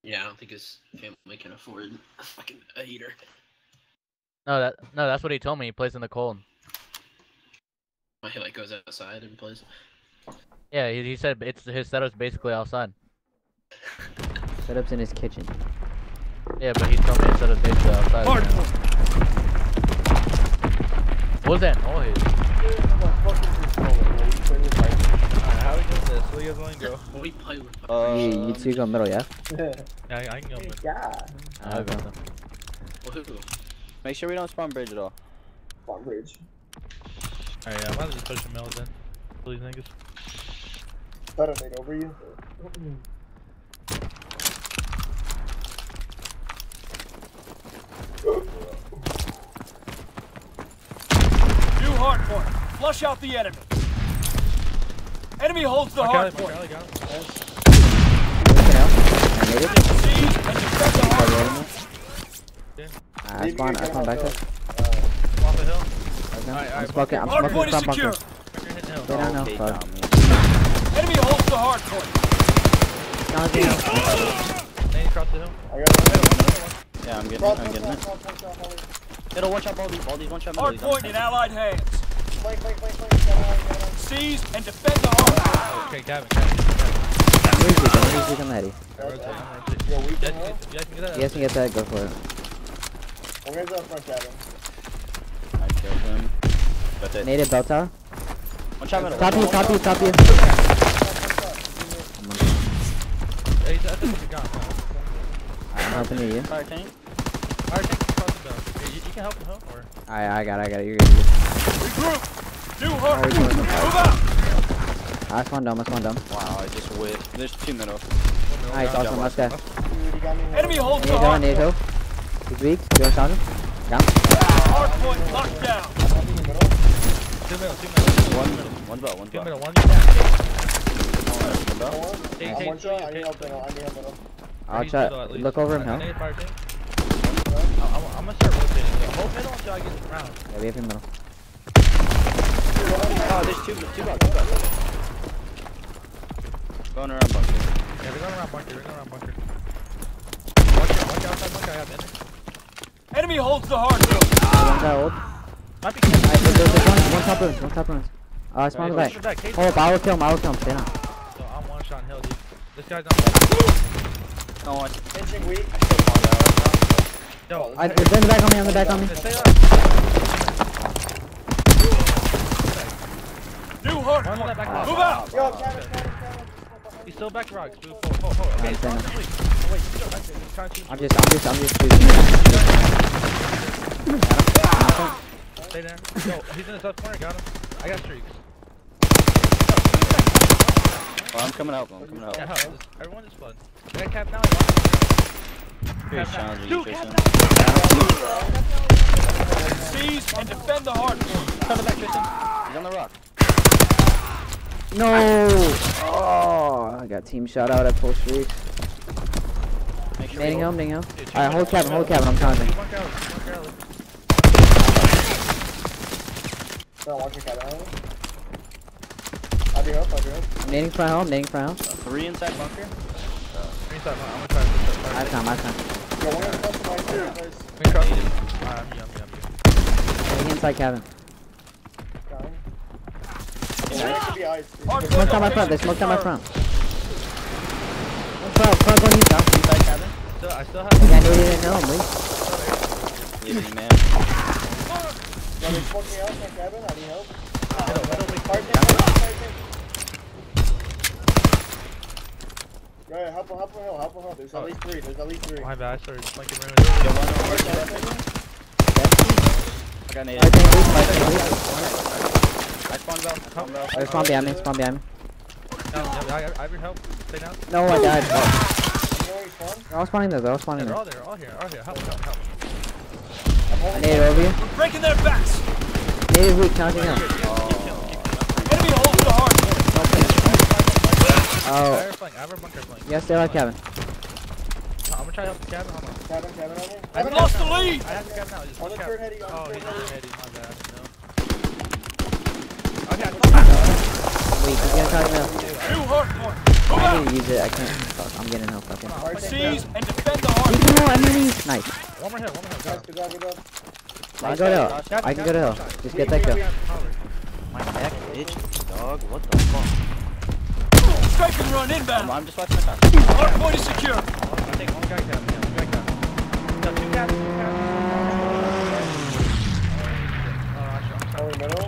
Yeah, I don't think his family can afford a heater. No, that's what he told me. He plays in the cold. He like goes outside and plays. Yeah, he said his setup's basically outside. Setup's in his kitchen. Yeah, but he told me his setup's basically outside. What was that noise? How are we doing this? Where you guys want to go? We play with. You two go middle, yeah? Yeah, I can go middle. Yeah. I'll go. Make sure we don't spawn bridge at all. Spawn bridge. Alright, yeah, I might as well just push the middle then. Please, niggas. Better made over you. New hard point. Flush out the enemy. Enemy holds the hard point. I spawn back there. Off the hill. I'm smoking front bunker. They don't know. Fuck. Enemy holds the hard point. Nate across the hill. Yeah, I'm getting it. It'll one shot Baldy. Baldy's one shot. Hard point in allied hands. Seize and defend the hard point. Okay, Gavin. Where's he? I'm ready. You guys can get that, go for it. One guy's up front cabin. I killed him. That's it. Native bell tower. One shot middle. Top you. Hey, I think he's gone. I'm helping you. Alright, tank. Alright, tank across the bell. You can help him, or? Alright, I got it. You're good. Regroup. New hard point. Move out. I spawned dumb. Wow, I just whipped. There's two middle. Nice, awesome. Let's go. Enemy holds the hard point. Nato. He's weak. Go shot him. Down. Hard point locked down. Two middle. One bell. Two middle, one One shot, I need help middle. I'll try. Look over him, huh? I'm gonna start rotating. Hold middle until I get around. Yeah, we have him middle. Oh, there's two bells. Going around bunker. Yeah, we're going around bunker. Watch outside bunker. I got the Enemy holds the hard point. One guy old. Might be One top ruins. I spawned back. Hold up, I will kill him. Stay down. So I'm one shot in hill, dude. This guy's on. No one. Pinching weak. Yo, On the back on me. stay up. New hard One point. back. Move out. Yo, cabin. He's still back rocks, dude. Hold. Okay, I'm wait, he's still back there. He's trying to shoot. I'm just shooting. Stay there. Yo, he's in the south corner. Got him. I got streaks. Oh, I'm coming out. Yeah, help. Everyone just flood. I got cap now. Very challenging. Dude, cap now. Seize and defend the hard point. Cover back, Tristan. He's on the rock. No! Oh, I got team shot out at full streak. Nading him. Alright, hold cabin. I'm counting. Watch your cabin. I'll be up. Nading front home. 3 inside bunker. I'm gonna try to push I have time. Yo, one guy's customized here, guys. I'm Nading inside cabin. Hard They smoked down my front. Front going east now. Inside cabin. I still have. Yeah, Nading didn't know him, please. Easy, man. Yo, they smoked me out in that cabin. I need help. Yeah, help him. There's at least three. My bad, I started flanking around. I got an 8. I spawned bell. Spawn behind me. No, I have your help. Stay down. No, I died. They're all spawning there. They're all here. Help. I need it over you. We're breaking their backs. Native weak, counting him. Enemy holds the hard point. Oh. I have a bunker flank. Yes, they're like cabin. I'm gonna try to help the cabin. Hold on. Cabin on me. I've lost the lead. I have the cabin now. Just On the third heady. Oh, he's on the heady. My bad. No. Okay. Weak, he's gonna try to New hard point. I need to use it. I can't. Fuck, I'm getting help. Fucking. Seize and defend the hard Keep him out, enemies. Nice. One more hill. Nice, good job, good job. I can go to hill. I can go to hill. Just get that kill. My neck itches, dog. What the fuck? Strike and run inbound. I'm just watching the car. Hard point is secure. I think one guy got me. One guy got me. No, two guys. Only middle.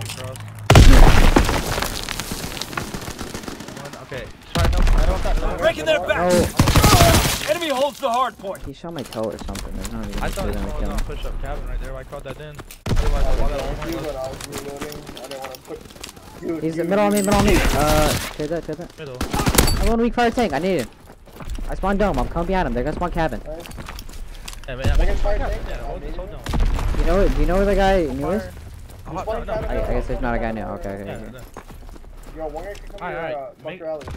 Okay. Try Breaking their back. Oh, Enemy holds the hard point. he shot my toe or something. There's not even I a thought shit it in the was kill. on push up cabin right there. I caught that in. I was going to, but I was reloading. I didn't want to put. Dude, He's in middle on me, middle on me. Trade that. Middle. I'm on weak fire tank. I need him. I spawned dome. I'm coming behind him. They're gonna spawn cabin. Nice. Yeah, man. I can fire tank. Yeah, hold this, hold on. Do you know where the guy new is? No, I guess there's not a guy new. Okay. Yeah, Okay. no. Yo, one guy can come Alright, here, alright. Bunker Alley.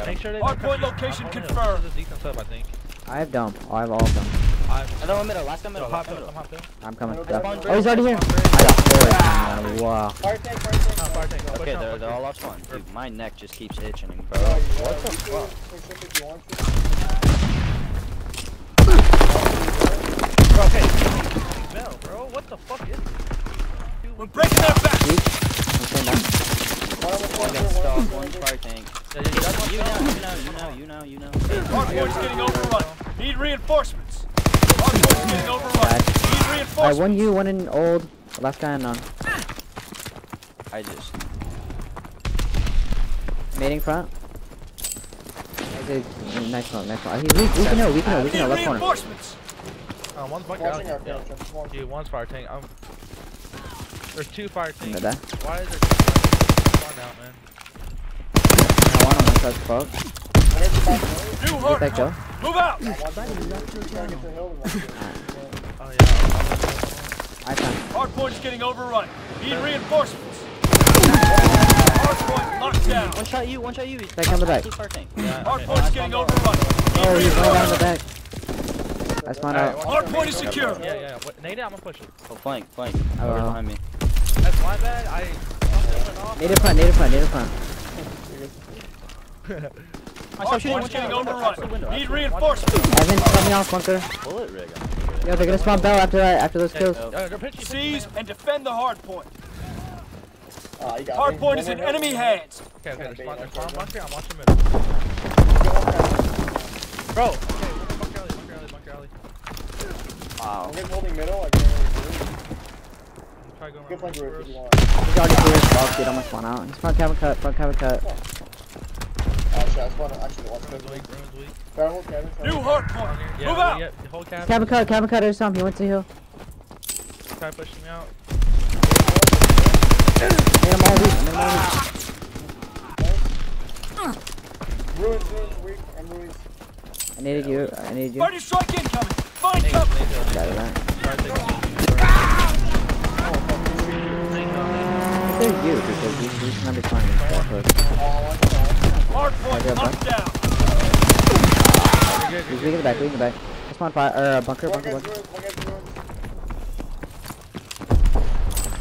Make sure they Hard don't point come location I'm on hill. confirmed. This is a decent sub, I think. I have dome. Oh, I have all of them. Another middle. Last guy middle. Hop Last hill, middle. I'm hop hill. I'm coming. No, Yep. no, Oh, he's already here. I got 4. Wow. Fire tank, fire No, tank. fire tank. Okay, they're all off spawn. Dude, my neck just keeps itching, bro. What the fuck? If you want to. Bro, okay. Bell, bro. What the fuck is this? We're breaking their back. I'm staying down. One got stuck, one's fire tank. You know. Hard point is getting overrun. Need reinforcements. Hard point is getting overrun. Need Alright, reinforcements. one you, one in old. Last guy in none. I just. Mating front. Nice one. He's weak. We can know. Need Left corner. reinforcements. One's bunker Watching out. our parents. Dude, one's fire tank. There's two fire tanks. That. Why is there two fire tanks? Come on out, man. I want him on touch fuck. New Get hard that kill. point. Move out. Oh, yeah. I found. Hard point is getting overrun. Need reinforcements. Hard point locked down. One shot you. Take on the back. Two fire tank. Hard point is getting overrun. Oh, he's going down the back. I spawned out. Hard point is secure. Yeah. Nade, I'm gonna push it. Oh, flank. Oh, Right wow. behind me. That's my bad. I jumped off. Native front. Hard point is getting overrun. Need reinforcements. Evan, coming off bunker. Bullet rig. Yo, they're gonna spawn bell after those kills. They're pitching. Seize and defend the hard point. You got Hard me. point is in enemy hands. Okay, they're spawn bunker. I'm watching middle. Bro. Okay, bunker alley. Wow. I'm just holding middle. I can't really do it. Try going Get around flank roof if first. you want. He's already clear. Oh shit, almost spawn out. He's front cabin cut. Oh shit, I spawned actually the one Ruins second. weak. Try to hold cabin. New hard point. Yeah, Move out. Yeah, the whole cabin. Cabin cut. There's some. He went to hill. Try pushing me out. Made him all weak. Ruins, weak, and ruins. I needed you. Fighter strike incoming. Find Nade, cover. Got it right. Try to take They're you because he's gonna be fine. Hard point locked down. He's weak in the back. I spawned fire. Bunker. One guy's ruins, one guy's ruins.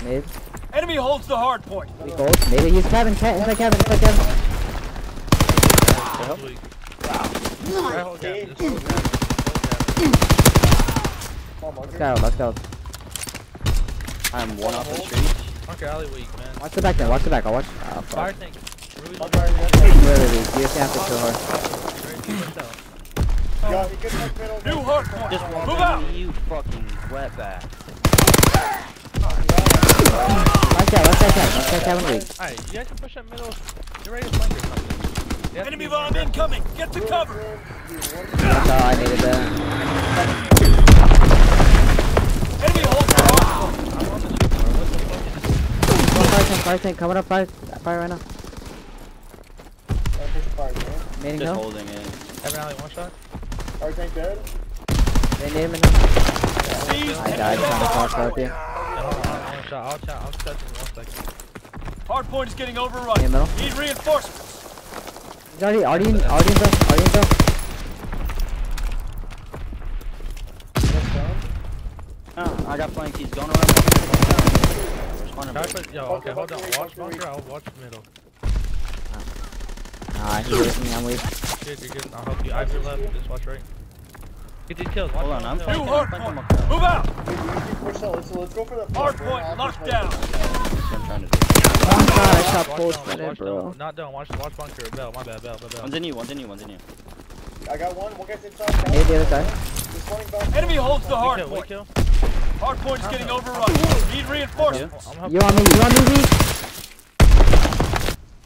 Mid. Enemy holds the hard point. Weak gold. Made it. Use cabin. Inside cabin. weak. Try whole cabin. Just whole cabin. Let's go. I'm one off the street. Bunker alley weak, man. Watch the back then. I'll watch. Oh, Fire fuck. tank. Really weak. You just have to kill her. Yo, he gets like middle. New hard point. Just one Move out. you fucking wetback. Watch that cabin weak. Alright, you guys can push that middle. You're ready to flank or something. You have to Enemy be bomb more incoming. Get to cover. That's all I needed there. Enemy holds the hard point. aggressive. I'm on the street. What the fuck is this? Fire tank coming up. Fire right now. Mating Just hill. holding it. Evan alley, one shot. Fire tank dead. They need him in hill. Seize I and died defend trying the to hard cross up point. you. Yeah, hold on, one shot. I'll touch him in 1 second. Hard point is getting In the overrun. middle. Need reinforcements. He's already in hill. I got flanked. He's going around. Try put, yo, okay, hold on. Watch bunker, I'll watch middle. Nah, he hit me. I'm weak. Good, you're good. I'll help you. I have your left. Just watch right. Get these kills. Hold on, I'm New flanking. hard I'm point. flanking. Move out. Push out. Let's go for the Hard point locked down. That's what I'm trying to do. One shot, I shot Watch post down, in it, watch bro. down. Not down. Watch bunker. Bell. My bad. Bell. One's in you, one's in you. I got one. One guy's inside. Hey, the other side. Just running back. Enemy holds the hard We point. kill. Hard point is getting overrun. Need reinforcements. I'm helping. You on me, weak.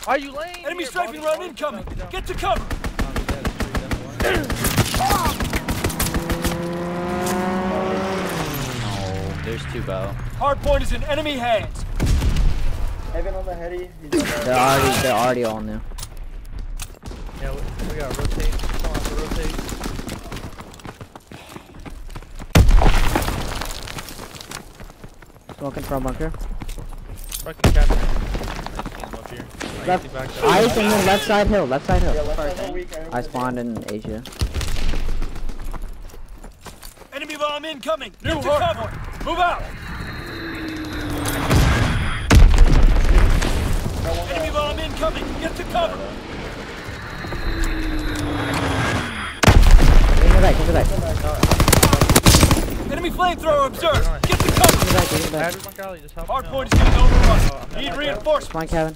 Why are you laying? Enemy here, strafing Baldy? run incoming. Get to cover. No, there's two bow. Hard point is in enemy hands. Evan on the heady. They're already all new. Yeah, we gotta rotate. Someone has to rotate. Smoking from bunker. Fucking captain. Up here. Left, ice and then left side hill. Yeah, left side of the weak. I spawned in Asia. Enemy bomb incoming. New hard point. Move out. Enemy bomb incoming. Get to cover. Give it back. Enemy flamethrower observed. Get to cover. Give it back. Just help Hard me point out. is getting overrun. I'm Need not reinforcements. Come on, Kevin.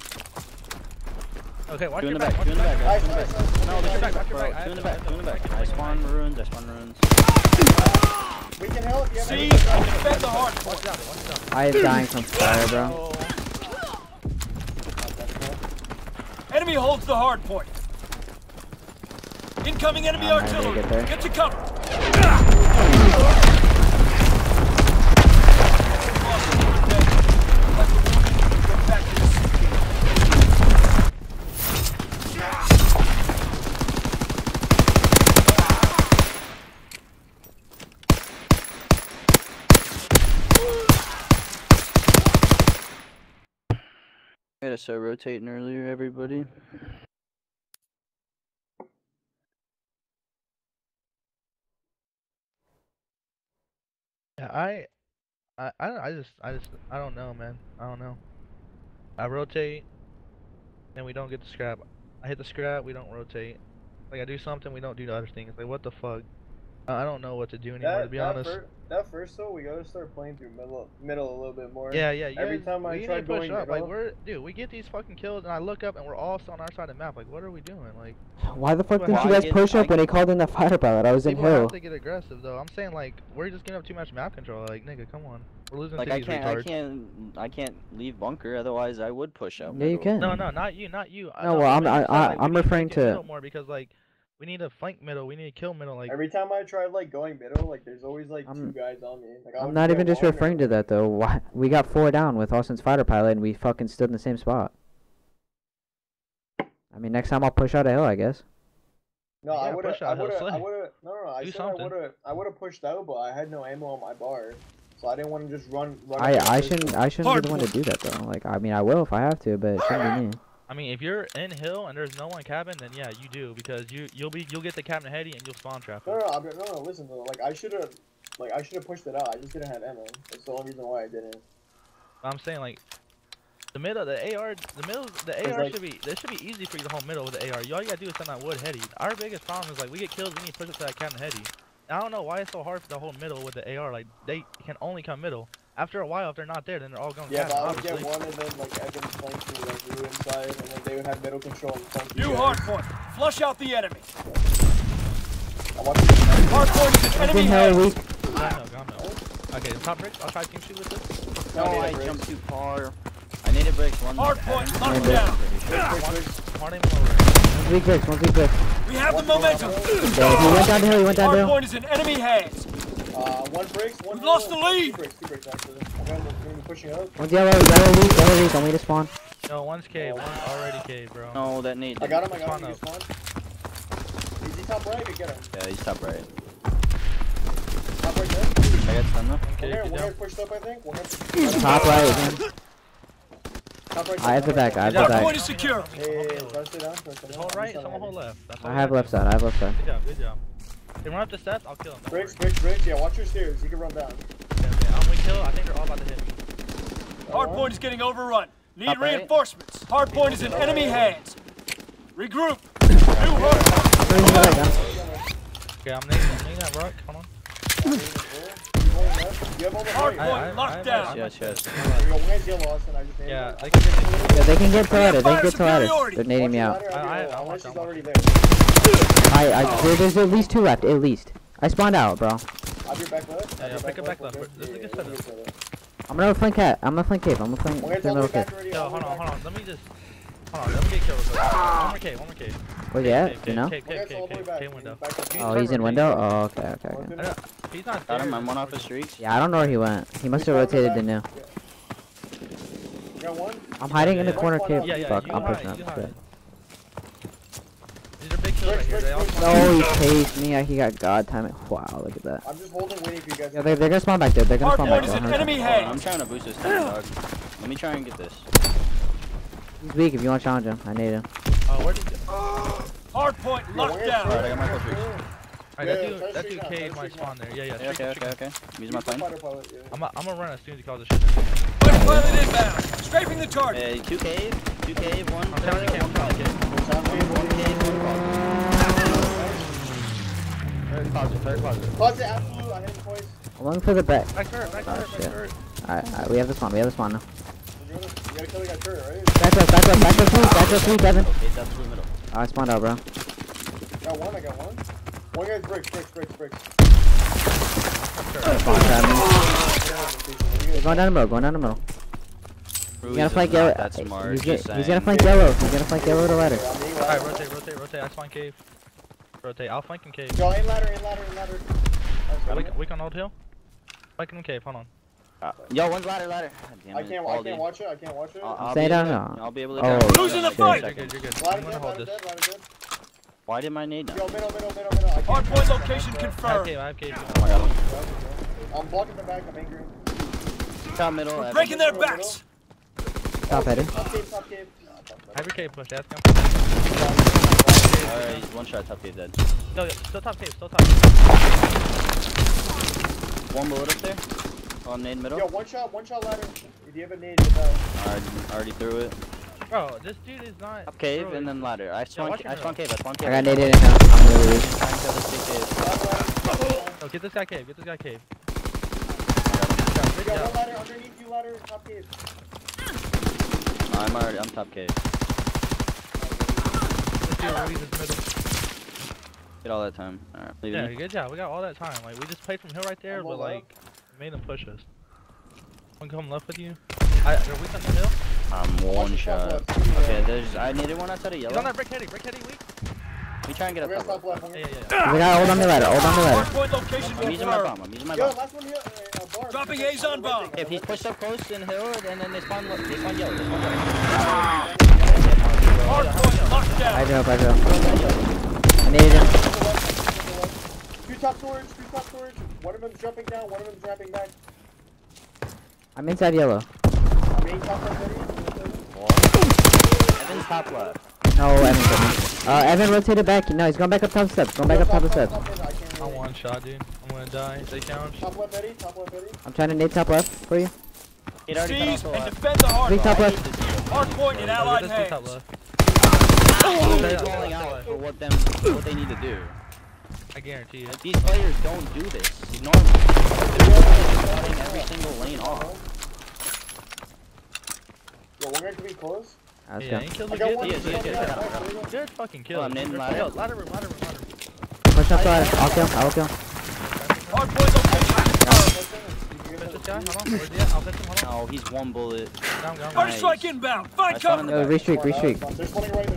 Okay, watch Two in your the back. back, two in the back, Nice, guys, nice, two in the back. nice. No, Watch your back, bro, watch your back. two in the back, two in the back. I spawn ruins. We can help. Yeah, See, defend the hard point. I am dying from fire, bro. Enemy holds the hard point. Incoming enemy I'm not gonna artillery. get there. Get to cover. I gotta start rotating earlier, everybody. Yeah, I don't know, man. I don't know. I rotate, and we don't get the scrap. I hit the scrap, we don't rotate. Like I do something, we don't do the other things. Like what the fuck? I don't know what to do anymore, to be honest. That first though, we gotta start playing through middle a little bit more. Yeah. Every time I try going up, like middle, dude, we get these fucking kills, and I look up, and we're all still on our side of the map. Like, what are we doing? Like, Why the fuck Well, didn't you I guys get- push I up when they called in the fighter pilot? I was in people have hill. to get aggressive though. I'm saying like we're just giving up too much map control. Like, nigga, come on, we're losing Like to these retards. I can't leave bunker. Otherwise, I would push out. Yeah, you middle. can. No, not you. No, well, I'm we need referring get to- middle more because like we need to flank middle. We need to kill middle. Like, every time I try like going middle, like there's always like two guys on me. Like, I'm not even just referring to that though. Why we got 4 down with Austin's fighter pilot and we fucking stood in the same spot. I mean, next time I'll push out a hill, I guess. No, Yeah, I would have. push out, No. I Do said something. I would have pushed out, but I had no ammo on my bar, so I didn't want to just run. I shouldn't be the one to do that though. Like, I mean, I will if I have to, but it shouldn't be me. I mean, if you're in hill and there's no one cabin, then yeah, you do because you'll get the cabin heady and you'll spawn trap. No. Listen though. Like I should have pushed it out. I just didn't have ammo. That's the only reason why I didn't. I'm saying like the middle, the AR like- should be easy for you to hold middle with the AR. All you gotta do is send that wood heady. Our biggest problem is like we get kills, we need to push it to that cabin heady. And I don't know why it's so hard for the whole middle with the AR. Like they can only come middle. After a while, if they're not there, then they're all going Yeah, cabin. but I would get Obviously. one and then like Evan flank me like you inside, and then they would have middle control and flank you New guys. hard point. Flush out the enemy. I want to Hard point is in enemy Fucking hell, hands. weak. Gone no. Okay, the top bricks. I'll try team shoot with this. No, I jumped too far. I needed bricks. One. Hard point Evan. locked down. Hard aim lower. One's weak bricks, one's weak bricks. We have the momentum. Yeah, he went down the hill, he went down the Hard hill. point is in enemy hands. one breaks. One. We've lost the lead. Two breaks actually. I'm gonna be pushing out. One's yellow weak, on me to spawn. No, one's cave. One's already cave, bro. No, that nade. I got him. Spawn He's up. spawned. Is he top right? Get him. Yeah, he's top right. Top right there. I got stun though. Okay, One good here job. pushed up, I think. One here. Top right again. Top right. I have the back, I have the Hard back. point is secure. Hey, try to stay down. Hold right, someone hold left. That's all I we have gotta left do. side, I have left side. Good job, good job. They run up the steps, I'll kill him. Bricks. Yeah, watch your stairs. You can run down. We kill, I think they're all about to hit me. Hard point is getting overrun. Need Top right. reinforcements. Hard point is in enemy hands. Regroup. New hard. Okay, I'm naming that rock. Hold on. Hardpoint locked down. Yes. Yeah, they can get it. Yeah, they can get to ladder. They can Fire get to ladder. superiority. They're nading me out. Unless he's already there. There's at least 2 left. At least. I spawned out, bro. I'll be back left. Yeah, pick it back left. This is a good setup. I'm gonna flank cat. I'm gonna flank cave. I'm gonna flank We're the gonna middle back cave. already. Yo, hold on. Let me get killed real quick. One more cave. Where's he at? You know? Cave window. Oh, he's in window? Oh, okay. He's not Got there. him. I'm one off the streets. Yeah, I don't know where he went. He must have rotated to new. Got one? I'm hiding in the corner cave. Yeah, Fuck, you I'm hide, pushing you up. hide. Shit. These are big kills right here. They all No, he chased me. He got god timing. Wow, look at that. I'm just holding, waiting for you guys. Yeah, they're gonna spawn back there. They're gonna spawn back Hardpoint is there. an enemy Hold on, I'm head. trying to boost this thing, dog. Let me try and get this. He's weak if you want to challenge him. I need him. where'd he go? Hardpoint locked Alright, I down. got my filters. Alright, that dude cave might spawn there. Yeah. Okay. Use my plane. I'm gonna run as soon as he calls the shit. Fighter pilot inbound. Strafing the target. Hey, 2 cave, 1 I'm telling you, cave, 1 cloud. 1 cave, 1 cloud. Very positive. Pause it, absolute. I hit him twice. I'm looking for the back. Back turret. Shit. Alright, we have the spawn. We have the spawn now. You gotta kill the guy turret, right? Back left, 3, Devin. Okay, that's through the middle. I spawned out, bro. Got one. One guy's bricks. Spawn trap me. Going down the middle. He's gonna flank yellow. That's smart. He's gonna flank yellow. He's gonna flank yellow to ladder. Alright, rotate. I spawn cave. Rotate. I'll flank him cave. Yo, in ladder. We can hold hill. Flank him cave. Hold on. Yo, one's ladder. God damn I it, can't Baldy. watch it. I'll Stay be down able to- now. I'll be able to. Oh, die. Losing the shit. fight. You're good. I'm Ladder gonna hold dead, this. ladder dead. Why did my nade not? Yo, middle. I can't- Hardpoint location I confirmed. have cave. Oh my god. I'm blocking the back. I'm angry. Top middle. Evan. Breaking their backs. Stop heading. Top cave. Have your cave push. Ask him. Alright, he's 1 shot. Top cave dead. Yo, still top cave. 1 bullet up there. Oh, I'm nade middle. Yo, one shot ladder. If you have a nade, you're down. Already threw it. Bro, this dude is not. Top cave really- and then ladder. I spawn watch cave. him I spawn cave. I got naded in now. I'm really weak. Trying to kill this big cave. Oh, get this guy cave. Yo, one ladder underneath you, ladder. Top cave. I'm top cave. This dude Ruiz is middle. Get all that time. Alright, leaving Yeah, me. good job. We got all that time. Like, we just played from hill right there, I'm but all like, made them push us. One come left with you. Are we on the hill? I'm 1 shot. Okay, I needed one outside of He's yellow. on that brick heady weak. We try and get I'm gonna up top stop left. left. Yeah. We gotta hold on the ladder. Hardpoint location I'm using my confirmed. bomb. I'm using my Yo, bomb. last one here. Bar. Dropping A's on bomb. If he pushed up close in hill, and then they spawn yellow. They spawn yellow. Hardpoint locked I down. drove. I needed him. Two top storage. One of them's jumping down, one of them's dropping back. I'm inside yellow. Main top left ready. Evan's top left. No, Evan's coming. Evan rotated back. No, he's going back up top steps. Going back up top of steps. I'm 1 shot, dude. I'm gonna die. They challenge. Top left ready. I'm trying to nade top left for you. He'd already cut Seize off the and left. defend the Three hardpoint. top left. Hardpoint in allied This dude top hands. left. He's calling out for what they need to do. I guarantee it. These players don't do this normally. They're cutting every single lane off. Yo, one guy can be close. Let's Yeah, go. ain't killed I the got good. one. Yes. Good fucking kill. I'm nading ladder. Yo, ladder room. Push up the ladder. I'll kill. I will kill. Hardpoint location confirmed. Finish this guy. Hold on. Where's he at? I'll finish him. Hold on. No, he's 1 bullet. Down. First strike inbound. Find I spawned in cover. the back. Restreak. There's 20 right.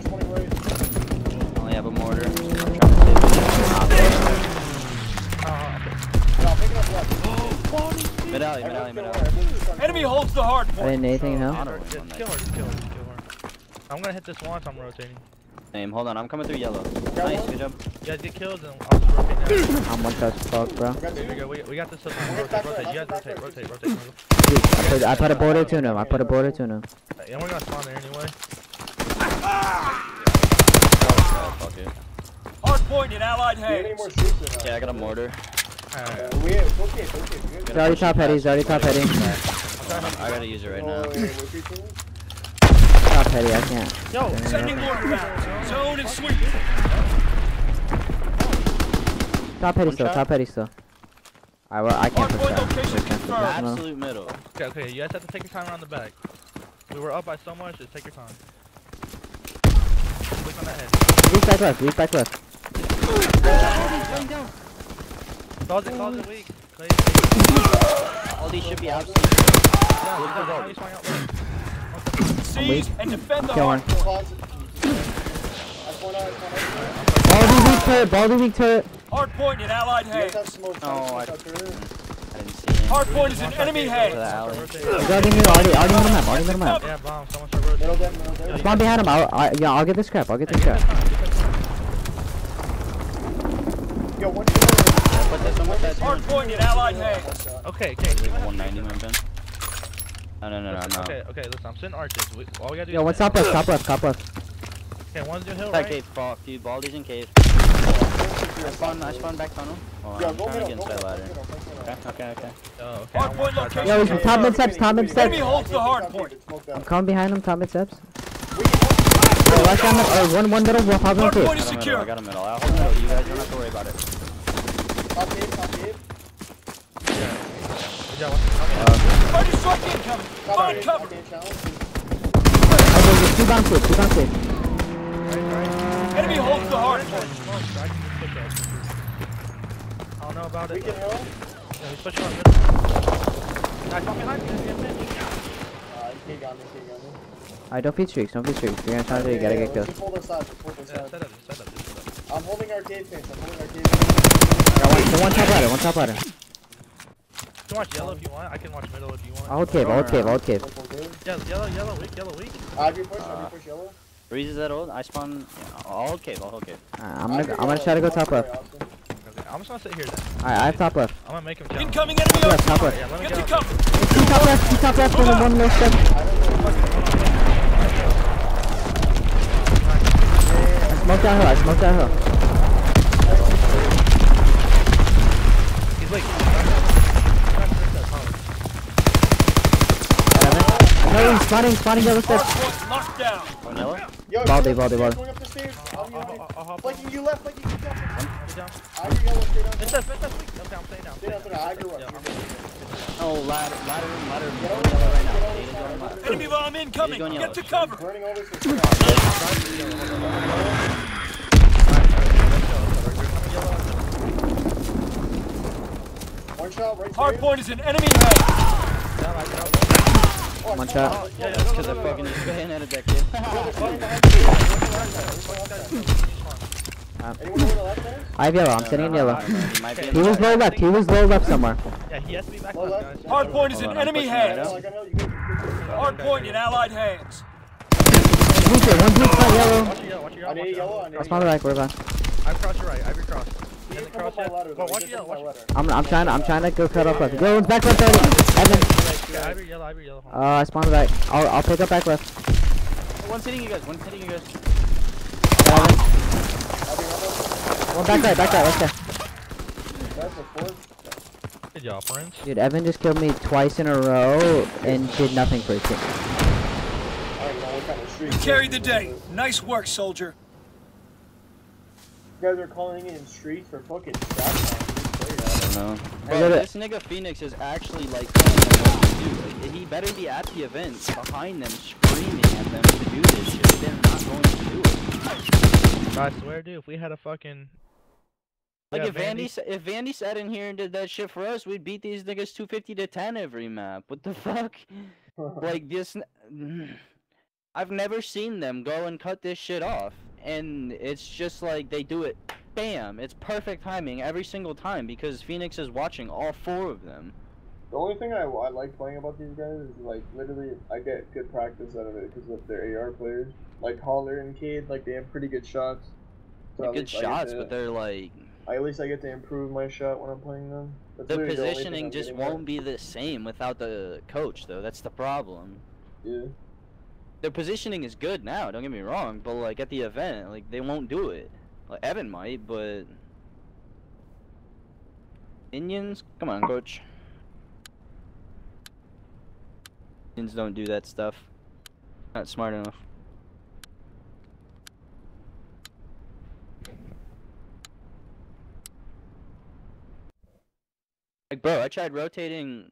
I only have a mortar. I'm trying to save it. Yeah, I'm picking up left. Mid alley. Enemy holds the I hardpoint. didn't anything, no? Just kill her. I'm gonna hit this once. I'm rotating. Name, hold on, I'm coming through yellow. Nice, good job. You guys get kills and I'll just rotate down. I'm one touch fuck, bro. There we go. We got this. Rotate. You guys rotate. Dude, I put a border to him. Yeah, we're gonna spawn there anyway. Fuck it. Hardpoint in allied Do you have any hands. more shoots or not? Yeah, I got a mortar. Alright. We have, it's okay. Good. He's already top heading. I gotta use it right now. Wait, 3, 2, 1. Stop petty, I can't. Yo, Sending mortar rounds. Zone and sweep. Top petty still, top petty still. Alright, well, I can't push Hardpoint that. location Just can't push confirmed. that. No. Absolute middle. okay, okay, you guys have to take your time around the back. We were up by so much, just take your time. Click on that head. Weak back left, weak back left. Closet weak. All these should be out. Seize and defend the Kill one. hardpoint. Baldy weak turret, Baldy weak turret. Hardpoint in allied You guys hands. have smoke. Oh, I Smoke out there. didn't see him. Hardpoint is in enemy To the hands. alley. Already middle map, already middle map. Yeah, bomb. Someone start rotating. Middle there, middle there. Spawn behind him, I'll get this scrap, I'll get this scrap. Yo, one Put this on my side too. Hardpoint in allied hands. Okay, okay. 190 my Ben. No. Okay, okay, listen, I'm sitting arches. All we gotta do Yo, one's top left, top left, top left. Okay, one's your hill, That right? cave fuck, dude. Baldi's in cave. I spawned back tunnel. Oh, Yo, I'm go trying to middle, get go inside middle, ladder. go middle. Okay. Oh, okay. Hardpoint location. Yo, he's top mid steps, top mid Enemy steps. holds the hardpoint. I'm coming behind him, top mid steps. Yo, rush down the, one middle, we'll pop him Hardpoint too. is secure. I got a middle. I'll hold middle. You guys don't have to worry about it. Top cave. Good job. Friendly strike incoming. Find cover. Okay, there's two down safe, two down safe. Enemy holds the hardpoint. I don't know about We it. can hill. Yeah, he's pushing on middle. Guys, come behind me. There's a bitch. He got me. Alright, don't feed streaks, don't feed streaks. If you're gonna try to do it, you gotta get killed. Just hold us side, Yeah, set up. I'm holding arcade paints. Got one top ladder, one top ladder. You can watch yellow if you want. I can watch middle if you want. I'll hold cave, I'll hold cave, I'll hold cave. Yeah, yellow weak. I'll push yellow. Breeze is that old? I spawn. Yeah, I'll hold cave. I'm gonna try to go top left. Okay, I'm just gonna sit here then. Alright, I have top left. I'm gonna make him challenge. Incoming enemy Top left, top hardpoint. left. Yeah, let me Get get to out. cover. Two top left, one more step. I smoked that hill. He's weak. No, he's spawning yellow steps. Hardpoint locked down. On yellow? Yo, Baldy. Going up the stairs. I'll hop Like you left, like you Get down. I agree yellow, stay down. It's weak. Okay, I'm staying down. Stay down, I agree. Oh, ladder right now. He's going left. Enemy bomb incoming. Going Get to yellow. cover. Burning over to one shot, right Hardpoint is in enemy hands. One shot. Yeah, that's because I fucking just bayoneted that kid. Anyone over the left there? I have yellow, I'm sitting in yellow. He might be in He was low left, somewhere. Yeah, he has to be back Low left, left. guys. Hardpoint is Hold in on, I'm enemy pushing right hands. now. I got hell, you good. Hardpoint in allied hands. One blue front yellow. Watch your I need yellow, I need I'll spawn the right, where about? I've crossed your right. I've your cross. He Hasn't come up crossed my yet. ladder, Well, though. watch He your just yellow. come up my Watch ladder. I'm trying to go cut off left. Yo, one's back left already. Evan. Yeah, I've your yellow. I spawned the right. I'll pick up back left. One's hitting you guys. Got Evan. One back right, let's go. That's a fourth. Good job, friends. Dude, Evan just killed me twice in a row and did nothing for his team. I don't know what kind of streak. Carried the day. Nice work, soldier. You guys are calling in streaks for fucking strap time. No. I Bro, get it. this nigga Phoenix is actually like telling them what to do. Like, he better be at the event behind them, screaming at them to do this shit. They're not going to do it. I swear, dude, if we had a fucking... Like Yeah, if Vandy sat in here and did that shit for us, we'd beat these niggas 250-10 every map. What the fuck? Like this, I've never seen them go and cut this shit off, and it's just like they do it. Bam! It's perfect timing every single time because Phoenix is watching all four of them. The only thing I like playing about these guys is like literally I get good practice out of it because of their AR players. Like Holler and Cade, like they have pretty good shots. So They're at good least I get shots, to- but they're like at least I get to improve my shot when I'm playing them. That's the literally only thing positioning I'm just getting at. won't be the same without the coach, though. That's the problem. Yeah. Their positioning is good now. Don't get me wrong, but like at the event, like they won't do it. Like Evan might, but Minions, come on, coach. Minions don't do that stuff. Not smart enough. Like, bro, I tried rotating,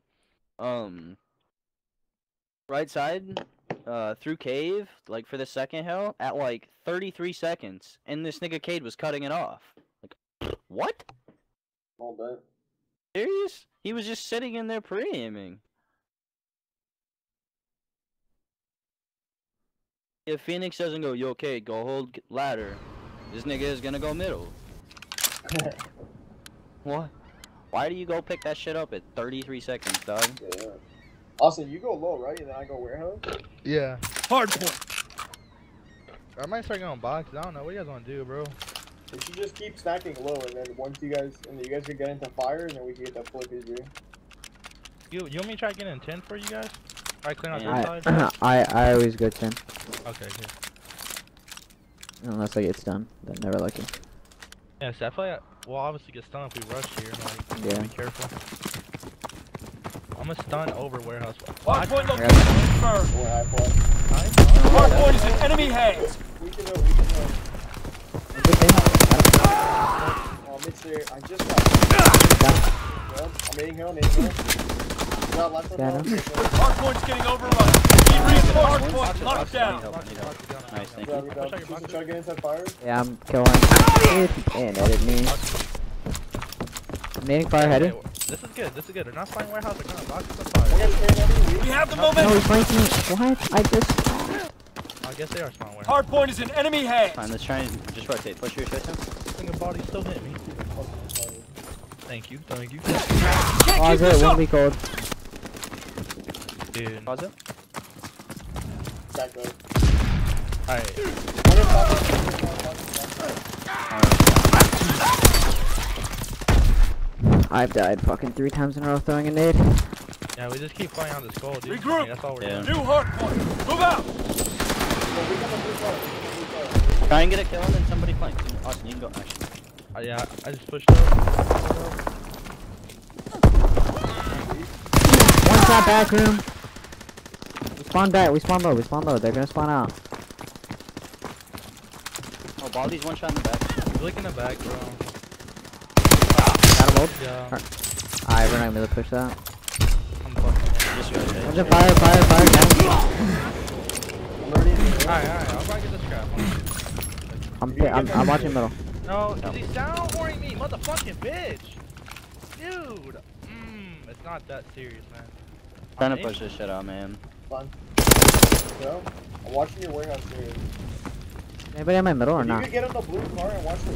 right side, through cave, like for the second hill, at like 33 seconds, and this nigga Cade was cutting it off. Like, what? All that. Serious? He was just sitting in there pre-aiming. If Phoenix doesn't go, yo, Cade, go hold ladder, this nigga is gonna go middle. What? Why do you go pick that shit up at 33 seconds, dog? Yeah. Austin, you go low, right? And then I go warehouse? Yeah. Hard point. I might start going boxes. I don't know. What you guys want to do, bro? We should just keep stacking low, and then once you guys could get into fire, and then we can get that flip easier. You want me to try getting 10 for you guys? Alright, clean out your Yeah. side. I always go 10. Okay, good. Unless I get stunned. Then never lucky. Yeah, so I feel like we'll obviously get stunned if we rush here. Like, Yeah. be careful. I'm gonna stun over warehouse. Hard point location confirmed. Or high plus. Hard point is in enemy hands. We can know. Oh, mid-stair. I just got. Well, I'm hitting him. Got left Got him. Hard point's getting overrun. Need reinforcement point locked down. Nice, thank Yeah, you. we got. Try to get inside fire. Yeah, I'm killing. And edit me. I'm nading fire headed. This is good. This is good. They're not flying warehouse. They're gonna box us on fire. We have the No, momentum. he's flanking me. What? I just. I guess they are spawn warehouse. Hard point is in enemy hands. Fine, let's try and just rotate. Push your shit down. Single body still hit me. Thank you. Thank you. Pause it. 1 week old. Dude. Pause it. Back up. Alright. I've died fucking 3 times in a row throwing a nade. Yeah, we just keep flying on this goal, dude. Regroup. That's all we're Yeah. doing. New hard point. Move out. Try and get a kill and then somebody flank. Austin, you can go. Actually. Yeah, I just pushed up. One shot back room. We spawn back. We spawn low. They're gonna spawn out. Oh, Baldy's one shot in the back. Look in the back, bro. Got him old. Yeah. Alright, we're not gonna push that. I'm fucking. Just rotate. Watch out, fire, down. Alright, I'll probably get the scrap. I'm watching middle. No, is he sound warning me, motherfucking bitch? Dude! It's not that serious, man. Trying to push this shit out, man. Fun. Yo, I'm watching your warehouse here. Anybody in my middle or You not? could get on the blue car and watch the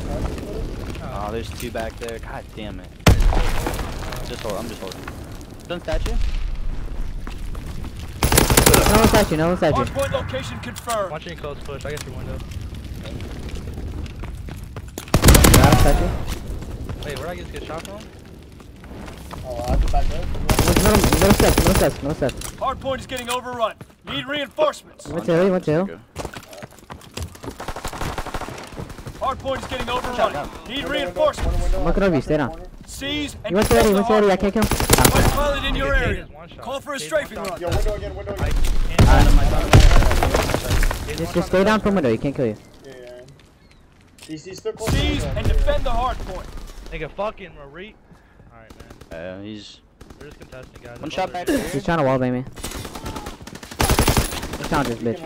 car. Oh, there's 2 back there. God damn it. Just hold. I'm just holding. Don't statue. No one's at you. No one's at you. Hard point location confirmed. Watching close push, I got your window. Got him, statue. Wait, where'd I get this good shot from? Oh, I have to back up. Middle steps. Hard point is getting overrun. Need reinforcements. What's hill? Hard point is getting overrun. Need reinforcements. I'm looking over you. Stay down. Seize and He went to defend ready. the hard I can't kill him. point. Pilot in your area. One shot. Call for a Cade, strafing one shot. run. Yo, window again. Just stay down from window. He can't kill you. Yeah. He's still close. Seize and defend the hard point. Nigga, fucking Marie. Alright, man. He's We're just contesting, guys. one That's shot all back we're here. He's trying to wallbang me. Let's challenge this bitch.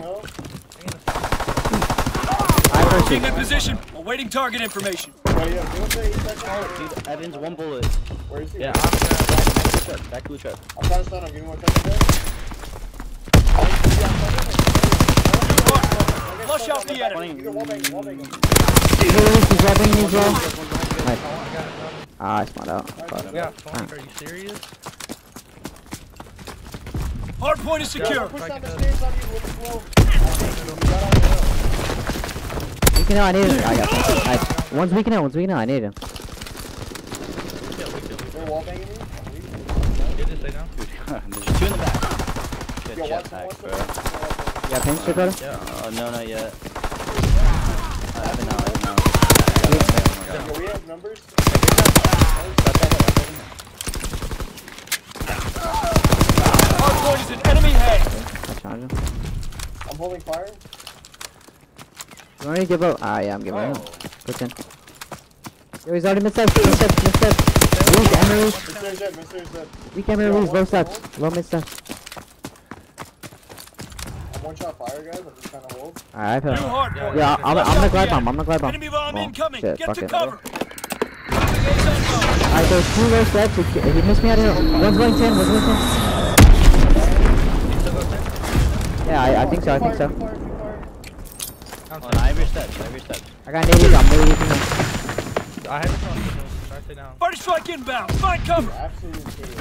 Moving in position. Awaiting target information. Dude, Evans, 1 bullet. Where is he? Yeah, Back to the truck. I'm trying to stun him. Give me 1 second. Flush out the enemy. You can wallbang him. He's wallbanging me as well. Nice. Ah, I spawned out. we got flank. Are you serious? Hard point is secure. Push down the stairs on you with the flow. Weaken out, I need him. I got him. Nice. One's weaken out, I need him. They're wallbanging me. Dude, just stay down. There's 2 in the back. Good Yo, watch jetpack, bro. You got pink, Dakota? Yeah. No, not yet. I have it now. Yo, we have numbers. Hard point is in enemy hands. Charge him. I'm holding fire. You want me to give up? Ah, yeah, I'm giving up. Push in. Yo, he's already mid-steps. Weak, Emery. dead, Mister's dead. We can't really lose low steps. Low mid steps. I'm one shot fire, guys. I'm just trying to hold. Alright, I feel. New hard point. Yeah, I'm gonna glide bomb. I'm gonna glide bomb. Enemy bomb Oh, incoming. shit, Get fuck to it. cover. Alright, there's 2 low steps. If he missed me out here, one's going 10, one's going 10. Yeah, I think so, I think so. Oh, no, I have your steps. I got nades, I'm really using them. I had to try to stay down. Party strike inbound. Find cover. Absolutely kidding.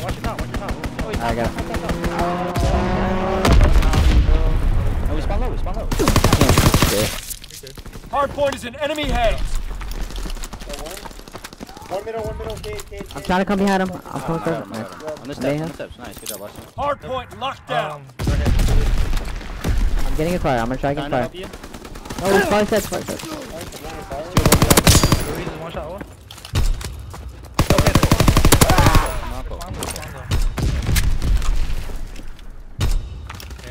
Watch your top, watch your top. Alright, I got it. Oh, we spawn low. Hard point is in enemy hands. One middle, Cade. I'm trying to come behind him. I'm close to him. Nice. On the Mayhem. steps. Nice. Good job, Austin. Hard point locked down. I'm getting a fire. I'm gonna try to get Trying to fire. help you. Oh, it's 5 sets, 5 sets. One shot, one.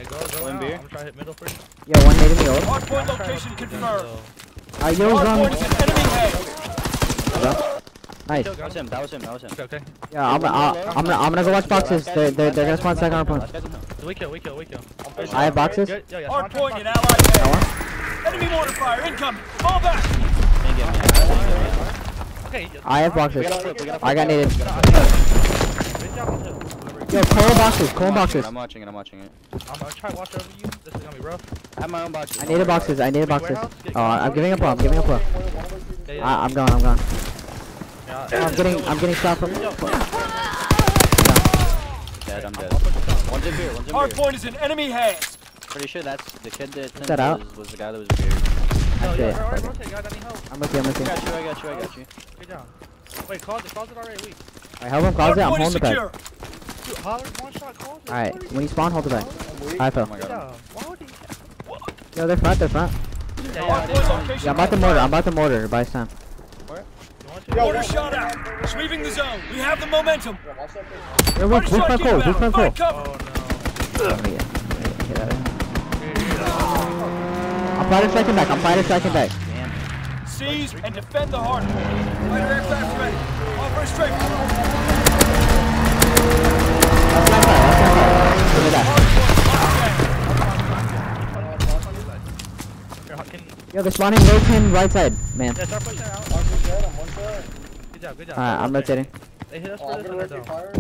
Go in out. beer. I'm gonna try to hit middle first. Yo, one nade in the ult. Hard point location confirmed. Alright, yo's Hard on. point is in enemy hands. Nice. That was him. Okay. Yeah, I'm gonna go watch boxes. They're gonna spawn second on point. We kill. I have boxes. Hard point in allied hands. Enemy mortar fire incoming. Fall back. Okay. I have boxes. I got naded. Good job on hill. Yo, call boxes. I'm watching it. I'm gonna try to watch over you. This is gonna be rough. I have my own boxes. I needed boxes. Oh, I'm giving up. I'm giving up. I'm gone. I'm getting shot from. Dead. I'm dead. One's in beer. Hard point is in enemy hands. Pretty sure that's the kid that out? that was the guy that was beer. That's it. Rotate, guys. I need help. I'm with you. I got you. Good job. Wait, closet already weak. Alright, help him closet. I'm Hard point is holding the back. secure. Dude, Holler, one shot closet. Alright, when you spawn, hold the back. I fell. Oh my Good god. job. Why would he? Yo, they're front. Hard point location. Yeah, I'm about to mortar. Buy time. Mortar shot out. Sweeping the zone. We have the momentum. Yo, Party who's my strike cool? inbound. Who's my cool? Find cover. Oh no. I'm fighter striking back. Damn. Seize and defend the hard point. Fighter aircraft ready. Offer a straight. Look at that. Yo, they're spawning low 10 right side, man. Yeah, start pushing out. Good job. Alright, I'm rotating. They hit us Oh, for I'm this gonna under rotate though. fire.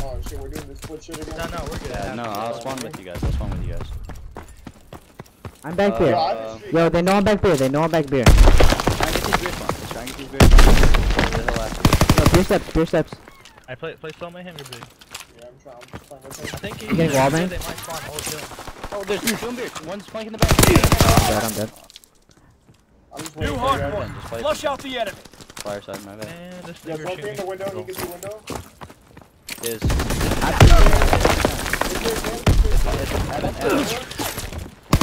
Oh shit, we're doing this split shit again. No, we're good. Yeah, no, I'll spawn with you guys. I'm back here. Yo, Yo, they know I'm back here. Try and get these beer spawns. Yo, beer steps. I play slow mayhem, you're big. Yeah, I'm trying. I'm just playing with him. I think You getting wall bang? they might spawn all kill. Oh, there's two in beer. One's flanking the back. I'm dead. I'm just New waiting for hard you guys. point. Flush out the enemy. Fire side, my bad. Man, this Yeah, nigga rotate in the window. He shooting. can see window. Is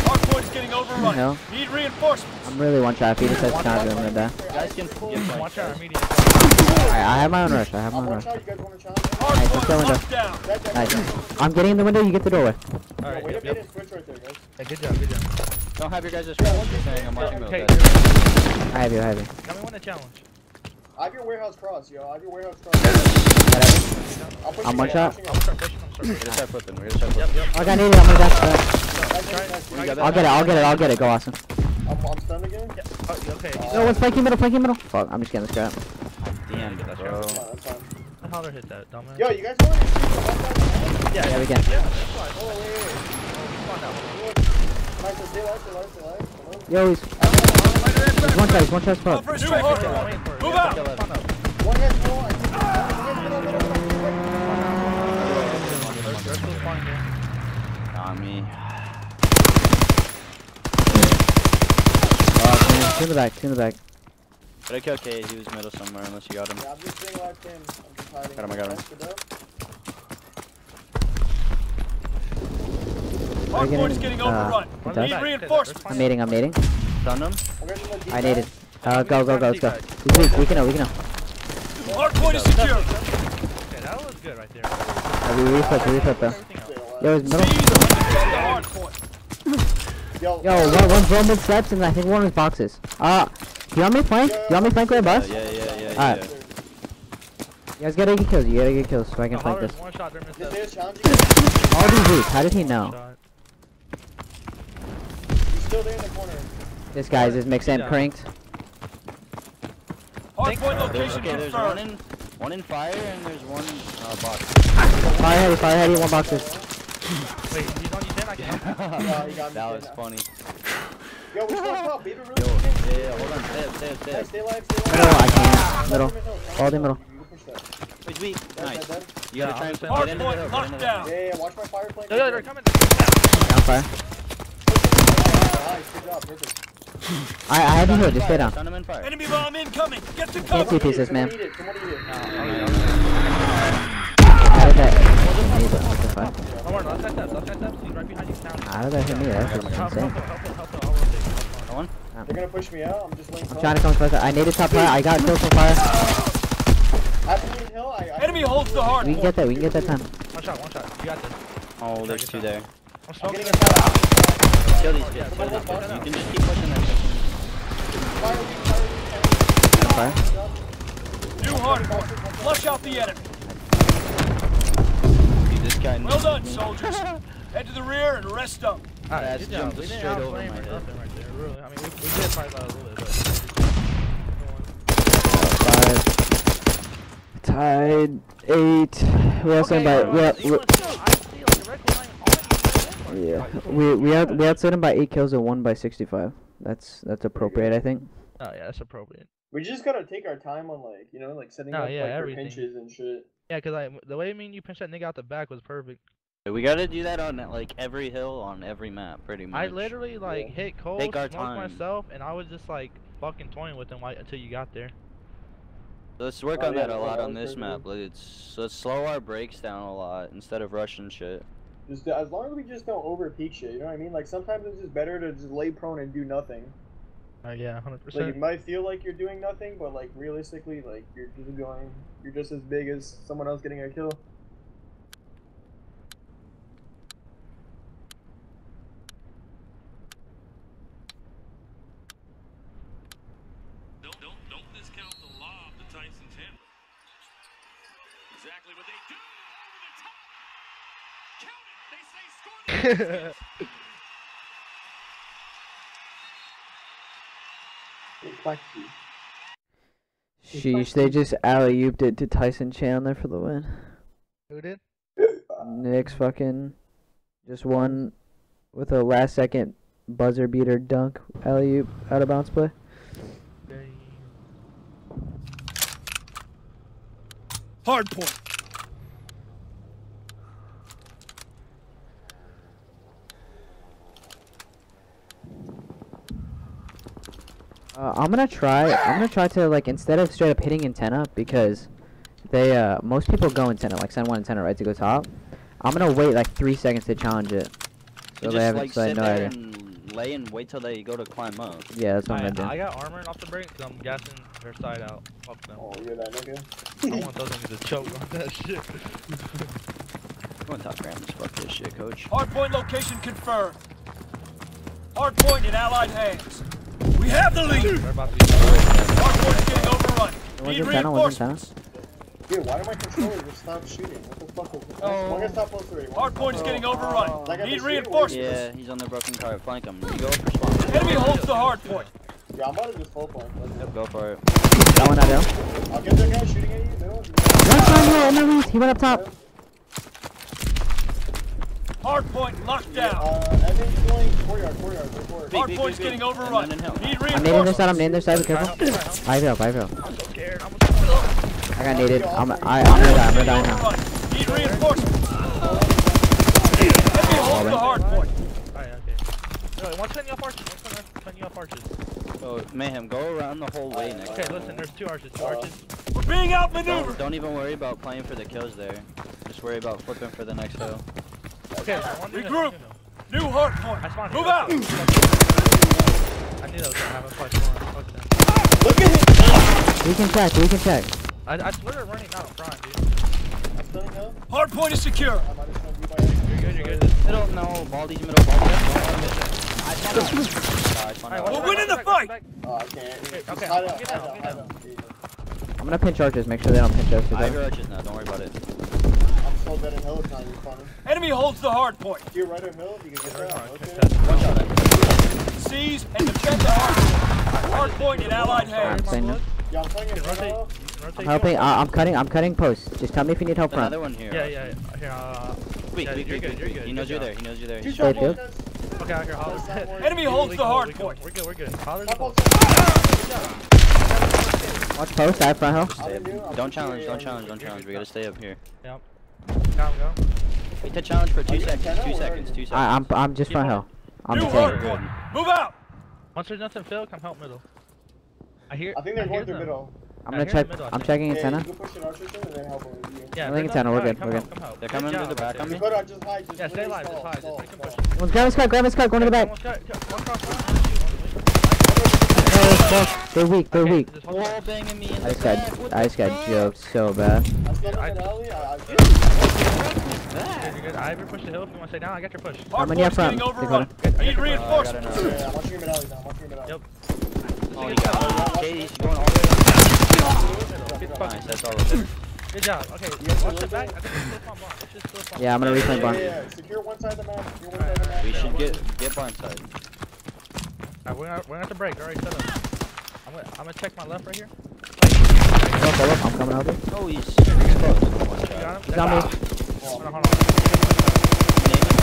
Hard point is getting overrun. Hell. Need reinforcements. I'm really one shot. If he just says not good, I'm gonna die. guys can Watch out, immediate. Alright, I have my own rush. I'm one shot. You guys want a challenge? Hard Nice, point let's go window. locked down. Nice. I'm getting in the window. You get the doorway. Alright, Wait a yep. minute. Switch right there, guys. Hey, good job. Don't have your guys' scraps. You're saying I'm watching those Okay, guys. I have you. tell me when to challenge. I have your warehouse cross, yo. I have your warehouse cross. I'll push I'm you one guys, shot. pushing I'm guys. gonna start pushing. We're gonna start flipping. Yep. I got needed. I'm gonna die. Nice. I'll get it. Go, awesome. I'm stunned again. Oh, okay. No, one's flanking middle. Fuck, I'm just getting the scrap. Damn, bro. That's fine. The holler hit that, dumbass. Yo, you guys want to shoot the left side? Yeah, we can. Yeah, that's fine. Oh, wait. Spawn now. Nice, so stay alive. Hello? Yo, he's one shot spot. Offer a straight. Move out. One head full. They're still spawning here. On me. Two in the back. But okay, okay, he was middle somewhere unless you got him. Yeah, I'm just staying alive, Tim. I'm just hiding. Got him. Hard point is getting overrun. Need reinforcements. I'm nading. Done him? I naded. Go, let's go. He's weak. We can know. Hard point is secure. Okay, that was good right there. We reflip though. Everything else. Yo, his middle. Seize and defend the hard point. Yo, One's roll mid steps and I think one is boxes. You want me flank? You want me flank right bus? Yeah. Alright. You guys gotta get kills. You gotta get kills so I can flank this. One shot, All these roots. How did he know? He's still there in the corner. This guy's is mixing cranked. Hardpoint location Okay, there's confirmed. one in fire and there's one box. Fire heady, one boxes. Wait, he's on you then? I can help. Yeah, he got me. That was funny. Yo, we still top. Baby, really? Yeah, hold on, stay. Stay alive. Middle, I can't. Middle. All the middle. Wait, sweet. Nice. Dead. You gotta try and get in the Hardpoint middle. locked down. Yeah, watch my fire plane. Yo, they're coming. Down fire. Nice, good job, perfect. I have you here. Just stay down. Send him in fire. Enemy bomb incoming. Get to Can't cover. see pieces, man. Someone eat it. How did that hit me? What the fuck? Don't worry, left side steps. He's right behind you. How did that hit me? That's Help, insane. I'll rotate. Come on. They're gonna push me out. I'm just laying Trying to come closer. I needed top fire. I got kills from fire. After me hill, Enemy holds the hard We can point. get that. We can get that time. One shot. You got this. Oh, there's two there. I'm I'm smoking. getting a shot out. Kill these kids. Kill these kids. You can just keep pushing that. Fire. New hard point. Flush out the enemy. This guy. Well done, soldiers. Head to the rear and rest up. Alright, That's good job. jumped We didn't straight over outflame my or head. nothing right there, really. I mean, we did fight out a little bit, but... Tied 8. We outside by we outside him by 8 kills and 1 by 65. That's appropriate, I think. Oh yeah, that's appropriate. We just gotta take our time on like setting up yeah, like our everything. pinches and shit. Yeah, cause the way me and you pinched that nigga out the back was perfect. We gotta do that on like every hill on every map, pretty much. I literally like hit cold, Take our smoked time. myself, and I was just like fucking toying with him like until you got there. Let's work Oh, on yeah, that a lot that on was this pretty map. Let's slow our breaks down a lot instead of rushing shit. Just as long as we just don't over peak shit, you know what I mean? Like sometimes it's just better to just lay prone and do nothing. Yeah, 100%. Like it might feel like you're doing nothing, but like realistically, like you're just as big as someone else getting a kill. Don't discount the lob to Tyson's hammer. Exactly what they do over the top. Count it. They say score the Sheesh, they just alley-ooped it to Tyson Chandler for the win. Who did? Nick's fucking just won with a last-second buzzer beater dunk alley-oop out of bounds play. Hard point. I'm gonna try to like instead of straight up hitting antenna because they most people go antenna like send one antenna right to go top. I'm gonna wait like 3 seconds to challenge it. So You they just haven't like so sit no there idea. and lay and wait till they go to climb up. Yeah, that's what I'm gonna I do. got armor off the break because I'm gassing their side out. Fuck them. Oh, you're that nigga. I want those niggas to choke on that shit. Come on, top grams. Fuck this shit, coach. Hard point location confirmed. Hard point in Allied hands. We have the lead. They're about to be Hard point is getting overrun. One's Need antenna, one's antenna. reinforcements. Dude, why do my controllers just stop shooting? What the fuck is this? Oh. One gonna stop close already. Hard point is getting overrun. Like I Need just reinforcements. Yeah, he's on the broken car. Flank him. You go up or spawn. Enemy holds the hard point. Yeah, I'm about to just full point. Yep, go for it. That one out there. I'll get that guy shooting at you. Middle. One time here in the reach. He went up top. Hard point locked down. Evan's going courtyard. Hard point's getting overrun. Need I'm nading this side. I'm nading this side. Be careful. 5-0. I'm so scared. I got naded. I'm gonna die now. Need reinforcements. Enemy holds the hard point. Alright, okay. Wait, one's cutting you off arches. One's cutting you off arches. Oh, Mayhem, go around the whole way next. Okay, listen, there's two arches. We're being outmaneuvered. Don't even worry about playing for the kills there. Just worry about flipping for the next hill. Okay, one Regroup. New hard point. I spawned Move here. out. I knew that was gonna happen. Fuck them. Look at him. We can check. I swear they're running out in front, dude. I'm stunning him. Hard point is secure. I might have stunned you by accident. You're good. Middle, no. Baldy's middle. We're winning the fight. Oh, I can't. Okay, Hide get out. down. I'm gonna pinch arches, make sure they don't pinch us. I have your arches now, don't worry about it. I'm so dead in hill, it's not even funny. Enemy holds the hard point. If you're right in hill, you can get that. Watch out. Seize and defend the hard point. Hard point in Allied I'm hands. saying no. Yeah, I'm playing in Rotate. hill. I'm helping. I'm cutting posts. Just tell me if you need help front. Another one here. Yeah. Here, Weak, yeah, weak, you're weak, good, weak, you're weak. good. He knows Good you're there. job. He knows you're there. Two Stay shot good. guys. Okay, out here, Holler. Enemy holds the hard point. We're good. Holler. Top on Watch post. I have front hill. Stay up. Don't challenge. We gotta stay up here. Yep. Go. Wait to challenge for 2 you seconds. antenna 2 or- seconds. 2 seconds. I'm just front hill. I'm New the hard tank. point. Move out. Once there's nothing, Phil, come help middle. I think they're going through middle. I'm Yeah, gonna here in check. the middle, I I'm think. checking Yeah, antenna. you can push it out and then help them with you. Yeah, I think it's antenna, we're good, we're good. Come help. They're coming to the back on me. Go down, just hide. Just Yeah, stay literally alive, just stall, hide. stall, Just make him stall. push. Let's grab his cut. Go to the back. One cross. They're weak. Wall banging me in the I just back. got joked so bad. I still in the alley. You're good. I ever push the hill if you want to stay down. I got your push. Hard many up point's getting front, overrun. Dakota? Need reinforcements. I got Yeah, I'm watching him in alley now. I'm watching him in alley. Yep. Oh, you got it. Katie's going all the way. Nice, that's all of it. Good job. Okay, watch the back. I think it's still spawn bomb. It's just still spawn Yeah, I'm gonna reclaim barn. Yeah. Secure one side of the map. Secure one side of the map. We should get barn side. Alright, we're gonna have to break. Alright, set up. I'm gonna check my left right here. Hold up. I'm coming over. Oh, he's close. One You shot. got him? He's on me. Hold on.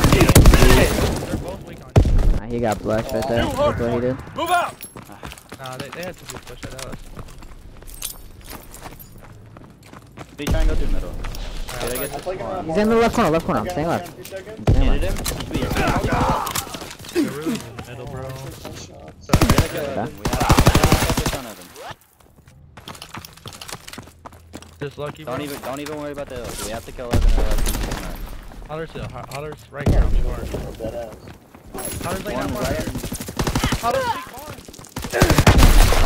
They're both weak on you. He got blessed right there. New hard That's what he did. point. Move out. Nah, they had to do push at us. We try and go through middle. I'm playing around. He's in the left corner. I'm staying left. 2 seconds. I'm staying Hit left. him. He's weak. The room's in the middle, bro. We gotta kill Evan. We gotta focus on Evan. Just lucky, bro. Don't even worry about the hills. We have to kill Evan or else he's gonna die. Holler's right here on me, bar. Dead ass. Holler's laying down One bar. right. Holler's weak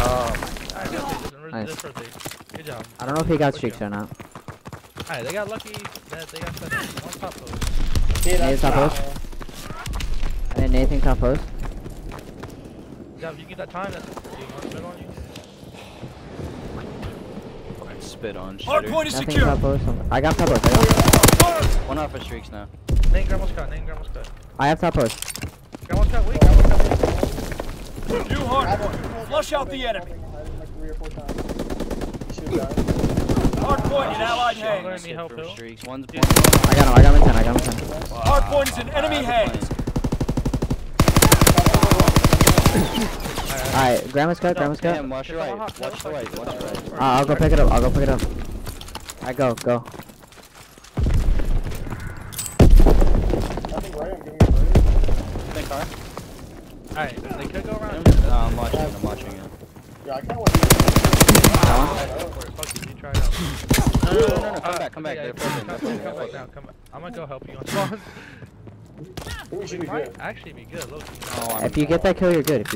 Oh, bar. Nice. Just rotate. Good job. I don't know if he got streaks or not. Alright, they got lucky that they got stuck. One top post. Yeah, Nade top post. And anything top post. Yeah, if you get that time, that's you want to spin on you. spit on. Hard Shitter. point is Nothing secure. top post. I got top post. One off for streaks now. Name Grandma's cut. I have top post. Grandma's cut weak. New hard point. Flush out the enemy. Hard point in allied hands. Let me help For Hill. streaks. One's I got him in 10. Hard point is in enemy hands. Alright, grandma's cut. Damn, watch your right. Watch the right. Watch the right. I'll go pick it up. I go. Think car. Alright, they could go around. I'm watching it. Yeah, I kind of want to. Fuck you, try it out. No, come back. They're flipping. Come back now, come back. I'm gonna go help you on spawn. We should be Might good. actually be good, low-key. If you get that kill, you're good.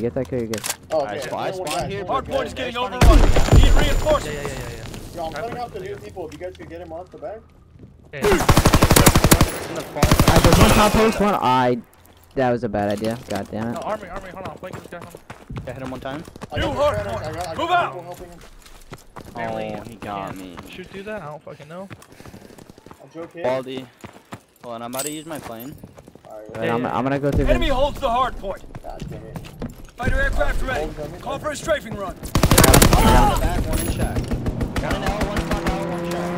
Oh, Alright, okay. I spawn here. Hard point is They're getting spawning overrun. here. Need Yeah. reinforcements. Yo, I'm cutting out the new people. If you guys could get him off the back. In the far side. There's one top post, that was a bad idea. God damn No, it. army, hold on, flank this guy. I hit him one time. I New got hard the point. I got Move people out. helping him. Apparently, Oh, he got me. Shoot through that? I don't fucking know. I'm joking. Baldy. Hold on, I'm about to use my plane. Alright, I'm gonna go through Enemy this. holds the hard point. God damn it. Fighter aircraft ready. Call for a strafing run. One in the back, one in shack. One in L, one front L, one shack.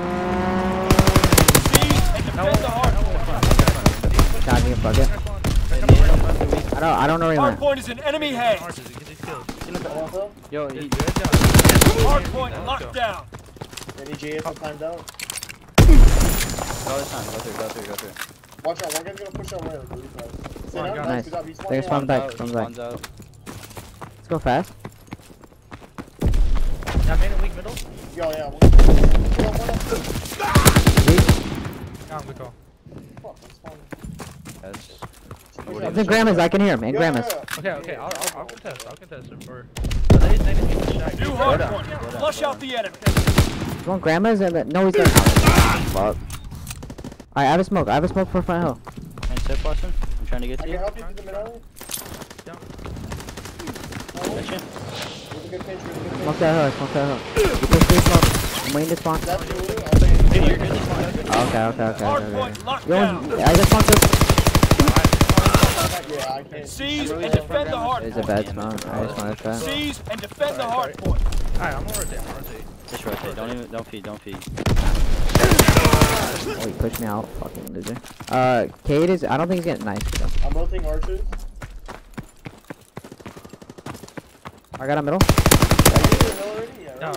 Seize and defend the hard point. God, you can fuck it. I don't know where he Hard went. point is in enemy hands. Arches, get these kills. Yo, he, Good job. Hard point locked down. Any JF timed out. go this time. Go through. Watch out, one guy's gonna push out right. Really fast. Stay down, Nice. guys, good job, he's Take a one spawn down. back. Spawns out. Let's go fast. Yeah, main and weak middle. Yo, yeah. One Yeah, good call. Fuck, that's fine. Yes. It's in grandma's. I can hear him. In grandma's. Okay, I'll contest it for... They need to shack. New hard point. Flush out the enemy. One grandma's and no, he's gonna. Fuck. I have a smoke for front hill. And sit, Boston. I'm trying to get I to can you. help you through the middle. Got you. With a good pinch, with a good pinch. Smoke that hill. You push through smoke. I'm waiting to spawn. That's you. Okay. Hardpoint locked Yo, down. I just spawned this. Yeah, I can't. Seize and defend the hard It's a point. bad spawn. I just wanted to try. Seize and defend the hard point. Alright, I'm gonna rotate. Just rotate. Don't feed. Oh, he pushed me out. Fucking loser. Cade is. I don't think he's getting nice though. I'm rotating archers. I got a middle. No,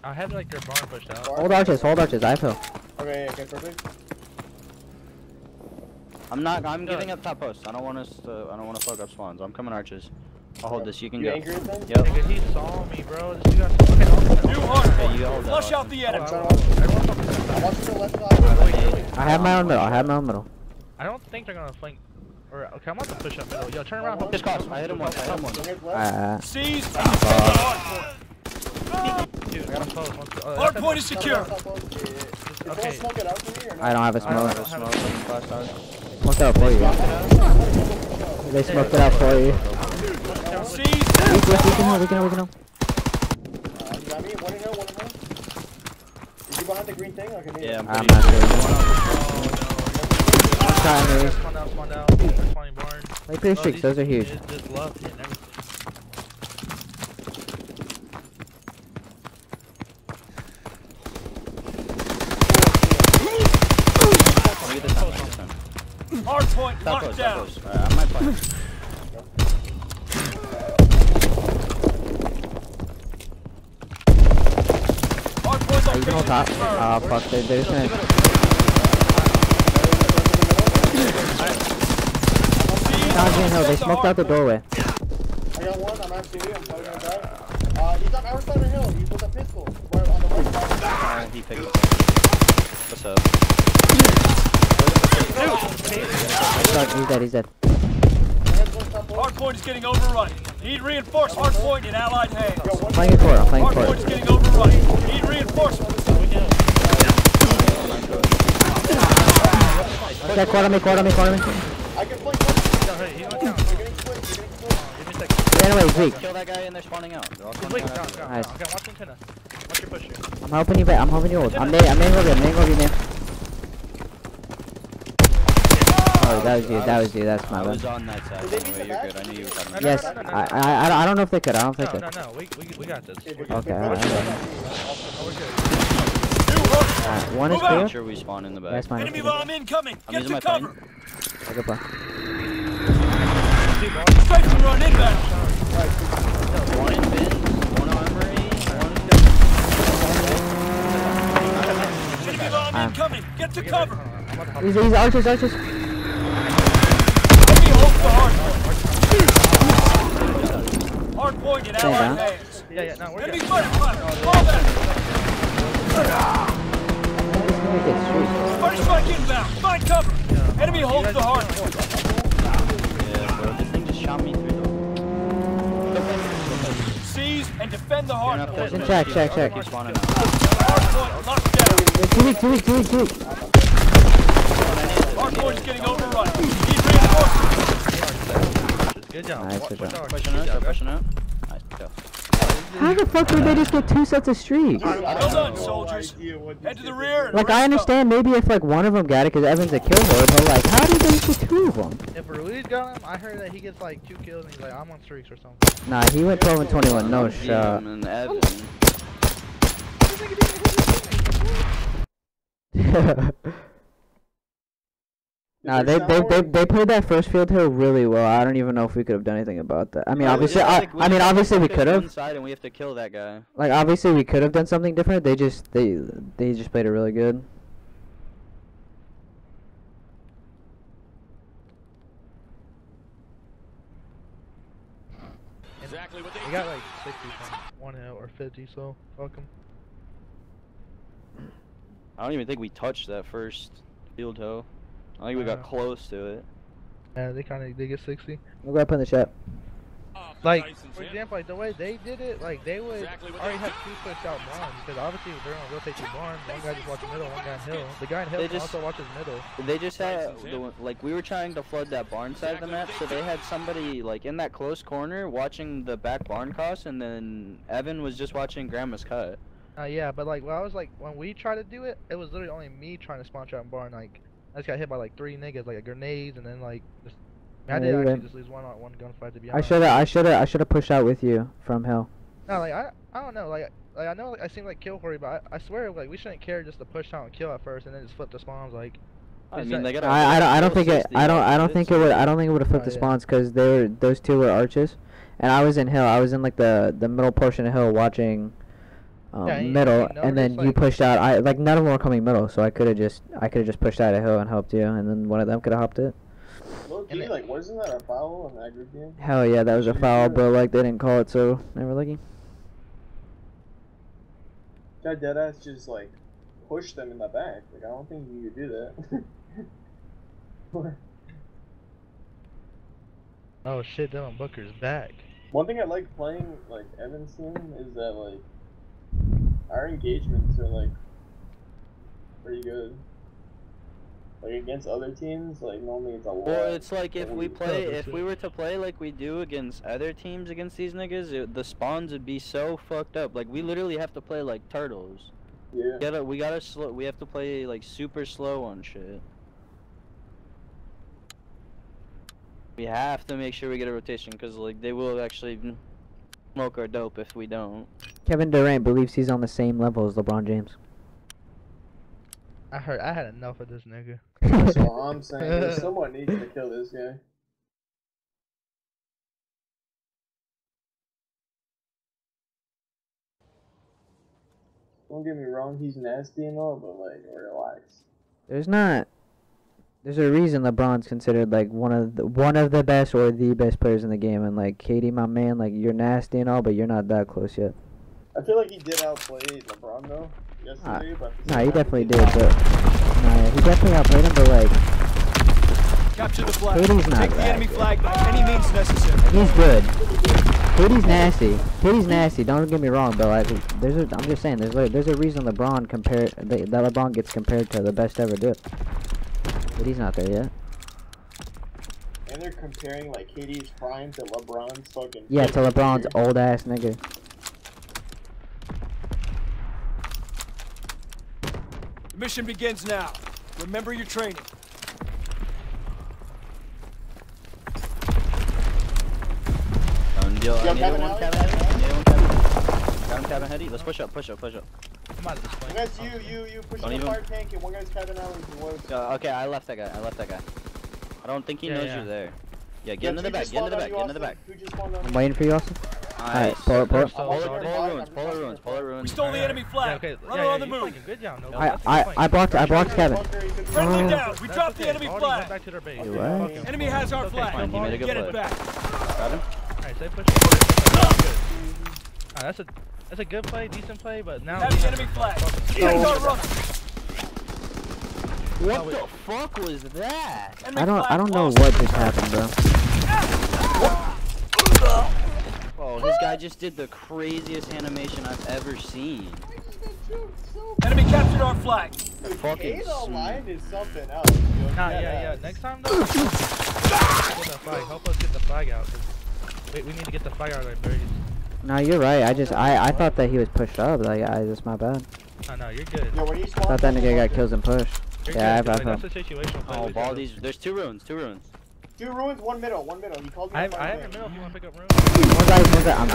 I had like their barn pushed out. Hold arches. I have hill. Okay, perfect. I'm giving up top post. I don't want to fuck up spawns. I'm coming arches. I'll hold this. You can go. Angry with them? Yep. Nigga, he saw me, bro. This dude got okay, New hard Okay, you point. hold that. Flush out Austin. the I'm enemy. trying to watch. I'm watching the left side. I have my own middle. I don't think they're gonna flank. Or okay, I'm about to push up middle. Yo, turn around. Just cross. I hit him once. Fingers left. Seize and defend the hard point. Dude, I got him close. Hard point is secure. Okay. Smoke it out for me or not? I don't have a I don't smoke. have a Smoked out for you. They smoked it out for you. Seize. We can hold. You got me? 1-0. Is he behind the green thing? Okay, maybe. Yeah, I'm not sure. Spawn Try spawn out. They're spawning barn. Play pretty streaks. Those are huge. Just love hitting everything. Hard point Top locked post. down. Alright, I might play. Hard point You can hold top. confirmed. Oh fuck, they're just gonna. Challenging in hill. They smoked out the doorway. I got one. I'm actually here. I'm probably gonna die. He's on our side of the hill. He's with a pistol. Right on the right side. He picked up. What's up? He's dead. Hard point is getting overrun. Need reinforced hard point in allied hands. I'm playing it for it. Hard point is getting overrun. Need reinforcements. Okay, quarter me. I can play. He's on count. You're getting split. Give me a second. Ran away, he's weak. Kill that guy and they're spawning out. They're all He's spawning weak. out. Down. Nice. Okay, watch antenna. Watch your pusher. I'm helping you back. I'm helping you old. I'm main over you, man. Oh, that was you. That's my I was bad. on that side. Anyway, you're good. I knew you were coming. Yes, No. I don't know if they could. I don't think No, they could. we got this. We're good. Okay, We're alright. New hard point. One is Move out. clear. Make sure we spawn in the back. That's mine. Enemy bomb incoming. I'm Get using my to cover. plane. Okay, play. Strafing run inbound. One in bin, one armory, one Enemy bomb incoming. Get to cover. He's archers. Enemy holds the hard point. Hard point in allied hands. Yeah, no, we're Enemy good. fighter pilot. Fall back. First strike inbound. Find cover. Enemy holds the hard point. Yeah, bro, this thing just shot me through Seize and defend the hard point. Check. Keep spawning out. Hard point locked down. Two weak. Hard point is getting overrun. Need reinforcements. Good job. Nice, good job. Pushing out. Nice, go. How the fuck did they just get 2 sets of streaks? Well done, soldiers. Head to the rear. And Like, I rest up. understand maybe if like one of them got it because Evan's a kill horde, but like, how did they get 2 of them? If Ruiz got him, I heard that he gets like 2 kills and he's like, I'm on streaks or something. Nah, he went 12 and 21. No shot. And Evan. Nah, they played that first field hill really well. I don't even know if we could have done anything about that. I mean, obviously, obviously we could have. Inside and we have to kill that guy. Like, obviously we could have done something different. They just played it really good. Exactly what They got like 60 from 1 hit or 50, so fuck them. I don't even think we touched that first field hoe. I think we got close to it. Yeah, they get 60. We'll go up in the chat. Like, for example, like the way they did it, like they would already have 2 pushed out barns because obviously they're gonna rotate 2 barns. One guy just watching middle, one guy in hill. The guy in hill can also watches middle. They just had like we were trying to flood that barn side of the map, so they had somebody like in that close corner watching the back barn cross, and then Evan was just watching Grandma's cut. Yeah, but like, well, I was like, when we tried to do it, it was literally only me trying to spawn trap and bar, and like, I just got hit by like 3 niggas, like grenades, and then like, just. I did actually just lose one gunfight to be honest. I should have pushed out with you from hill. No, like I don't know, like I know like, I seem like kill hurry, but I swear like we shouldn't care just to push out and kill at first, and then just flip the spawns like. I mean, they got. I don't think it would have flipped the spawns because those two were arches, and I was in hill. I was in like the middle portion of hill watching. Middle, and then you pushed out. Like none of them were coming middle, so I could have just pushed out a hill and helped you, and then one of them could have hopped it. Low key, like, wasn't that a foul in that group game? Hell yeah, that was a foul, but like they didn't call it, so they were lucky. That deadass just like pushed them in the back. Like I don't think you could do that. Oh shit, Dylan Booker's back. One thing I like playing like Evan's team is that like our engagements are like pretty good. Like against other teams, like normally it's a lot. Well, it's like if we were to play like we do against other teams against these niggas, the spawns would be so fucked up. Like we literally have to play like turtles. Yeah. We have to play like super slow on shit. We have to make sure we get a rotation because like they will actually smoke our dope if we don't. Kevin Durant believes he's on the same level as LeBron James. I had enough of this nigga. That's all I'm saying. Someone needs to kill this guy. Don't get me wrong, he's nasty and all, but like, relax. There's a reason LeBron's considered like one of the best or the best players in the game, and like Katie, my man, like you're nasty and all, but you're not that close yet. I feel like he did outplay LeBron though. Yesterday, but no, he definitely did, but he definitely outplayed him, but like Capture the flag. Katie's not Take the that enemy good. flag by any means necessary. He's good. Katie's nasty. Katie's nasty. Don't get me wrong, but like, I'm just saying, there's a reason LeBron that LeBron gets compared to the best ever do it. But he's not there yet. And they're comparing like KD's prime to LeBron's fucking. Yeah, to LeBron's old ass nigga. The mission begins now. Remember your training. Cabin heady. Let's push up. I'm out of this One fight. guy's you pushing the fire tank, and one guy's cabin alley. Okay, I left that guy. I don't think he knows you're there. Yeah, get into the back. Get into the back. I'm waiting for you, Austin. Alright, pull it. Polar ruins. We stole the enemy flag. Yeah, okay. Run on the move. Good job, no. I blocked Kevin. Friendly down. We dropped the enemy flag. Back to their base. You're right. Enemy has our Fine, flag. he made a good Get it play. back. Got him. Alright, stay pushing. That's a good play, decent play, but now Have the enemy flag. He's our runner. What the fuck was that? I don't know what just happened, bro. Oh, this guy just did the craziest animation I've ever seen. Enemy captured our flag. Fucking line is something else. Nah, yeah. Next time though, get that flag. Help us get the flag out. We need to get the flag out of their base. No, you're right. I thought that he was pushed up. Like, that's my bad. No, you're good. Yo, when you I thought that nigga got kills and pushed. You're Yeah, good, I dude. felt. That's a situational play. Oh, Baldi's. There's two ruins. 2 ruins, 1 middle. He called me. I have a middle if you want to pick up room. One guy, I'm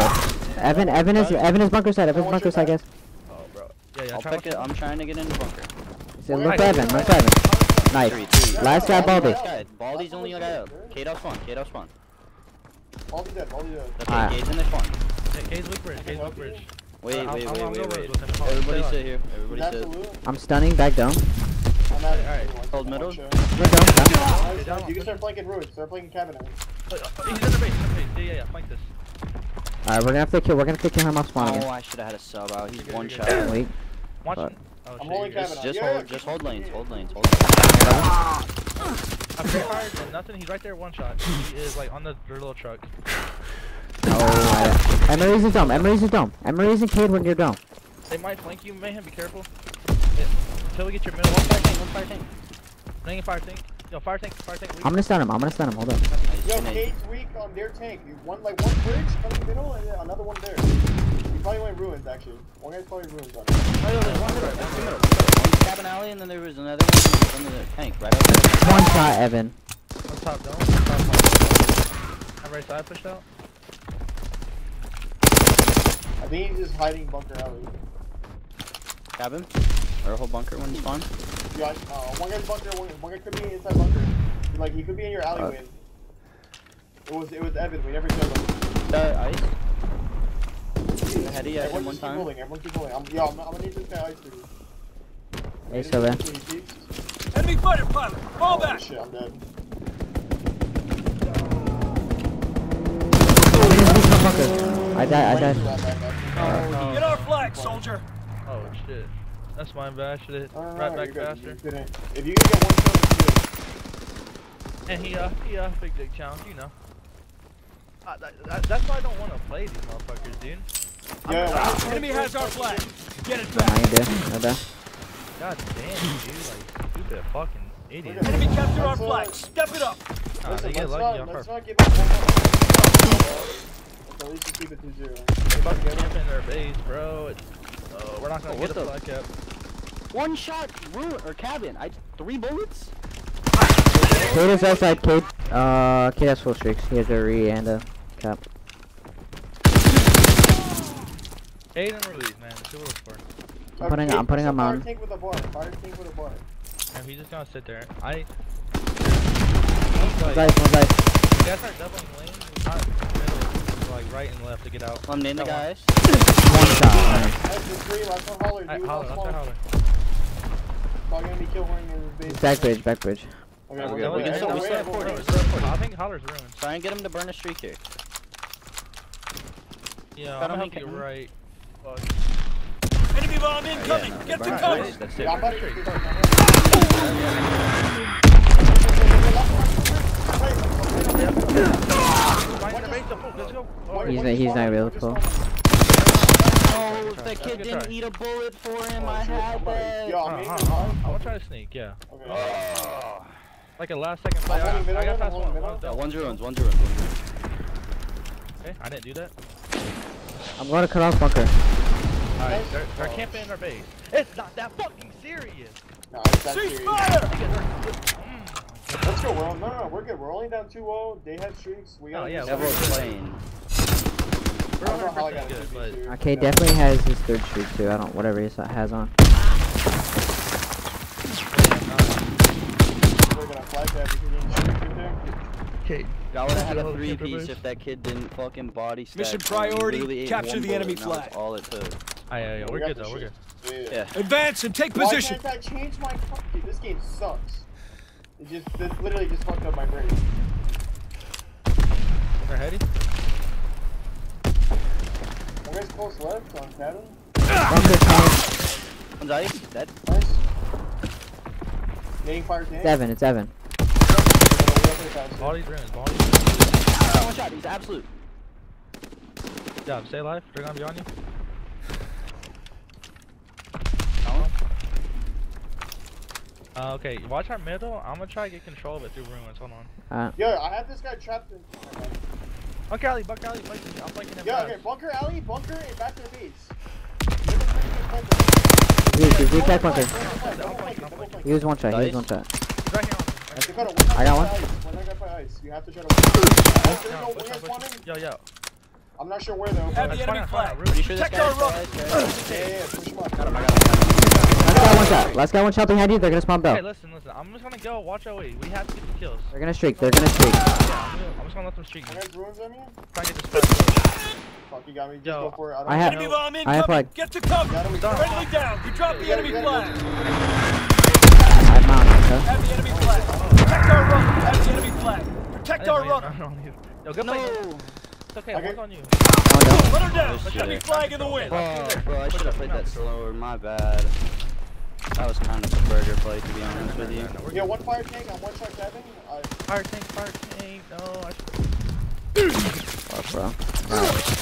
good. Evan is bunker side. Evan's bunker side, guys. Oh, bro. Yeah, I'll pick it. I'm trying to get in the bunker. Look for Evan. Nice. Three. Last guy, Baldi. Baldi's only guy up. K-Dot spawn. Baldi dead. Okay, Gabe's in the spawn. K's weak bridge. Wait. Everybody Everybody sit here. Everybody sit. I'm stunning back down. Alright. Hold middle. We're down. You can start flanking ruins. Start flanking cabinet. He's in the base. Yeah. Flank this. Alright, we're gonna have to kill him off spawn Oh, again. I should have had a sub out. He's one good. shot. Wait. Watch. But- Oh I'm shit. holding cabinet. Just hold lanes. Hold lanes. I'm fired and nothing. He's right there, one shot. He is like on the little truck. Oh, Emery's his dome. Emery's in Cade when you're dome. They might flank you, Mayhem. Be careful. Until we get your middle. One fire tank. Bring a fire tank. Yo, fire tank. I'm gonna stun him. Hold up. Yo, Cade's weak on their tank. One bridge coming in the middle and then another one there. probably went ruins actually. One guy's probably ruins on it. Oh, there's one middle. There's two middle. One cabin alley, and then there was another one in the tank right over there. One shot, Evan. One top dome. Top right side pushed out. I think he's just hiding bunker alley. Cabin? Or a whole bunker when you spawn? Yeah, one guy's bunker, one guy could be inside bunker. Like, he could be in your alleyway. It was Evan, we never killed him. Ice? The heady at him one time? Everyone keep holding. I'm gonna need this guy ice for you. Hey, still there. Enemy fighter pilot, fall back. Shit, I'm dead. I died. Get our flag, soldier. Oh shit. That's my bad. Should hit right back faster. If you can get one kill, And he big dick challenge, you know. That's why I don't want to play these motherfuckers, dude. yeah, Enemy has our flag. Get it I back. ain't dead. No dead. God damn, dude. Like, stupid fucking idiot. Enemy captured our flag. Step it up. Nah, they get let's lucky on not purpose. give up one more. At least you keep it 2-0. They about to camp in their base, bro. We're not gonna Oh, get a flag cap. One shot, ruin, or cabin. 3 bullets? Cade is outside, Cade. Cade has full streaks. He has a re and a cap. Cade and release, man. That's what we're looking for. I'm putting a mountain. Fire tank with a bar. Fire tank with a bar. And he's just gonna sit there. One dice. You guys start doubling lanes. It's not middle, like right and left to get out. I'm naming the guys. One shot. Nice. That's the 3, last one holler. Alright, Dude, holler, last let's one. try holler. Probably gonna be kill horning in his base. Back bridge. Okay, Okay, we're we good. can still- we still have 40. I think Holler's ruined. Try and get him to burn a streak here. Yeah, Got I'm him gonna help you right. Fuck. Enemy bomb incoming. Yeah, no, Get burn to a cover. streak, that's it. Yeah, I'm about to shoot. Let's go. He's not real cool. Oh, if that kid didn't eat a bullet for him, I had that. Yo, I'm aiming. I'm gonna try to sneak, yeah. Okay. Like a last second play. I got past one. Yeah, one's ruins. Okay, I didn't do that. I'm going to cut off bunker. Alright, they're camping in our base. It's not that fucking serious. No, it's that serious. Ceasefire. Let's go. We're good. We're only down 2-0. They had streaks. We got. yeah, Everyone's playing. We're 100% good, but Okay, definitely has his third streak too. I don't, whatever he has on. We're gonna flag that because you're getting streaks in there. okay. Y'all would have had a 3-piece if that kid didn't fucking body stack. Mission for him. He priority, literally ate capture one the bullet, enemy and that was flag. all it took. Yeah, we're got good the though, we're good. shit. Yeah. Advance and take Why position. can't I change my fuck? Dude, this game sucks. This literally just fucked up my brain. They're heady. One guy's close left on cabin. Bunker tank. One's ice. Dead. Nice. Main fire tank. It's Evan. Body's ruined, body's One shot. He's absolute. ruined. Yeah, stay alive. They're gonna be on you. Okay, watch our middle. I'm gonna try to get control of it through ruins. Hold on. Yo, I have this guy trapped in. Bunker alley, I'm flanking him. Yo, fast. okay, bunker alley, bunker, and back to the base. He's back bunker. He was one shot. Right here on me. I got one. One guy by ice. You have to try to. Yo. I'm not sure where though. Have but- the enemy flag. Pretty sure this Protect our guy's rocket. Yeah, push him up. Got him. Last guy one shot behind you. They're gonna spawn Okay, bell. listen. I'm just gonna go. Watch our way. We have to get the kills. They're gonna streak. Yeah, I'm just gonna let them streak. One guy's ruins on me. Try to get this flag. Fuck, you got me. Just Yo, go for it. I have- Enemy bomb I have incoming. flag. Get to cover. Got him. Friendly down. You dropped the enemy flag. I'm out. Okay. Have the enemy flag. Protect our rocket. Have the enemy flag. Protect our rocket. Yo, good play. No. It's okay. Okay. One's on you. Let her down. Oh, shit. Enemy flag in the wind. Oh, bro, I should have played that slower. My bad. That was kind of a burger play, to be honest with you. Yeah, one fire tank on one shot cabin. Fire tank. No, I should. Fuck, bro.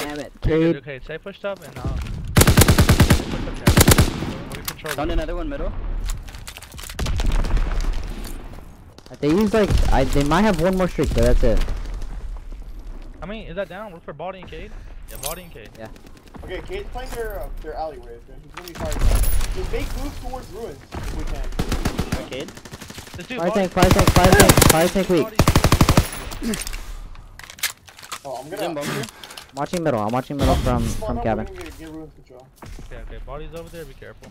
Damn it. Okay, Cade. okay, stay pushed up and control. Found another one middle. They use like they might have one more streak, but that's it. I mean, is that down? Look for body and Cade. Yeah, body and Cade. Yeah. Okay, Kate's playing their alleyway. So he's gonna be firing. Just make moves towards ruins if we can. Arcade? Fire tank weak. Oh, I'm He's in gonna. bunker. I'm watching middle from cabin. Get ruins control. Okay, body's over there, be careful.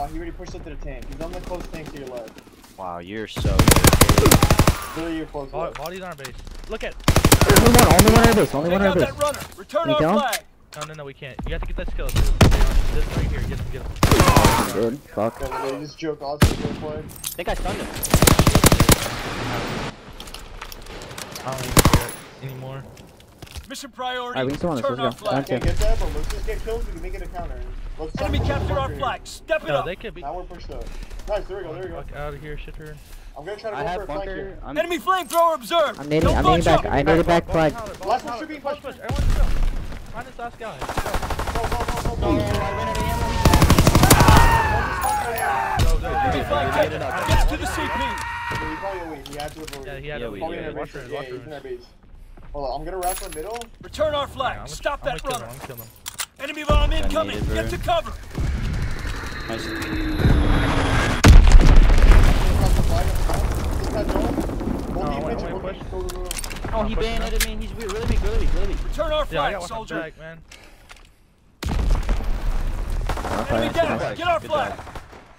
He already pushed up to the tank. He's on the close tank to your left. Wow, you're so good. Really, you're close left. Body's on our base. Look at. Only one on our base. Only Take one on out our that base. runner. Return You our kill him? flag. No, we can't. You have to get that skill. This right here. Get him. Good. Fuck. Okay, they just joke awesome good play. I think I stunned him. I don't even care anymore. Mission priority. Alright, we can still on this. Turn our Let's go. flag. Can't get that, but let's just get kills. We can make it a counter. Let's Enemy push the capture our bunker flag. Step it No, up. they could be. Here. Now we're pushed up. Nice, there we go, there we go. Fuck out of here, shit turn. I'm gonna try to I go for have a flank bunker. here. I'm Enemy flamethrower observed. I'm nading Don't bunch back. up. I naded back flag. Last one should be push. push. Everyone go. Find this last guy. Go. Oh, I ran out of ammo. Enemy flag taken. Gets to the CP. He probably wait. He had to avoid. Yeah, he had Yeah, to we Probably did. in our watch base. ruins, Yeah, watch he's in ruins. our base. Hold on, I'm gonna wrap from middle. Return our Yeah, flag. Stop that kill runner. him. I'm gonna kill him. Enemy bomb Got incoming. needed, Get bro. to cover. Nice. Oh, he bayoneted me. He's really big, really big. Return our Yeah, I flag, got one soldier. back, man. Enemy down. Nice. Get our Good flag. job.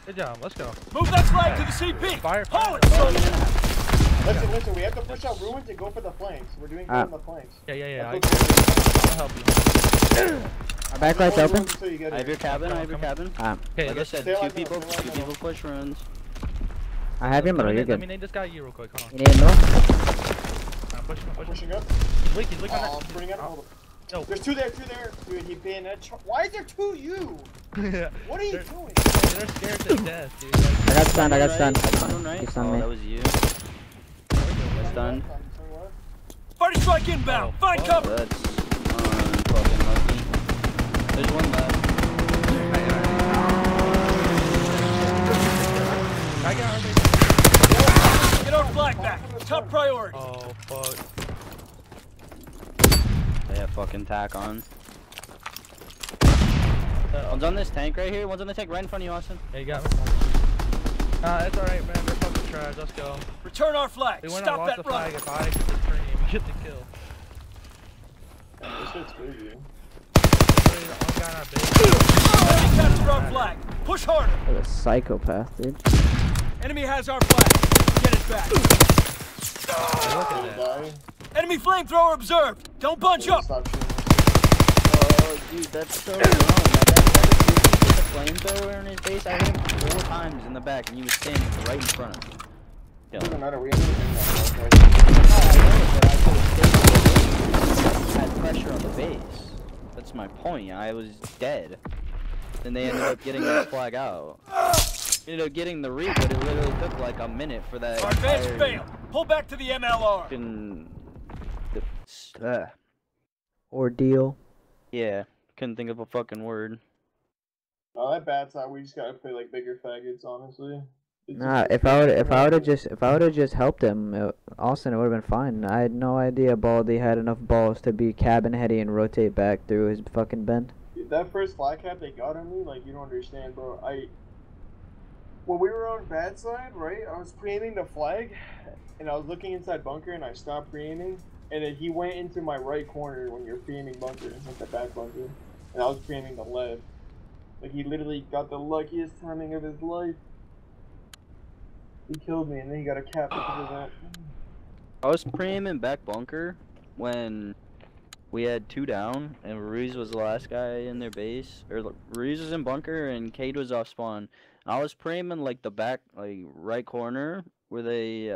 Good job. Let's go. Move that flag to the CP. Fire. Hold it, soldier. Listen, we have to push out ruins and go for the flanks. We're doing good on the flanks. Yeah. That's I'll help you. Our backlight's open. I have your cabin. Okay, Like I said, Stay two like that, people stay like that. push ruins. I have your middle. You're Let me good. nade this guy you real quick. Hold on. You need a middle? Push him. Pushing up. He's weak on Oh, that. I'm bringing up. Hold No. on. There's two there. Dude, he banned that. Why is there two you? What are you They're- doing? They're scared to death, dude. Like, I got stunned. I stunned one, right? You stunned Oh, me. that was you. Stunned. Party strike inbound. Find cover. That's fucking lucky. There's one left. I got our base. Get our flag back. Top priority. Oh, fuck. They have fucking tack on. One's on this tank right here. One's on the tank right in front of you, Austin. Yeah, you got me. It's alright, man. They're fucking trash. Let's go. Return our flag. We went and Stop lost that the flag. runner. If I get this turn, we get the kill. This shit's crazy. Literally the only guy in our base. Enemy capture our flag. Push harder. What a psychopath, dude. Enemy has our flag. Get it back. Look at that. Die. Enemy flamethrower observed. Don't bunch up. Stop shooting. Oh, dude, that's so wrong. That with a flamethrower in his face. I hit him 4 times in the back, and he was standing right in front of me. It doesn't matter. We have to win that. I had pressure on the base. That's my point. I was dead. Then they ended up getting that flag out. Ended up getting the re, but it literally took like a minute for that. Our advance entire failed. Pull back to the MLR. fucking- Ordeal. Yeah, couldn't think of a fucking word. Oh, that bad side. We just gotta play like bigger faggots, honestly. Nah, if I would have just helped him, Austin, it would have been fine. I had no idea Baldy had enough balls to be cabin heady and rotate back through his fucking bend. That first flag cap they got on me, like, you don't understand, bro. When we were on bad side, right, I was pre-aiming the flag, and I was looking inside bunker, and I stopped pre-aiming, and then he went into my right corner when you're pre-aiming bunker, like the back bunker, and I was pre-aiming the left. Like, he literally got the luckiest timing of his life. He killed me, and then he got a cap because of that. I was pre-aiming back bunker when we had 2 down, and Ruiz was the last guy in their base. Or Ruiz was in bunker, and Cade was off spawn. And I was pre-aiming like the back, like right corner where they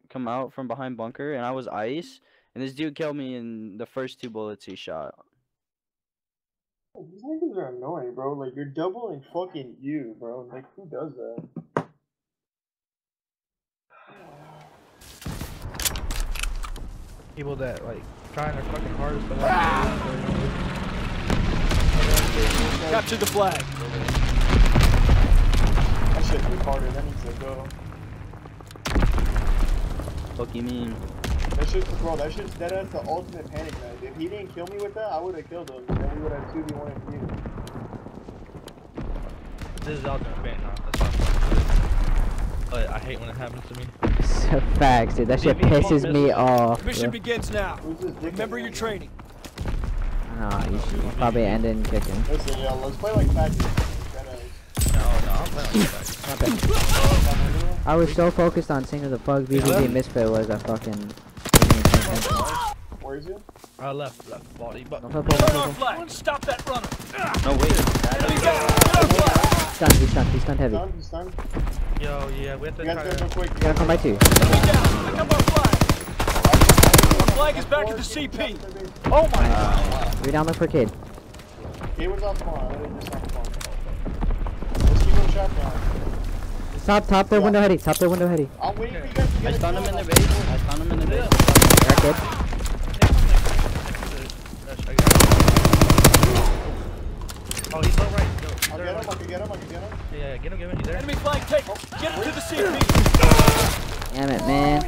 come out from behind bunker, and I was ice. And this dude killed me in the first 2 bullets he shot. These niggas are annoying, bro. Like, you're doubling fucking you, bro. Like, who does that? People that, like, trying their fucking hardest, but Capture the flag. That shit's retarded. That needs to go. Fuck you mean? That shit's that is the ultimate panic mode. If he didn't kill me with that, I would have killed him. Then we would have 2v1 and you. This is ultimate panic now. That's not fun. But I hate when it happens to me. So facts, dude. That shit pisses me off. Mission begins now. Who's this dick Remember in your there? training. Nah, you should probably end in kicking. Listen, yo, let's play like fat dudes. No, I'm playing like that. I was so focused on seeing who the fuck VVD Misfit was, I fucking... Where is he? Left, body, but. Don't flip Turn over, our flag. Stop that runner. No, wait. Enemy down. Turn our flag. He's stunned heavy. He's stunned. Yo, yeah, we have to You guys try gotta go to. quick. You gotta come by two. Enemy down. Pick up our flag. Our flag is back at the CP. Oh my god! Three down, look for kid. He was off spawn. I literally just off spawn. Let's keep him trapped now. Top their window heady. Top their window heady. I'm waiting for you guys to get I a stunned him kill. in their base. I stunned him in their base. There, kid. Oh, he's low right. I'll get him. I can get him. Yeah, get him. He's there. Enemy flag taken. Get him to the CP. Damn it, man.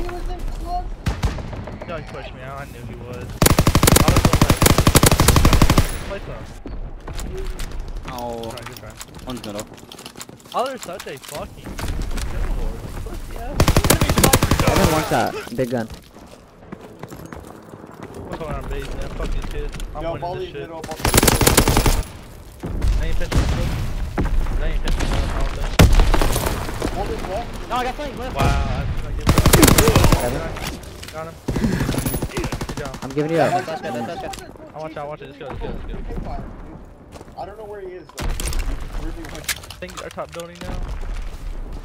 No, he pushed me out. I knew he was. I was low right. Play some. Oh, Good try. one's middle. Oh, they're such a fucking killboard. Yeah. Enemy flag Evan, one shot. Big gun. I'm going on base, man. Fuck these kids. I'm Yo, winning Baldi's this shit. middle. They ain't pitching this. They ain't pitching this. Baldi's left. No, I got flanked. Left. Wow, that's gonna give Evan, Got him. Good job. I'm giving you up. That's good. I'll watch it. Let's go. I don't know where he is though. Really I think our top building now.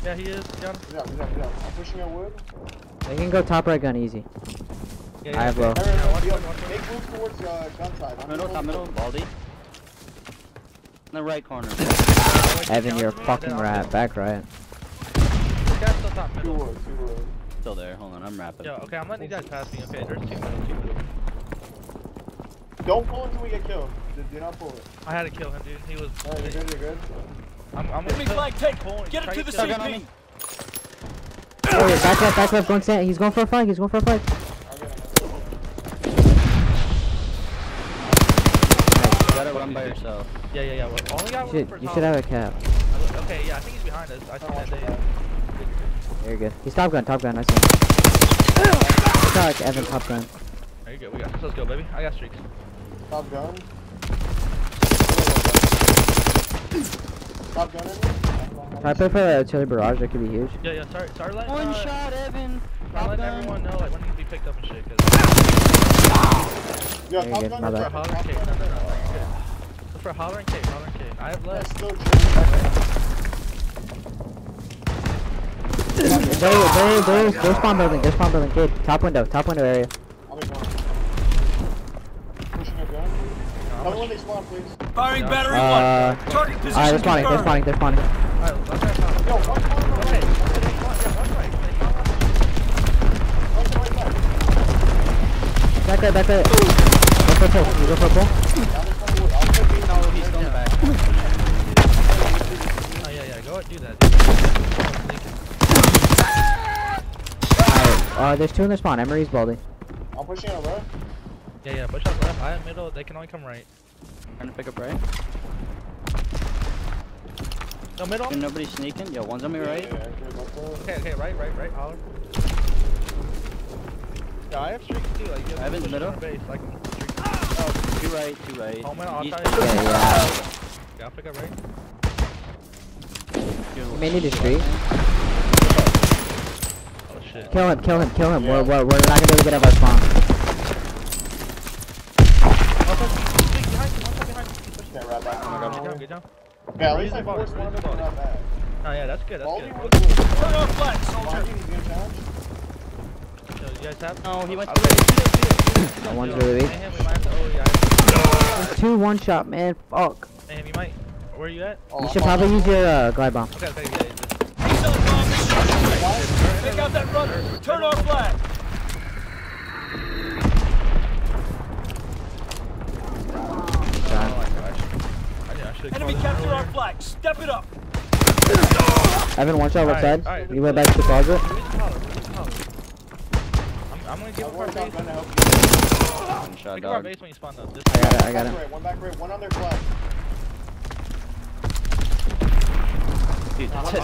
Yeah, he is. Got him. He's out. I'm pushing on wood. They can go top right gun easy. Yeah, I have low. Watch it. Make move towards gun side. Middle. Baldy. In the right corner. Evan, you're a fucking rat. Back right. This guy's still top Two middle. wood. Still there. Hold on. I'm rapping. Yo, okay, I'm letting these guys pass me. Okay, there's two middle. Don't pull until we get killed. Do not pull it. I had to kill him, dude. He was. Alright, you're good. I'm Enemy flag taken. Get him to the Stuck on CP. me. Oh, yeah, back left, going stand. He's going for a flag. I'll get him. You gotta run by yourself. Yeah. Well, only guy You should have a cap. Okay, yeah, I think he's behind us. I see that day. Very good. He's top gun. I see him. Good shot, Evan, top gun. There you go. We got this. Let's go, baby. I got streaks. Top gun. Top gun in Try to play for the artillery barrage. That could be huge. Yeah. Sorry, letting. One shot, Evan. Start letting everyone know like when he can be picked up and shit. Cause Yo, Very top good, gun my is bad. up. holler Top and kick. gun is up. Look for holler and kick. I have Yeah, left. still chilling. They're spawn building. Kid. Top window area. I'll be going. Pushing a gun. Tell me when they spawn, please. Firing battery 1. Target position Alright, they're spawning. Yo, one spawn on the right. Back right. Go for a pull. You go for a pull. Down this one wood. I'll put these No, he's going back. Oh yeah, go ahead, do that. Alright, there's two in the spawn. Emery's Baldy. I'm pushing on the left. Yeah, push up left. I am middle. They can only come right. Trying to pick up right. No middle. Ain't nobody sneaking. Yo, one's on me right. Yeah, good, let's go. Okay, right. Holler. Yeah, I have streaks too. Like, you have Evan's to push middle. on base. I can streak. Oh, two right. Oh man, I'll He's- try. Yeah. Yeah, I'll pick up right. You may need a streak. Oh shit. Kill him. Yeah. We're not gonna be able to get up our spawn. Can't wrap back. Good job. Yeah, at least I forced one of them, not bad. Oh yeah, that's good. Baldy That's wood. good. Turn our flag, soldier. Baldi, he's getting challenged. So you guys have? No, he went I to right. That one's really weak. Mayhem, we might have to. Oh yeah. There's two one shot, man. Fuck. Mayhem, you might. Where are you at? Oh, You should probably use your glide bomb. Okay, yeah. He's on bomb. Take out that runner. Return our flag. Oh my gosh. I should Enemy capture our flag. Step it up. Evan, one shot left side. Alright. You went back to the closet. I'm gonna give him our base. One shot, Give our dog. base when you spawn up. I got it. One back right, one on their flag. Dude, that's I it.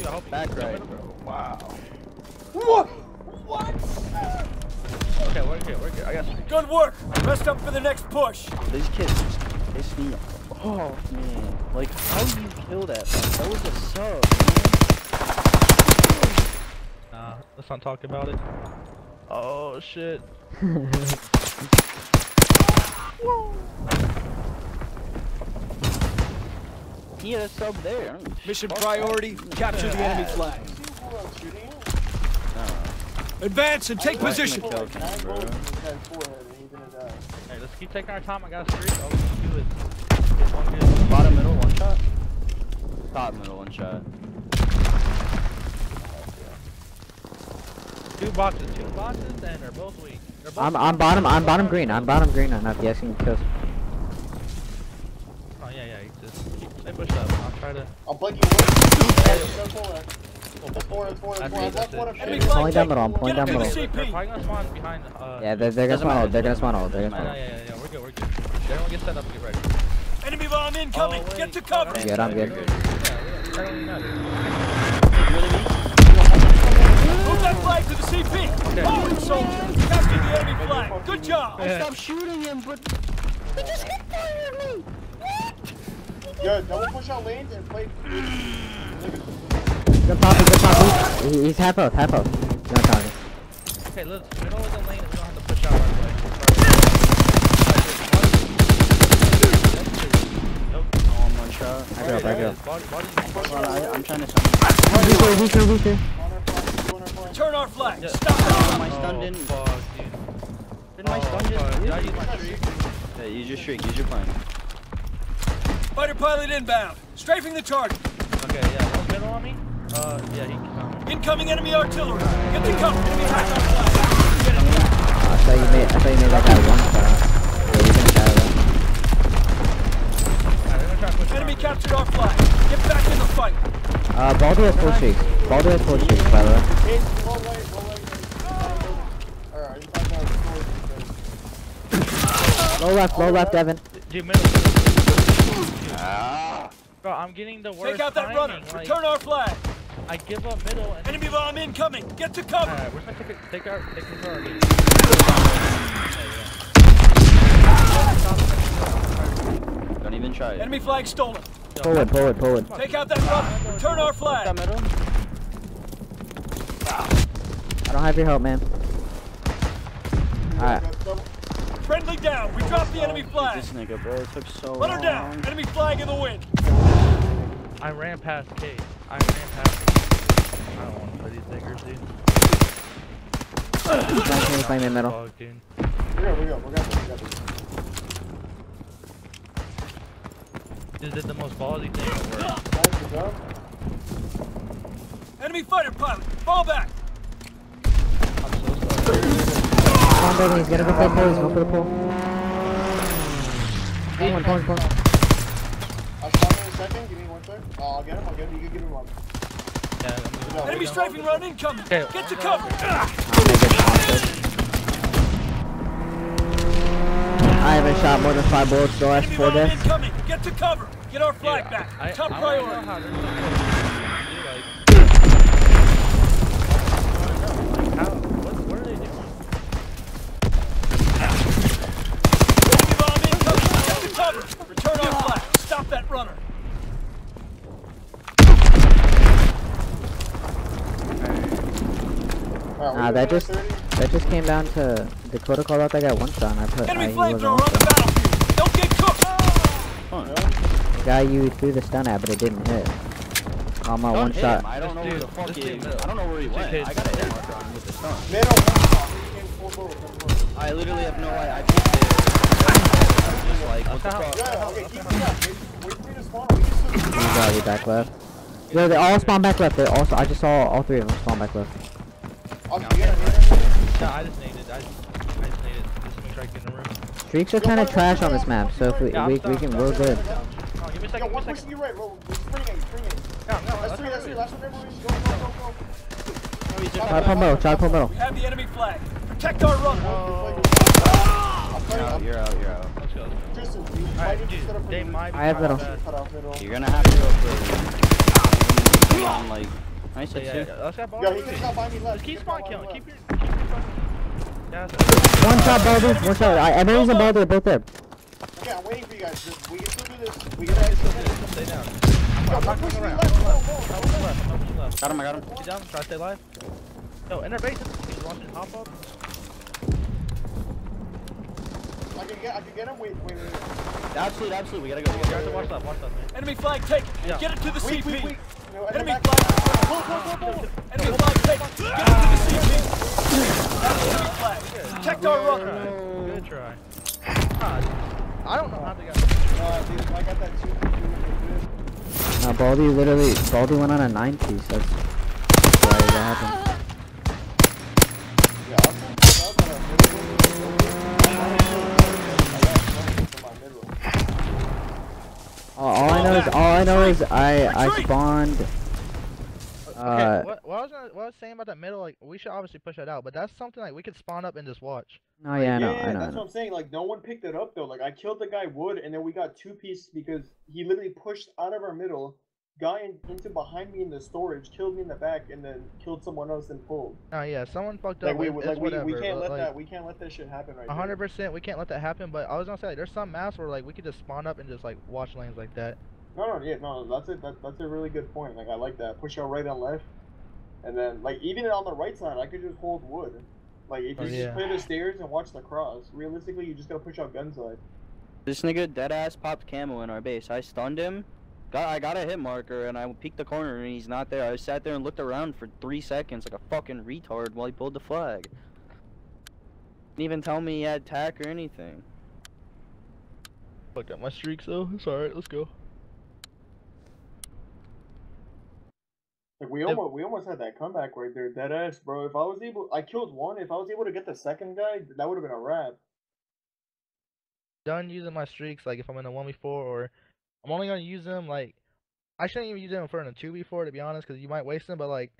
hope you Back get right. it, bro. Wow. What? Okay, we're good. I got streak. Good work. Rest up for the next push. These kids piss me off. Oh man, like how do you kill that? That was a sub, man. Nah, let's not talk about it. Oh shit. He had a sub there. Mission priority, capture the enemy flag. Advance and take position. Hey, let's keep taking our time. I got a streak. All we can do is get one good. Bottom middle, one shot. Top middle, one shot. Two boxes, and they're both weak. They're both I'm bottom green. I'm bottom green. I'm not guessing kills. Oh yeah, you just stay pushed up. I'll try to. I'm blanking one. That's four. Enemy I'm pulling flag down middle. I'm taken. pulling Get down him to middle. the They're CP. probably gonna spawn behind. Yeah, they're gonna Doesn't spawn matter, ult. They're gonna doesn't spawn ult. They're gonna matter. spawn ult. Yeah, we're good. Everyone get set up, get ready. Enemy bomb incoming. Oh, wait. Get to cover. I'm good. I'm good. Yeah, that don't even matter. Move that flag to the CP. Forward, soldier. Capture the enemy flag. Good job. Stop shooting him, but he just hit fired me. Yo, double push out lanes and play. Good pop. He's half health. Half health. You're not talking. Okay, let's middle of the lane and we don't have to push out right away. Nope. Oh, one shot. Back up. Body. Hold on, I'm trying to V2. Turn our flag. Yeah. Stop it. my stun didn't. Fuck, dude. Didn't my stun just? Did I use my streak? Yeah, use your streak. Use your plan. Fighter pilot inbound. Strafing the target. Okay, yeah, one middle on me. Yeah, he can come. Incoming enemy artillery. Get to cover. Enemy attack our flag. Get him. I thought you made that guy one shot. Yeah, you're gonna shadow that. Alright, they're gonna try to push Enemy around. captured our flag. Get back in the fight. Baldo has full streaks. By the way. Low left, Evan. Dude, middle. Bro, I'm getting the worst Take out that timing. runner. Like, Return our flag. I give up middle and Enemy bomb incoming. Get to cover. Alright, we're gonna take control of it. Don't even try it. Enemy flag stolen. Forward. Take out that runner. Return our flag. That middle? I don't have your help, man. Alright. Friendly down. We dropped the enemy flag. This nigga, bro, it took so Run her long. down. Enemy flag in the wind. I ran past Kate. I don't want to play these niggers, dude. Can you play me in middle? Fuck, dude. We got this. This is the most ballsy thing ever. Enemy fighter pilot. Fall back. Come on, baby, he's gonna go for the pull. He's going for the pull. Pull. I'll stop in a second. Give me 1 sec. I'll get him. You can give him one. Yeah, I'm gonna Enemy strafing run incoming. Okay. Get to cover. I haven't shot more than 5 bullets the last Enemy 4 bomb deaths. incoming. Get to cover. Get our flag back. Top I priority. wanna know how they're what are they doing? Enemy bomb incoming. Get to cover. Return our flag. Stop that runner. That just came down to Dakota called out that guy one shot and I put Enemy he wasn't flamethrower one on the shot. battlefield. Don't get cooked. The guy you threw the stun at but it didn't hit. I'm on one shot. I don't know where the fuck he is. I don't know where he went. dude. I got a hit marker on him with the stun. Middle. I literally have no idea. I picked it. I'm just like, what the fuck? Yeah, okay, keep it up. Wait for me to spawn. We can still He's already back left. Yo, they all spawn back left. I just saw all 3 of them spawn back left. I'll No, get him. I just needed. Just make sure I get in the room. Streaks are kind of trash on this map, so if we're good. Oh, give me a Yo, second. one pushing you right, bro. Spring it. That's three. Last one, everybody. Go. Try to pull middle. We have the enemy flag. Protect our runner. You're out. Let's go. Tristan, Alright, dude, they might be I have middle. cut off middle. You're gonna have to go for like. Nice hit too. Let's have ball. Yo, he just got by me left. Just keep spawn killing. Keep your yeah, One shot, Baldur. One shot. Emery's and Baldur are both there. Okay, I'm waiting for you guys. We can still do this. We can actually stay down. Yo, I'm not push going me around. left. Go. Left. Got him. I got him. Get down. Try to stay alive. Yo, enter base. He's launching hop up. I can get him. Wait. Absolutely. We gotta go. You have to watch left, man. Enemy flag taken. Yeah. Get it to the CP. Wait. No, Enemy back. flag. Enemy flag taken. Get it to the CP. Enemy flag. Protect our runner. Good try. I don't know how they got. Dude, I got that 2. Nah, Baldy went on a 9-piece. That's why that happened. Yeah, I'll send this up on our All I know is I spawned. Okay, what I was saying about that middle, like we should obviously push that out, but that's something like we could spawn up and just watch. Oh yeah, I know. That's what I'm saying. Like no one picked it up though. Like I killed the guy Wood, and then we got 2 pieces because he literally pushed out of our middle, got into behind me in the storage, killed me in the back, and then killed someone else and pulled. Oh yeah, someone fucked Like up. we Whatever, can't let like, that shit happen right 100%, we can't let that happen. But I was gonna say like, there's some maps where like we could just spawn up and just like watch lanes like that. No, that's it. That's a really good point. Like I like that. Push out right and left, and then like even on the right side, I could just hold Wood. Like if you just play the stairs and watch the cross, realistically, you just gotta push out gun side. This nigga deadass popped camo in our base. I stunned him. I got a hit marker and I peeked the corner and he's not there. I sat there and looked around for 3 seconds like a fucking retard while he pulled the flag. Didn't even tell me he had tack or anything. Fucked up my streaks though. It's alright. Let's go. Like we almost had that comeback right there, dead ass, bro. If I killed one. If I was able to get the second guy, that would have been a wrap. Done using my streaks. Like if I'm in a 1v4 or I'm only gonna use them like I shouldn't even use them for in a 2v4 to be honest, because you might waste them. But like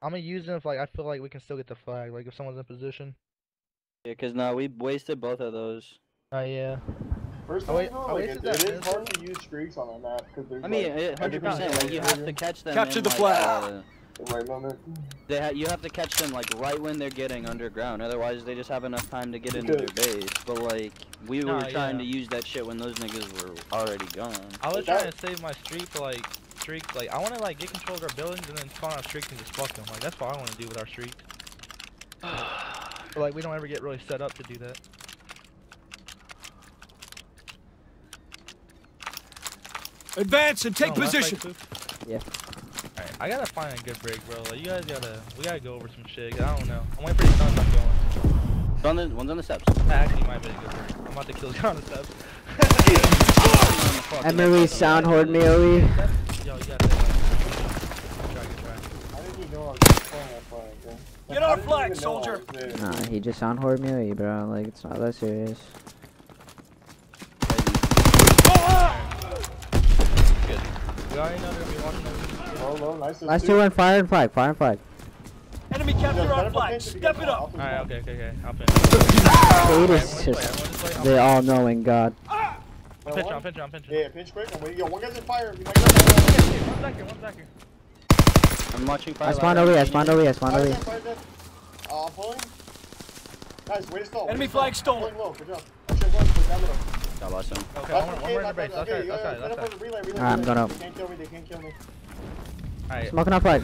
I'm gonna use them if like I feel like we can still get the flag. Like if someone's in position. Yeah, cause no, we wasted both of those. Yeah. First of all, like, it is hard to use streaks on that map because there's. I mean, 100%. Like you have to catch them. Capture in, the like, the flag. right moment. You have to catch them like right when they're getting underground. Otherwise, they just have enough time to get into their base. But like we were trying to use that shit when those niggas were already gone. I was trying to save my streak for like streaks. Like I want to like get control of our buildings and then spawn our streaks and just fuck them. Like that's what I want to do with our streaks. But like we don't ever get really set up to do that. Advance and take position. Yeah. Alright, I gotta find a good break, bro. Like, we gotta go over some shit. I don't know. I'm waiting for these guns to going. One's on the steps. That actually might be a good break. I'm about to kill the guy on the steps. Emily sound horde me, Oli. Yo, you gotta say that. Try. I didn't even know I was playing that flag, bro. Get our flag, soldier. Nah, he just sound horde me, Oli, bro. Like it's not that serious. We already know they're gonna be watching them. Low, nice. Last 2 went fire and flag. Enemy capture our flag. Step it up. Alright, okay. I'll finish. It is just the all-knowing God. I'm pinching. Yeah, pinch quick. I'm waiting. Yo, one guy's in fire. You might One's back here. I'm watching fire. I spawned Oli. I'm pulling. Guys, way to stall. Enemy flag stolen. Low. Good job. I should run for that little. God bless him. Okay, one more in the base. Outside. Alright, I'm going up. They can't kill me. Alright. Smoking off flag.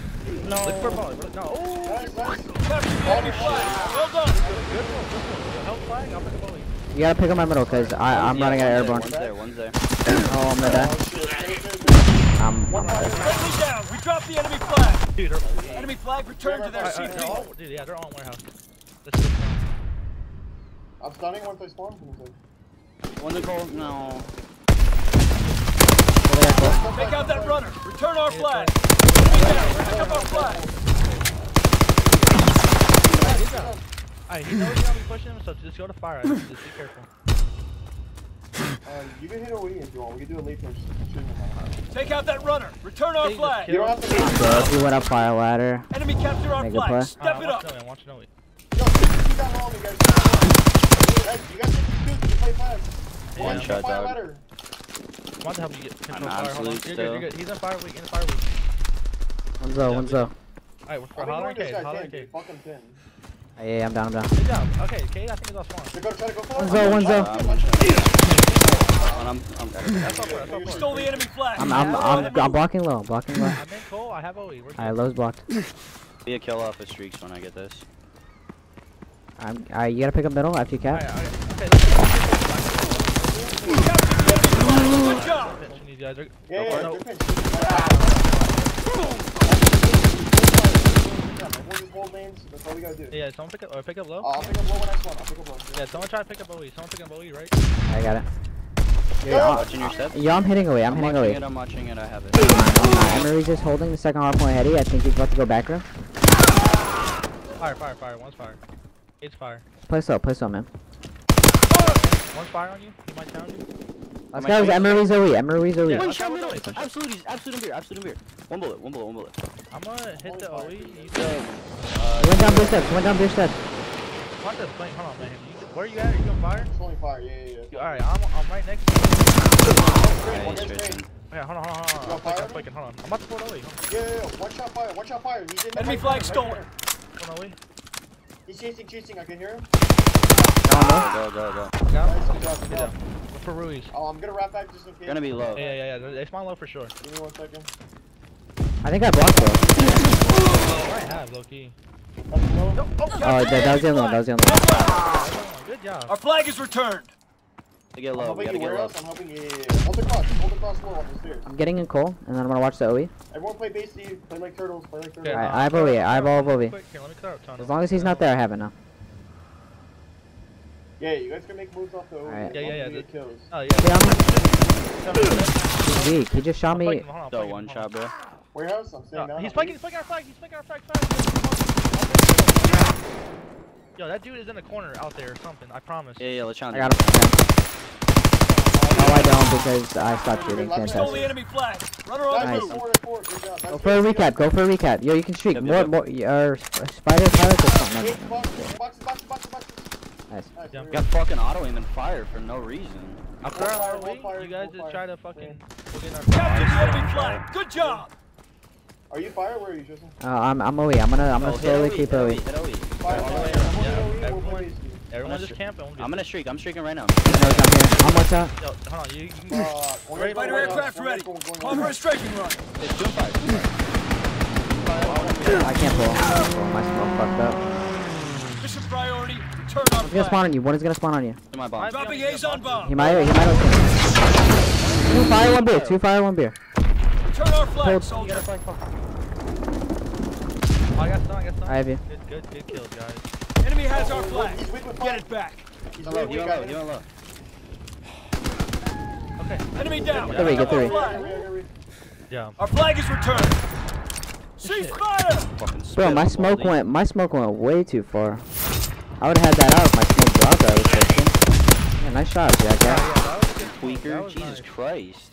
No. Look for ball. No. Oh! Nice. Capture the enemy flag. Well done. Good. Help flag. I'll pick a bully. You gotta pick up my middle, cause I'm running out of airborne. One's there. Oh, I'm gonna die. Friendly down. We dropped the enemy flag. Dude, Enemy flag returned to their CP. dude, yeah, they're all in warehouse. I'm stunning once I spawn. One's a cold. No. Take out that runner. Return our flag. Enemy down. Pick up our flag. Alright, he knows you're gonna be pushing him, so just go to fire. Just be careful. You can hit OE if you want. We can do a late push. Take out that runner. Return our flag. You don't have to. So if you went up fire ladder. Enemy capture our Make a play. flag. Step it up. Watch no. keep that low on me, guys. Guys, you guys get the play fast. One shot, fire dog. ladder. I want to help you get control I'm fire. Hold on. absolute You're still. good, you're good. He's in fire weak, in fire weak. One's low. Alright, we're for I'm holler ignoring and this cave, guy, holler 10, and cave. dude. Fuck him 10. Yeah, I'm down. Good job. Okay, Cade, I think he's off spawn. They're gonna try to go for One's it. low, one's low. I'm That's all for it, that's all You for stole it. the enemy flag. I'm blocking low. I'm in Cole, I have OE. We're good. Alright, low's blocked. be a kill off of streaks when I get this. Alright, you gotta pick up middle after you cap. Alright, okay, let's Good job. pinch these guys. Yeah, No. they're pinched. Just hold lanes, that's all we gotta do. Yeah, someone pick up low. I'll pick up low when I spawn, I'll pick up low. Yeah, someone try to pick up OE. Someone pick up OE, right? I got it. Watching your steps. Yeah, I'm hitting away. I'm hitting away. I'm watching it. I have it. Emery's just holding the second hard point heady. I think he's about to go back room. Fire. One's fire. It's fire. Play slow, man. One's fire on you. He might down you. Let's go with Emery's OE. Yeah. One shot middle. Absolute in beer. One bullet. I'm gonna hit the OE. You Went down beer steps. want this plane? Hold on, man. Where are you at? Are you on fire? It's only fire, yeah. Alright, I'm right next to you. Nice, Tristan. Yeah, hold on. got fire? I'm flicking, hold on. I'm about to port OE. Yeah. One shot fire. He's in the Enemy right flag corner, stolen. right Port OE. corner. He's chasing, I can hear him. Go. Got Nice, him? good job. Look for Ruiz. Oh, I'm gonna wrap back just in case. Gonna be low. Yeah. They spawn low for sure. Give me 1 second. I think I blocked though. I have, low key. That's low. Oh, that was the other one. Good job. Our flag is returned. To get I'm low. We helping gotta you get low. warehouse, I'm helping you. Yeah. Hold the cross low on the stairs. I'm getting in Cole, and then I'm gonna watch the OE. Everyone play base D, play like turtles, Okay, I have OE, I have all of OE. Quick, here, let me clear up, Tony. As long as he's not there, I have it now. Yeah, you guys can make moves off the OE. Alright. Yeah. Get kills. Oh, yeah. He's weak. He just shot me. So one shot, bro. Warehouse, I'm staying down. He's flanking our flag. Yo, that dude is in the corner out there or something. I promise. Yeah. Let's challenge. I got him. No, I don't because I stopped shooting. Stole the Fantastic. enemy flag. Runner on the Nice. move. Good job. Go for a recap. Yo, you can streak. More, spider pilots or something. Boxes. Nice. Yeah. Got fucking auto aim and fire for no reason. I'm Fire, sorry, you guys just try to fucking. We'll get our Capture the enemy flag. Good job. Are you fire? Where are you, Tristan? I'm OE. I'm gonna slowly keep OE. Hit OE. Fire. Everyone just camp and I'm gonna streak. I'm streaking right now. No, down here. I'm one shot. Yo, hold on, you can Fighter aircraft ready. Call for a strafing run. It's 2-5. I can't pull. My smoke fucked up. Mission priority. Return our One's gonna spawn flag. on you. One is gonna spawn on you. To my bomb. Dropping A's on bomb. He might. 2 fire, 1 beer. 2 fire, 1 beer. Return our flag, Hold. soldier. I got stun. I have you. Good kills, guys. Enemy has our flag. He's weak with Get fire. it back. He's Low, really you weak, low, guys. you low. Okay. Enemy down. Get the Our three. flag. Yeah. Our flag is returned. Cease fire. Fucking Bro, spit my on smoke Baldy. went way too far. I would have had that out if my smoke dropped. I was thinking. Yeah, nice shot, Jack. Yeah, that was a good point. Tweaker. That was Jesus nice. Christ.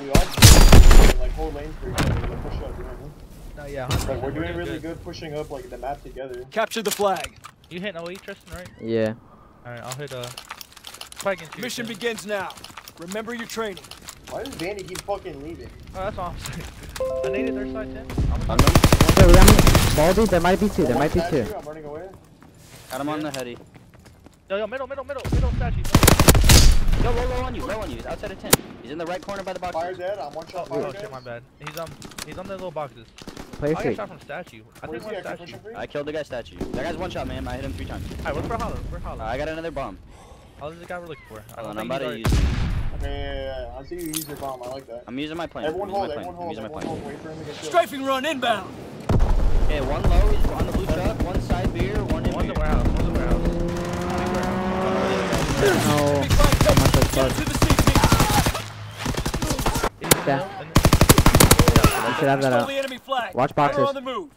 We all like whole lanes for each other. Like push up, you know what I mean? No, yeah, Like we're doing really good pushing up like the map together. Capture the flag. You hit OE, Tristan, right? Yeah. Alright, I'll hit flag into you. Mission begins now. Remember your training. Why does Vandy keep fucking leaving? Oh, that's all I'm saying. I needed their side 10. I'm done. So, I mean, Baldy, there might be 2. There might be 2. I'm running away. Got him on the heady. Yo, middle statue. Yo, low on you. He's outside of 10. He's in the right corner by the box. Fire dead. I'm one shot fire Oh dead. shit, my bad. He's on the little boxes. Play your I got streak. shot from statue. I Where's think he? one I can statue. push him for you? I killed the guy's statue. That guy's one shot, man. I hit him 3 times. Alright, what's for Hollow? Where's Hollow? I got another bomb. Hollow's the guy we're looking for. I Hold don't on, I'm think about to he's use it. Okay, yeah. I see you use your bomb. I like that. I'm using my plane. Everyone hold. I'm Everyone using my hold. plane. Wait for him to get killed. Strafing run inbound. Okay, one low is on the blue truck, one side beer, one in One's the beer. warehouse. Big warehouse. No. Enemy flag How much taken. was Get to fucked? the CT. Yeah. You should have that Stole out. the enemy flag. Watch Runner boxes. on the move.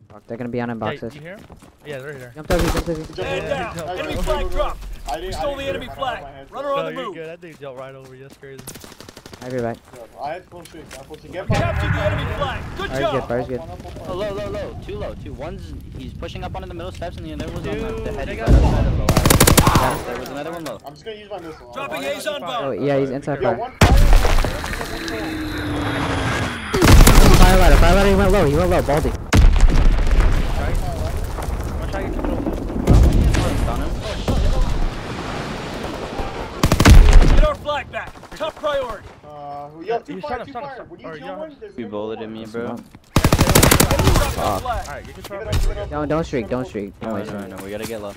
Fuck, they're gonna be on in boxes. You hear him? Yeah, they're here. Jump over, jump over. Man down. Yeah. Enemy flag dropped. I We didn't. stole the enemy flag. Runner on No, the you're move. good. That dude jumped right over you. That's crazy. I have your back. I had full streak. I had full streak. Get Capture the enemy flag. Good Fire's good, job. fire's good. Oh, low, low, low. Too low. Two. One's he's pushing up onto the middle steps, and the other one's on Dude, the head. they Right got outside of the ladder. There was another one low. I'm just gonna use my missile. Dropping A's on Oh, bomb. yeah, he's inside Yo, fire. one fire. Fire ladder, he went low, Baldy. I'm gonna try to get control. Get our flag back. Top priority. Yo, two He's fire, trying two to- fire. When you or kill you one, there's You gonna be bulleted one. me, bro. Drop our flag. Alright, get control. Give it up, give it up. Don't streak, don't streak. No, Don't no, waste no, it. we gotta get low.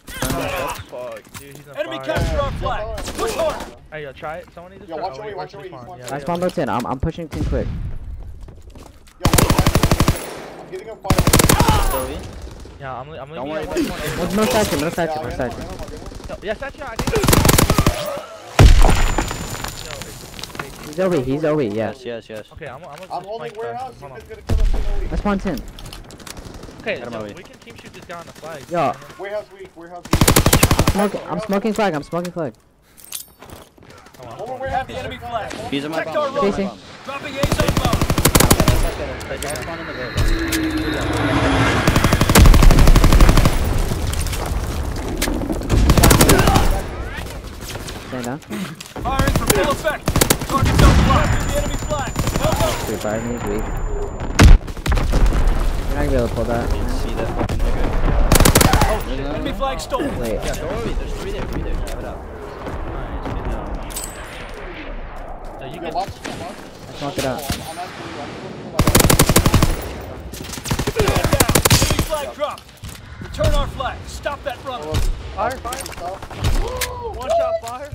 Fuck, dude, he's on Enemy fire. capture our flag. Push hard. Hey, yo, try it. Someone needs to Yo, try. watch Oh, away, wait, watch where's away, the spawn? he's Yeah, I yeah. spawned low 10, I'm pushing 10 quick. Yo, I'm getting him fire. Zoe, Yeah, I'm don't leaving worry you about at one. One's middle statue, middle Yeah, statue, I'll middle get him, statue. I'll get him. No, yes, that's you. I think. He's OB, yeah. Yes. Okay, I'm I'm just holding flank warehouse. fast. Hold on. He's gonna kill us in a I spawned 10. Okay, Got him yo, away. we can team shoot this guy on the flag. Yo. week. Warehouse weak. I'm smoking flag, Come on. One more We warehouse. have the enemy flag. He's in my Protect bomb. our He's in my Chasing. bomb. Dropping A's on bomb. They don't spawn in the building. Stand down. Firing for full effect. Target's on fire. The enemy flag. Well done. 3-5, he's weak. You're not gonna be able to pull that. See that fucking nigga? Oh, shit. Enemy flag stolen. Wait, Yeah, don't worry. There's three there. Have it out. So you Yo, can. watch. smoke it out. I'm actually. Man down. Enemy flag dropped. Return our flag. Stop that runner. Fire. One shot fire.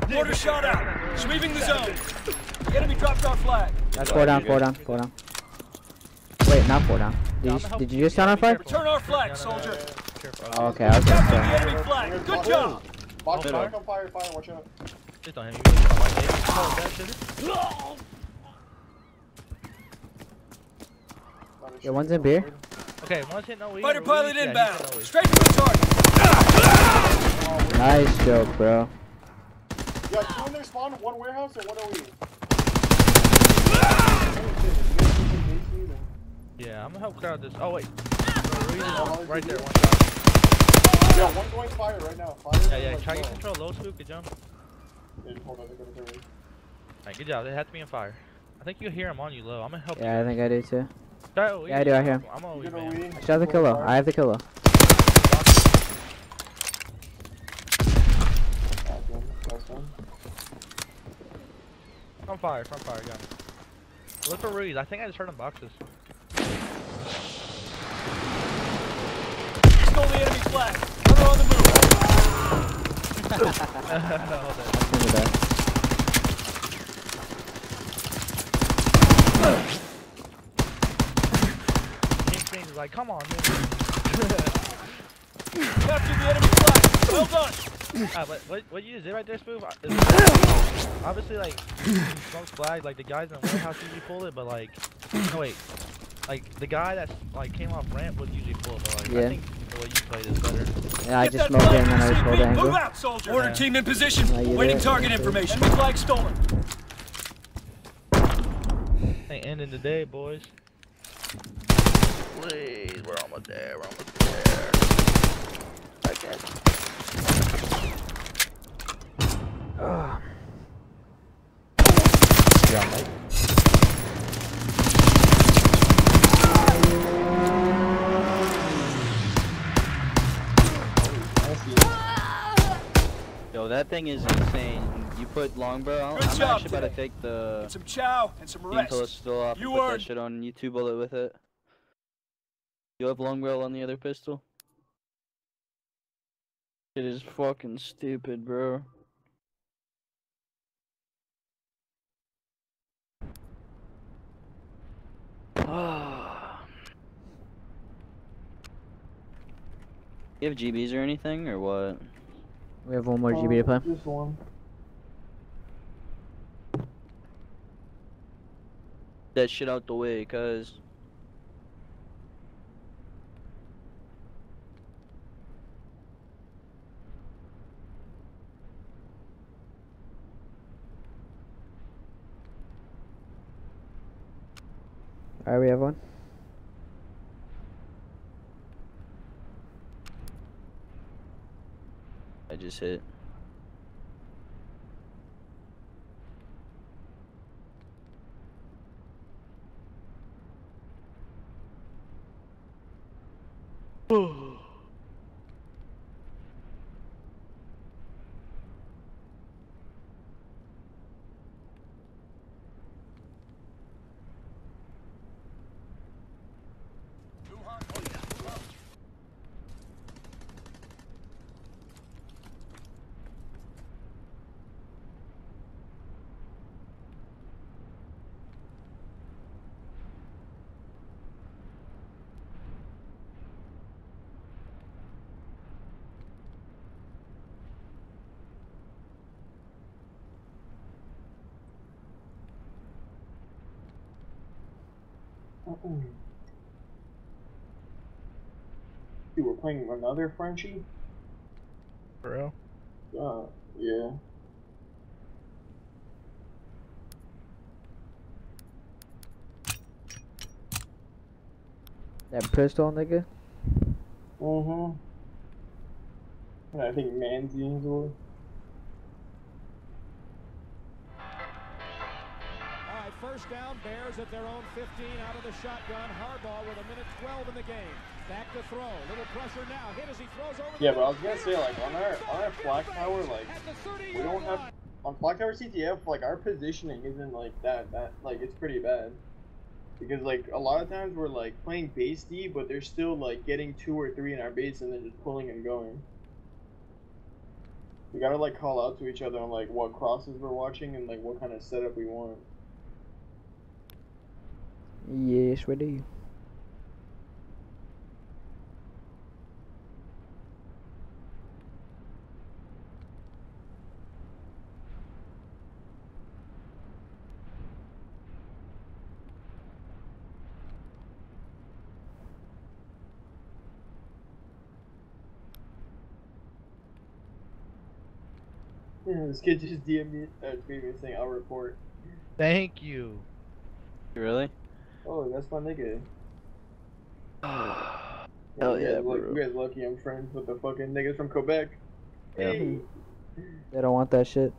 Mortar shot out. Sweeping the zone. The enemy dropped our flag. That's 4 down. Wait, not 4 down. Did you just count on 5? Return our flag, soldier. Oh, okay, I was gonna Capture the say. enemy flag. Good job. Watch Fire. out, fire, watch out. Just don't hit me. You really don't like it. Oh, that shit. Yeah, one's in beer. Okay, one's hit no weed. Fighter pilot Yeah, inbound. he's hit no weed. Straight to the target. Nice joke, bro. Yo, two in their spawn, one warehouse and one OE. Yeah, I'm gonna help crowd this. Oh wait. Right there, one shot. Yo, one going fire right now. Fire. Yeah, like, try to low. control low scoop, good jump. Yeah, hold on, they're gonna do it. Alright, good job. They have to be on fire. I think you hear him on you low. I'm gonna help Yeah, I think I do too. you. Try OE. Yeah, I do, I hear him. I'm You OE, get man. OE. I should have the kilo. I have the kilo. Front fire, gun. Look for Ruiz. I think I just heard him boxes. Stole the enemy flag. Runner on the move. Hold on. Give me that. King Springs is like, come on, man. Capture the enemy flag. Well done. What you did right there, Spoof? Obviously, like, smokes flag, like, the guys in the warehouse usually pull it, but, like, no, wait. Like, the guy that's, like, came off ramp would usually pull it, but, like, Yeah. I think the way you played is better. Yeah, I Get just that smoked it flag and then I just to hold the CP. Move angle. out, soldier. Order Yeah. team in position. Yeah, you Waiting did it. target information. Enemy flag stolen. Ain't ending the day, boys. Please, we're almost there, Okay. Yeah, mate. Yo, that thing is insane. You put longbow. Good I'm job actually about to today. take the Get some chow and some team rest. pistol off and You put that earned- shit on. You 2-bullet with it. You have longbow on the other pistol. It is fucking stupid, bro. You have GBs or anything, or what? We have one more GB to play. Just one. That shit out the way, cuz. Alright, we have one. I just hit. Two hard points. Move out. Dude, we're playing another Frenchie? For real? Yeah. That pistol, nigga. Mm-hmm. And I think Manzi's or... All right, first down, Bears at their own 15 out of the shotgun. Harbaugh with 1:12 in the game. Back to throw. Little pressure now. Hit as he throws over the Yeah, but I was gonna say, like, on our flag tower, like, we don't have... On flag tower CTF, like, our positioning isn't, like, that, like, it's pretty bad. Because, like, a lot of times we're, like, playing base D, but they're still, like, getting 2 or 3 in our base and then just pulling and going. We gotta, like, call out to each other on, like, what crosses we're watching and, like, what kind of setup we want. Yes, we do. Yeah, this kid just DM'd me, saying, I'll report. Thank you. Really? Oh, that's my nigga. Hell yeah, you bro. guys lucky I'm friends with the fucking niggas from Quebec. Yeah. Hey. They don't want that shit.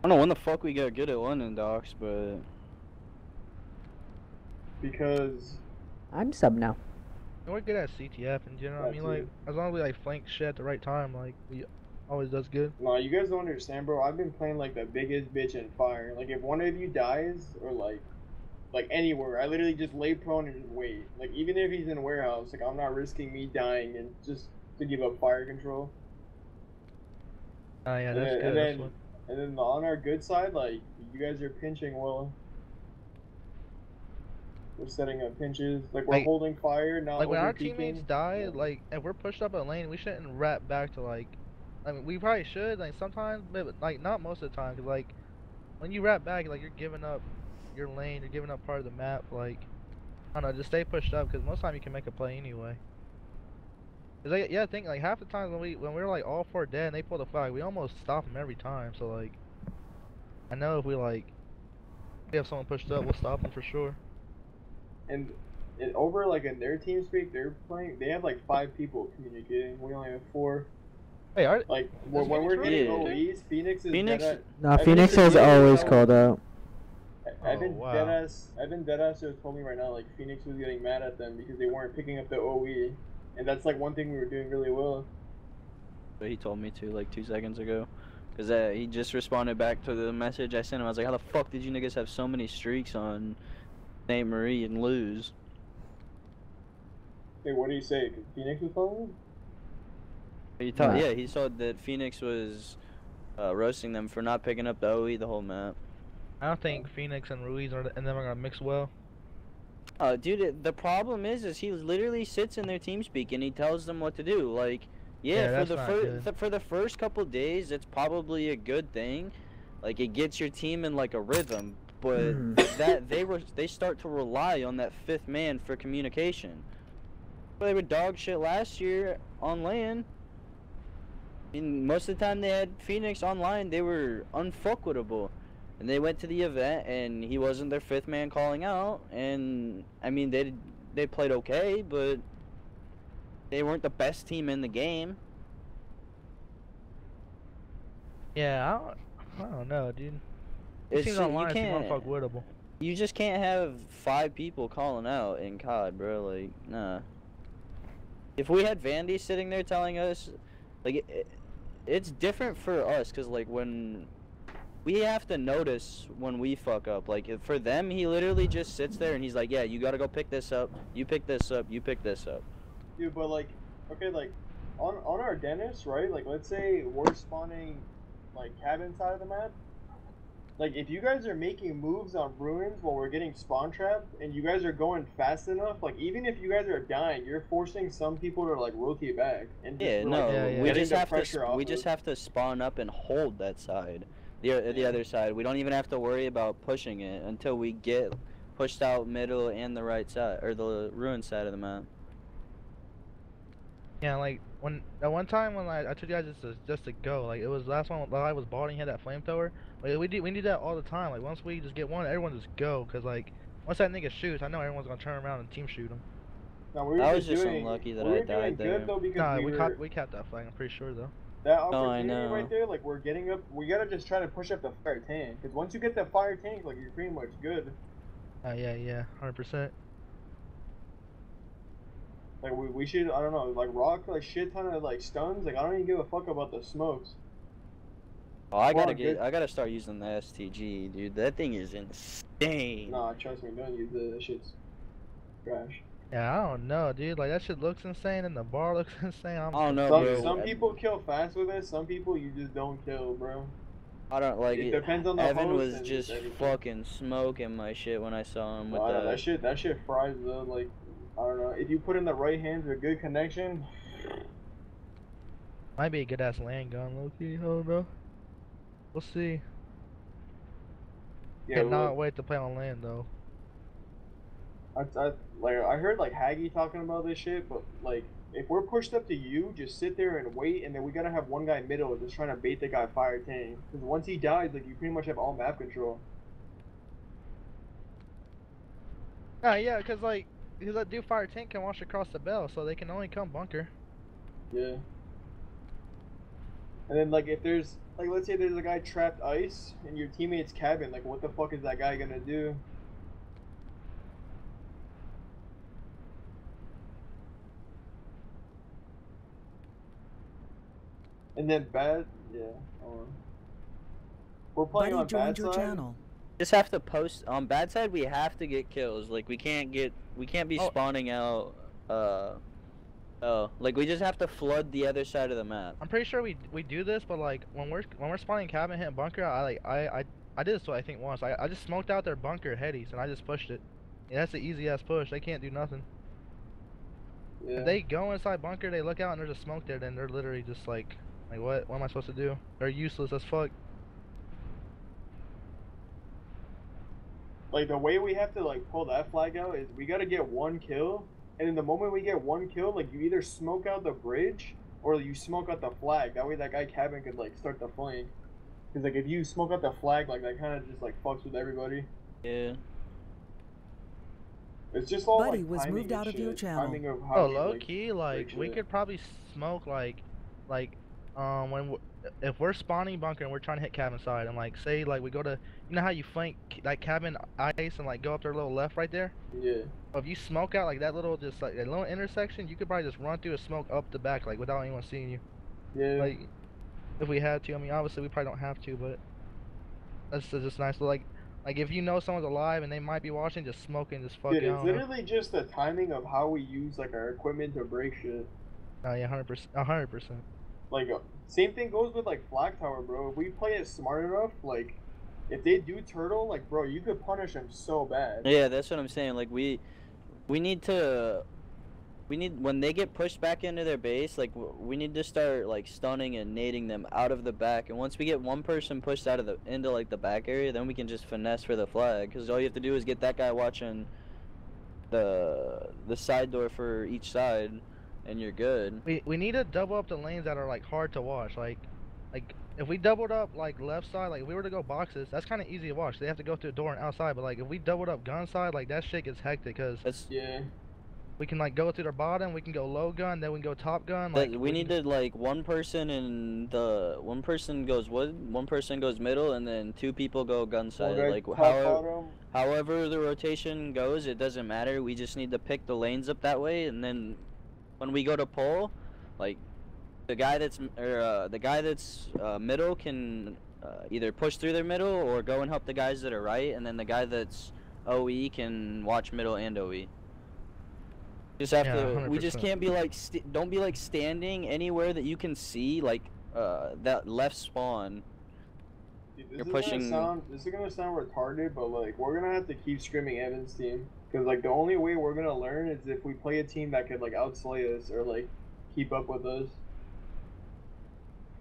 I don't know when the fuck we got good at London docks, but Because I'm sub now. And we're good at CTF in general. I That mean, too. like, as long as we like flank shit at the right time, like, we always does good. no, you guys don't understand, bro. I've been playing like the biggest bitch in fire. Like if one of you dies or like anywhere, I literally just lay prone and just wait. Like even if he's in warehouse, like I'm not risking me dying and just to give up fire control. Yeah, And that's then- good. and That's then- what... And then on our good side, like you guys are pinching well. We're setting up pinches. Like we're Like- holding fire, not Like when our overpeaking. teammates die, Yeah. like if we're pushed up a lane, we shouldn't wrap back to like. I mean, we probably should like sometimes, but like not most of the time. Cause like when you wrap back, like you're giving up your lane, you're giving up part of the map. Like I don't know, just stay pushed up. Cause most of the time you can make a play anyway. Cause like, yeah, I think like half the time when we're like all 4 dead and they pull the flag, we almost stop them every time. So like, I know if we have someone pushed up, we'll stop them for sure. And over like in their team speak, they have like 5 people communicating. We only have 4. Hey, Like when Phoenix we're getting running? OEs, Phoenix is Phoenix- dead No, I've Phoenix been is to always Phoenix. called out. Evan wow. Deadass just told me right now like Phoenix was getting mad at them because they weren't picking up the OE, and that's like one thing we were doing really well. But he told me to like 2 seconds ago. Cause he just responded back to the message I sent him. I was like, how the fuck did you niggas have so many streaks on St. Marie and lose? Hey, what do you say? 'Cause Phoenix was calling? Yeah, he said that Phoenix was roasting them for not picking up the OE the whole map. I don't think Phoenix and Ruiz and them are gonna mix well. Dude, the problem is he literally sits in their team speak and he tells them what to do. Like, Yeah, for that's the not good. for the first couple days, it's probably a good thing. Like, it gets your team in like a rhythm. But they start to rely on that 5th man for communication. They were dog shit last year. on LAN. I mean, most of the time they had Phoenix online, they were unfuckwittable. And they went to the event, and he wasn't their 5th man calling out. And, I mean, they played okay, but they weren't the best team in the game. Yeah, I don't know, dude. It It's seems you online seem can't. unfuckwittable. You just can't have 5 people calling out in COD, bro. Like, nah. If we had Vandy sitting there telling us, like, it's different for us, cause like when we have to notice when we fuck up. Like, for them, he literally just sits there and he's like, yeah, you gotta go pick this up. You pick this up. You pick this up. Dude, but like, okay, like, on our dentist, right? Like, let's say we're spawning, like, cabin side of the map. Like, if you guys are making moves on ruins while we're getting spawn trapped, and you guys are going fast enough, like, even if you guys are dying, you're forcing some people to, like, rotate back. And Yeah, just, no, yeah, we yeah. just have pressure to off we of- just have to spawn up and hold that side, the other side. We don't even have to worry about pushing it until we get pushed out middle and the right side, or the ruin side of the map. Yeah, like when that one time when I told you guys just to go, like it was last one while I was balding, had that flamethrower. Like we do that all the time. Like once we just get one, everyone just go, cause like once that nigga shoots, I know everyone's gonna turn around and team shoot him. No, we were I was just just doing, unlucky that we I were died doing there. good though because Nah, we capped that flag. I'm pretty sure though. that Oh, I opportunity know. right there, like we're getting up. We gotta just try to push up the fire tank, because once you get that fire tank, like you're pretty much good. Yeah, 100%. Like we should, I don't know, like rock like shit ton of like stuns. Like I don't even give a fuck about the smokes. Oh, I Come gotta on, dude. I gotta start using the STG, dude. That thing is insane. Nah, trust me, don't use it. That shit's trash. Yeah, I don't know, dude. Like that shit looks insane and the bar looks insane. I don't know, Some, bro. some people kill fast with it. Some people you just don't kill, bro. I don't like It it. depends on the Evan host was and just everything. fucking smoking my shit when I saw him with Nah, that. that shit fries though. Like I don't know, if you put in the right hands with good connection. Might be a good ass land gun, low key. I don't know. We'll see. Yeah, Cannot look, wait to play on land though. I heard like Haggy talking about this shit, but like if we're pushed up to you, just sit there and wait, and then we gotta have one guy middle just trying to bait the guy fire tank. Because once he dies, like you pretty much have all map control. Yeah, cause like that dude fire tank can wash across the bell, so they can only come bunker. Yeah. And then like if there's like let's say there's a guy trapped ice in your teammate's cabin, like what the fuck is that guy gonna do? And then bad, yeah. We're playing Buddy on joined bad your side. channel. Just have to post on bad side. We have to get kills. Like we can't be Oh. spawning out. Like we just have to flood the other side of the map. I'm pretty sure we do this, but like when we're spawning cabin hitting bunker, I did this I think once. I just smoked out their bunker headies and I just pushed it. Yeah, that's an easy ass push. They can't do nothing. Yeah. If they go inside bunker, they look out and there's a smoke there, then they're literally just like what am I supposed to do? They're useless as fuck. Like the way we have to like pull that flag out is we gotta get one kill, and then the moment we get one kill, like you either smoke out the bridge or you smoke out the flag. That way that guy cabin could like start the flank. Cause like if you smoke out the flag, like that kind of just like fucks with everybody. Yeah. It's just all Buddy like was timing moved and out of shit. your channel. Timing of how Oh, you, low like, key, like break we shit. could probably smoke if we're spawning bunker and we're trying to hit cabin side and like say like we go to how you flank like cabin ice and like go up their little left right there. Yeah. If you smoke out like that little just like that little intersection, you could probably just run through a smoke up the back like without anyone seeing you. Yeah. Like if we had to, I mean obviously we probably don't have to, but that's just nice. Like if you know someone's alive and they might be watching, just smoking, just fucking. Dude, it's literally just the timing of how we use like our equipment to break shit. Oh yeah, 100%. Like, same thing goes with like Flag Tower, bro. If we play it smart enough, like, if they do turtle, like, bro, you could punish them so bad. Yeah, that's what I'm saying. Like we need when they get pushed back into their base, like we need to start like stunning and nading them out of the back. And once we get one person pushed out of into like the back area, then we can just finesse for the flag. Because all you have to do is get that guy watching the side door for each side, and you're good. We need to double up the lanes that are like hard to watch. Like if we doubled up like left side, like if we were to go boxes, that's kind of easy to watch. They have to go through the door and outside. But like if we doubled up gun side, like that shit gets hectic because Yeah. we can like go through the bottom, we can go low gun, then we can go top gun. Like we need to like one person goes wood, one person goes middle, and then 2 people go gun side. Well, Like bottom. however the rotation goes, it doesn't matter. We just need to pick the lanes up that way, and then when we go to pull, like the guy that's middle can either push through their middle or go and help the guys that are right, and then the guy that's OE can watch middle and OE. Just have to. We just 100%. can't be like. Don't be like standing anywhere that you can see, like that left spawn. Dude, You're pushing. This is gonna sound retarded, but like we're gonna have to keep screaming Evan's team because like the only way we're gonna learn is if we play a team that could like outslay us or like keep up with us.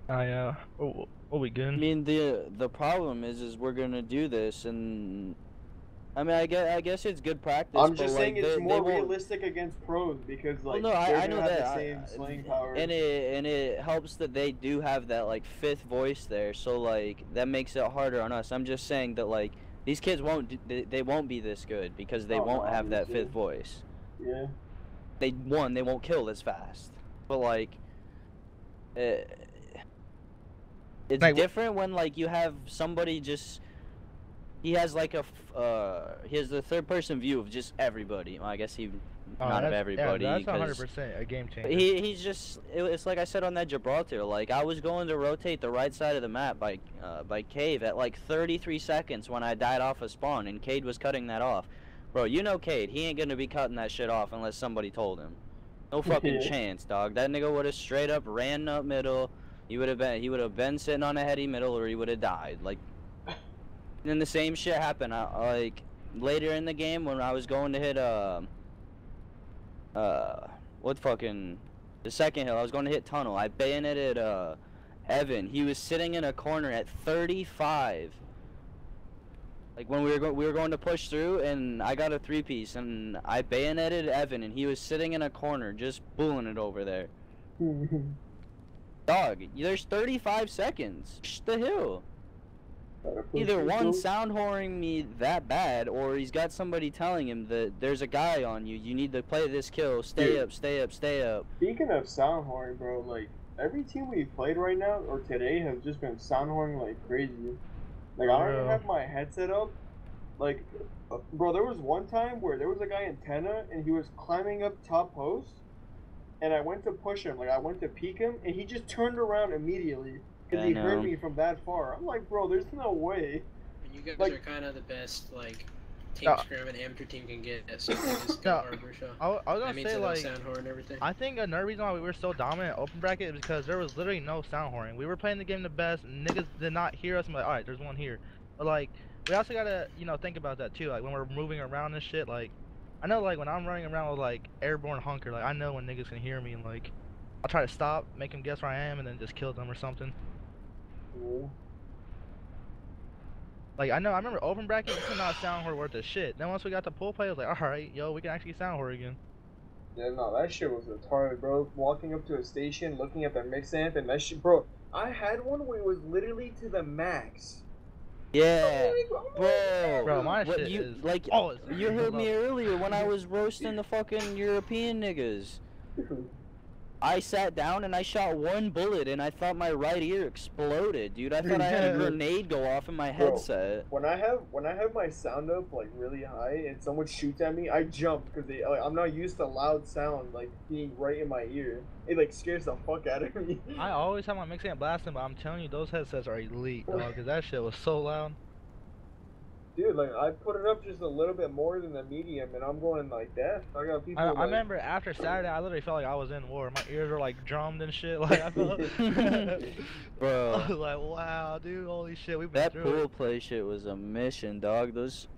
We'll be good. I mean the problem is we're gonna do this, and I mean I guess it's good practice. I'm just but, saying like, it's they more won't... realistic against pros because like well, no, they're I gonna know have that. the same slaying power. And it helps that they do have that like 5th voice there, so like that makes it harder on us. I'm just saying that like these kids they won't be this good because they won't have that 5th voice. Yeah. They won't kill as fast, but like it's Like, different when like you have somebody just he has like he has the 3rd person view of just everybody. Well, I guess not of everybody. Yeah, that's 100% a game changer. He's just it's like I said on that Gibraltar. Like I was going to rotate the right side of the map by Cave at like 33 seconds when I died off a spawn, and Cade was cutting that off. Bro, you know Cade, he ain't gonna be cutting that shit off unless somebody told him. No fucking chance, dog. That nigga would have straight up ran up middle. He would have been sitting on a heady middle, or he would have died. Like, and then the same shit happened. Like later in the game when I was going to hit the second hill, I was going to hit tunnel. I bayoneted Evan. He was sitting in a corner at 35. Like when we were going to push through, and I got a 3-piece, and I bayoneted Evan, and he was sitting in a corner just booing it over there. Dog, there's 35 seconds. The hill. Either one sound whoring me that bad, or he's got somebody telling him that there's a guy on you. You need to play this kill. Stay up, stay up, stay up. Speaking of sound whoring, bro, like every team we've played right now or today has just been sound whoring like crazy. Like I don't even have my headset up. Like, bro, there was one time where there was a guy in Tenna and he was climbing up top post, and I went to push him. Like I went to peek him, and he just turned around immediately. Because he heard me from that far. I'm like, bro, there's no way. And you guys like, are kind of the best, like, team scrim an amateur team can get at something just Harbor, so. I was gonna say, like, sound horn and everything. I think another reason why we were so dominant at open bracket is because there was literally no sound horning. We were playing the game the best, and niggas did not hear us. I'm like, alright, there's one here. But, like, we also gotta, you know, think about that, too. Like, when we're moving around and shit, like, I know, like, when I'm running around with, like, airborne hunker, like, I know when niggas can hear me, and, like, I'll try to stop, make them guess where I am, and then just kill them or something. Like I remember open bracket, this is not sound horror worth of shit. Then once we got to pool play, I was like, alright, yo, we can actually sound horror again. Yeah, no, that shit was retarded, bro. Walking up to a station, looking at the mix amp, and that shit, bro. I had one where it was literally to the max. Yeah, bro, my shit you, is like, you heard me earlier when I was roasting the fucking European niggas. I sat down and I shot one bullet and I thought my right ear exploded, dude. I thought I had a grenade go off in my headset. When I have my sound up like really high and someone shoots at me, I jump because like, I'm not used to loud sound like being right in my ear. It like scares the fuck out of me. I always have my mix amp blasting, but I'm telling you, those headsets are elite, dog. Cause that shit was so loud. Dude, like I put it up just a little bit more than the medium, and I'm going like that. I got people. I remember after Saturday, I literally felt like I was in war. My ears were like drummed and shit. Like I felt, bro. I was like, wow, dude, holy shit, we've been that through pool it. play shit was a mission, dog. Those.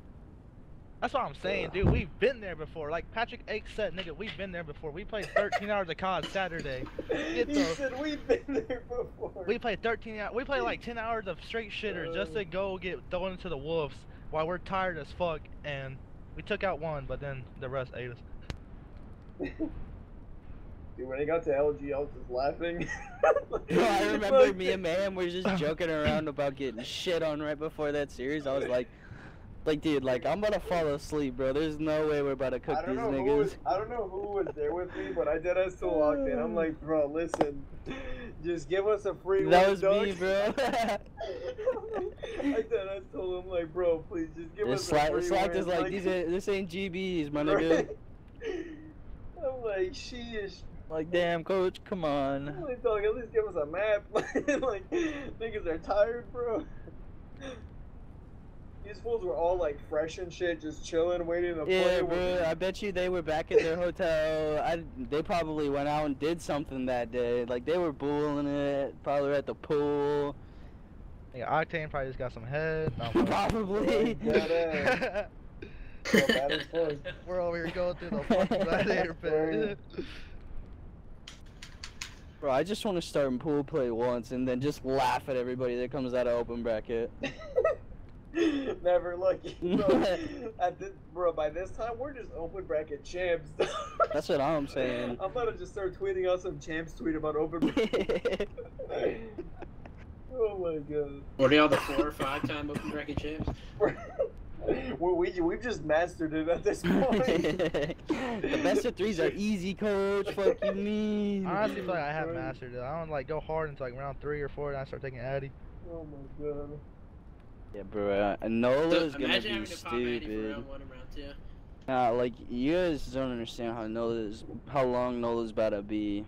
That's what I'm saying, dude. We've been there before. Like Patrick Ake said, nigga, we've been there before. We played 13 hours of COD Saturday. He said we've been there before. We played 13 hours. We played like 10 hours of straight shitters just to go get thrown into the wolves while we're tired as fuck. And we took out one, but then the rest ate us. Dude, when I got to LG, I was just laughing. Bro, I remember me and Mayhem were just joking around about getting shit on right before that series. I was like, dude, like, I'm about to fall asleep, bro. There's no way we're about to cook these niggas. I don't know who was there with me, but I dead ass still walked in. I'm like, bro, listen, just give us a free one, That was dog. me, bro. I dead ass told him, like, bro, please just give us a free Slacked one. is like, this ain't GBs, my nigga. I'm like, sheesh. Like, damn, coach, come on. I'm like, dog, at least give us a map. Like, niggas are tired, bro. These fools were all like fresh and shit, just chilling, waiting to play. Yeah, bro, I bet you they were back at their hotel. They probably went out and did something that day. Like, they were booling it, probably were at the pool. Yeah, Octane probably just got some head. No, Probably. We're over here going through the fucking gladiator pit. Bro, I just want to start in pool play once and then just laugh at everybody that comes out of open bracket. Never lucky, bro. By this time, we're just open bracket champs. That's what I'm saying. I'm about to just start tweeting out some champs tweet about open bracket. Oh my god. What are y'all, the 4 or 5 time open bracket champs? We've just mastered it at this point. The best of 3s are easy, coach. Fuck you mean? I honestly feel like I have mastered it. I don't like go hard until like round 3 or 4, and I start taking Addy. Oh my god. Yeah, bro. Nola's gonna Imagine be having to pop Addy for stupid. round 1 and round 2. Nah, like, you guys don't understand how long Nola's about to be.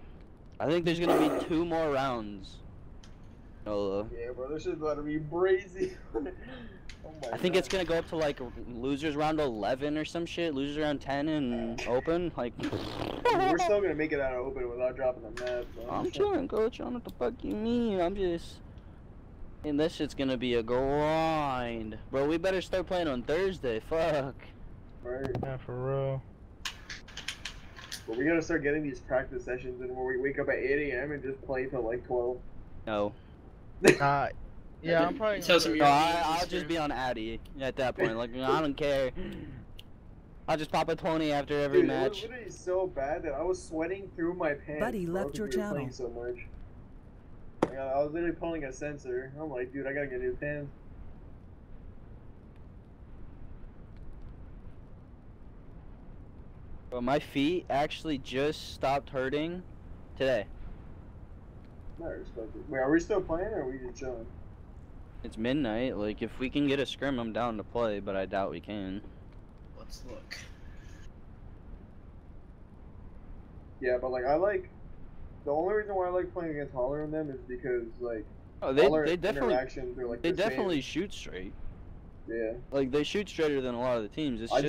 I think there's gonna be 2 more rounds. Nola. Yeah, bro, this shit's about to be brazy. I think it's gonna go up to like losers round 11 or some shit. Losers round 10 and open. Like, we're still gonna make it out of open without dropping the map. Bro. I'm chilling, coach. I don't know what the fuck you mean. I'm just. And this shit's gonna be a grind, bro. We better start playing on Thursday. Fuck. Right. Yeah, for real. But we gotta start getting these practice sessions in where we wake up at 8 a.m. and just play till like 12. No. Yeah, I'm probably. No, I'll just be on Addy at that point. Like, I don't care. I'll just pop a 20 after every match. It was literally so bad that I was sweating through my pants. Buddy left your channel. Playing so much. Like, I was literally pulling a sensor. I'm like, dude, I gotta get new pants. But my feet actually just stopped hurting today. Not respected. Wait, are we still playing or are we just chilling? It's midnight. Like, if we can get a scrim, I'm down to play, but I doubt we can. Let's look. Yeah, but like, the only reason why I like playing against Holler and them is because like, Oh, Holler they definitely interactions are like they the definitely same. shoot straight. Yeah. Like, they shoot straighter than a lot of the teams. It's I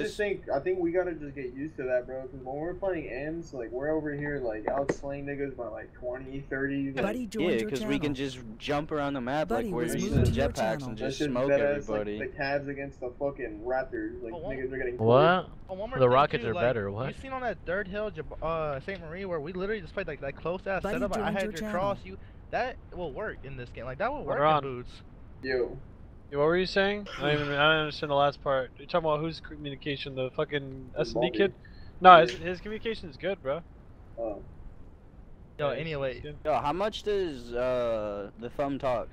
think we gotta just get used to that, bro. Because when we're playing ends, like we're over here like out slaying niggas by like 20, 30. Like, Buddy joined yeah, your because channel. we can just jump around the map Buddy like we're was using moved to your jetpacks channel. and that's just just smoke deadass, everybody. Like, the Cavs against the fucking Raptors. Like Oh, niggas are getting What? Oh, one more The thing, Rockets too, are like, better, what? You seen on that third hill, St. Marie, where we literally just played like that close ass Buddy setup? I joined had your your channel. cross. That will work in this game. Like that will work Ron. in boots. Yo. Yeah, what were you saying? I don't understand the last part. You're talking about whose communication? The fucking S&D Bobby. kid? No, Yeah. his communication is good, bro. Oh. Yo, Yeah, anyway, he's good. Yo, how much does the thumb talk?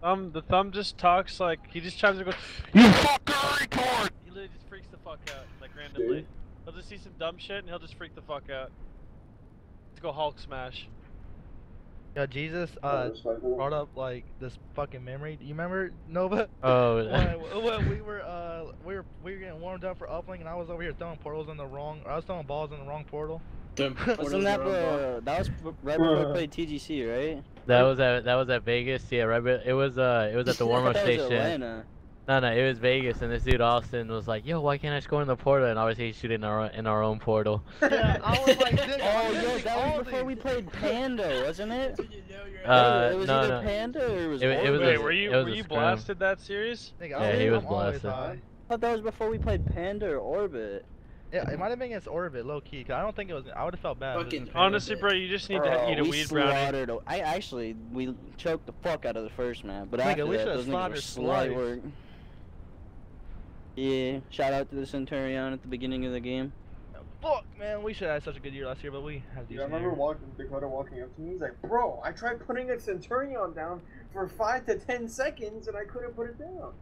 The thumb just talks like he just chimes in and goes, "You fucking retard!" He literally just freaks the fuck out, like randomly. Dude. He'll just see some dumb shit and he'll just freak the fuck out. Let's go Hulk smash. yo, Jesus Respectable. brought up like this fucking memory. Do you remember Nova? Oh, when we were getting warmed up for uplink, and I was over here throwing portals in the wrong. I was throwing balls in the wrong portal. Wasn't that that was right before we played TGC, right? that was at Vegas. Yeah, right. But it was at the warm up That was station. Atlanta. No, it was Vegas, and this dude Austin was like, "Yo, why can't I score in the portal?" And obviously he's shooting in our own portal. Yeah, I was like, Oh, yo, that was before we played Panda, wasn't it? It was no, either no. Panda or it was. It was Wait, a- were it you was a scrim. blasted that series? Nigga, Yeah, he was I'm always blasted. high. I thought that was before we played Panda or Orbit. Yeah, it might have been against Orbit, low key. Cause I don't think it was. I would have felt bad. if it was Fucking against Honestly, Orbit. bro, you just need Bro, to eat a we weed brownie. slaughtered. We choked the fuck out of the first map, but Nigga, after we that, should've those niggas were slaughtered slight twice. work. Yeah, shout out to the Centurion at the beginning of the game. Fuck, man, we should have had such a good year last year, but we had Yeah, I remember Dakota walking up to me. He's like, "Bro, I tried putting a Centurion down for 5 to 10 seconds, and I couldn't put it down."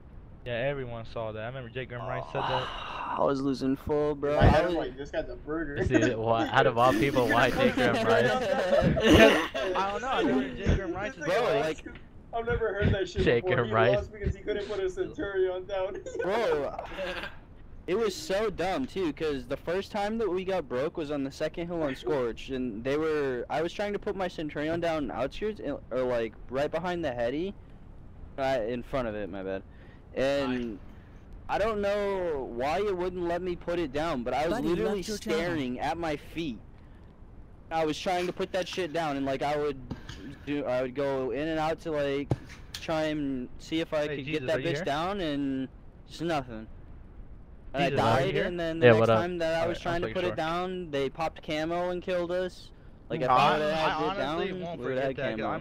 Yeah, everyone saw that. I remember Jake Graham Rice said that. I was losing full, bro. I had him like, "This guy's a burger." See, out of all people, why Jake Graham Rice? I don't know. I remember Jake Graham Rice. Bro, like, I've never heard that shit Jake before. Graham He Rice. lost because he couldn't put a Centurion down. bro, it was so dumb too, because the first time that we got broke was on the second hill on Scorch, and I was trying to put my Centurion down outskirts, or like right behind the heady, in front of it, my bad. And I don't know why it wouldn't let me put it down, but I was literally staring at my feet. I was trying to put that shit down, and like I would go in and out to like try and see if I could get that bitch down, and just nothing. And I died, and then the next time that I was trying to put it down, they popped camo and killed us. Like if I would have had it down, won't we would have forget had that. 'Cause camo. I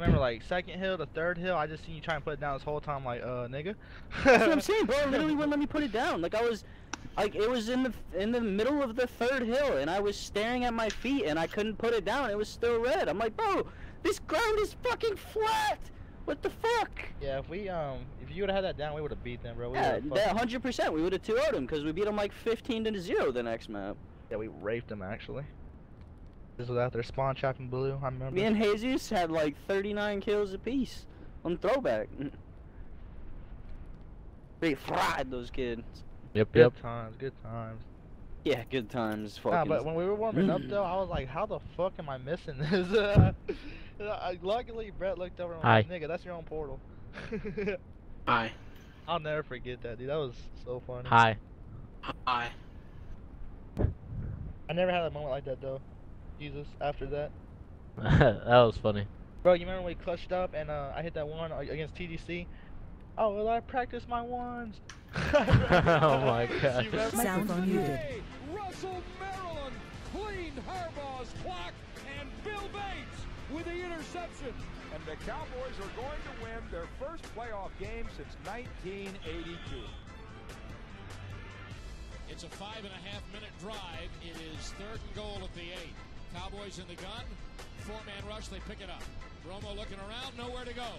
remember like second hill to third hill. I just seen you trying to put it down this whole time, like nigga. That's what I'm saying, bro. It literally wouldn't let me put it down. Like it was in the middle of the third hill, and I was staring at my feet, and I couldn't put it down. It was still red. I'm like, bro, this ground is fucking flat. What the fuck? Yeah, if you would have had that down, we would have beat them, bro. Yeah, 100%. We would have 2-0'd them because we beat them like 15-0 the next map. Yeah, we raped them actually. This was out there spawn trapping blue. I remember. Me and Jesus had like 39 kills apiece on throwback. They fried those kids. Yep. Good times. Yeah, good times. Nah, Fucking. but when we were warming up though, I was like, how the fuck am I missing this? Luckily, Brett looked over and was like, nigga, that's your own portal. Hi. I'll never forget that, dude. That was so funny. Hi. Hi. I never had a moment like that though. Jesus, after that. That was funny. Bro, you remember when we clutched up and I hit that one against TDC? Oh, well, I practiced my ones. Oh my god. Sound muted. Russell, Maryland cleaned Harbaugh's clock, and Bill Bates with the interception. And the Cowboys are going to win their first playoff game since 1982. It's a 5.5-minute drive. It is 3rd and goal at the 8. Cowboys in the gun. 4-man rush. They pick it up. Romo looking around. Nowhere to go.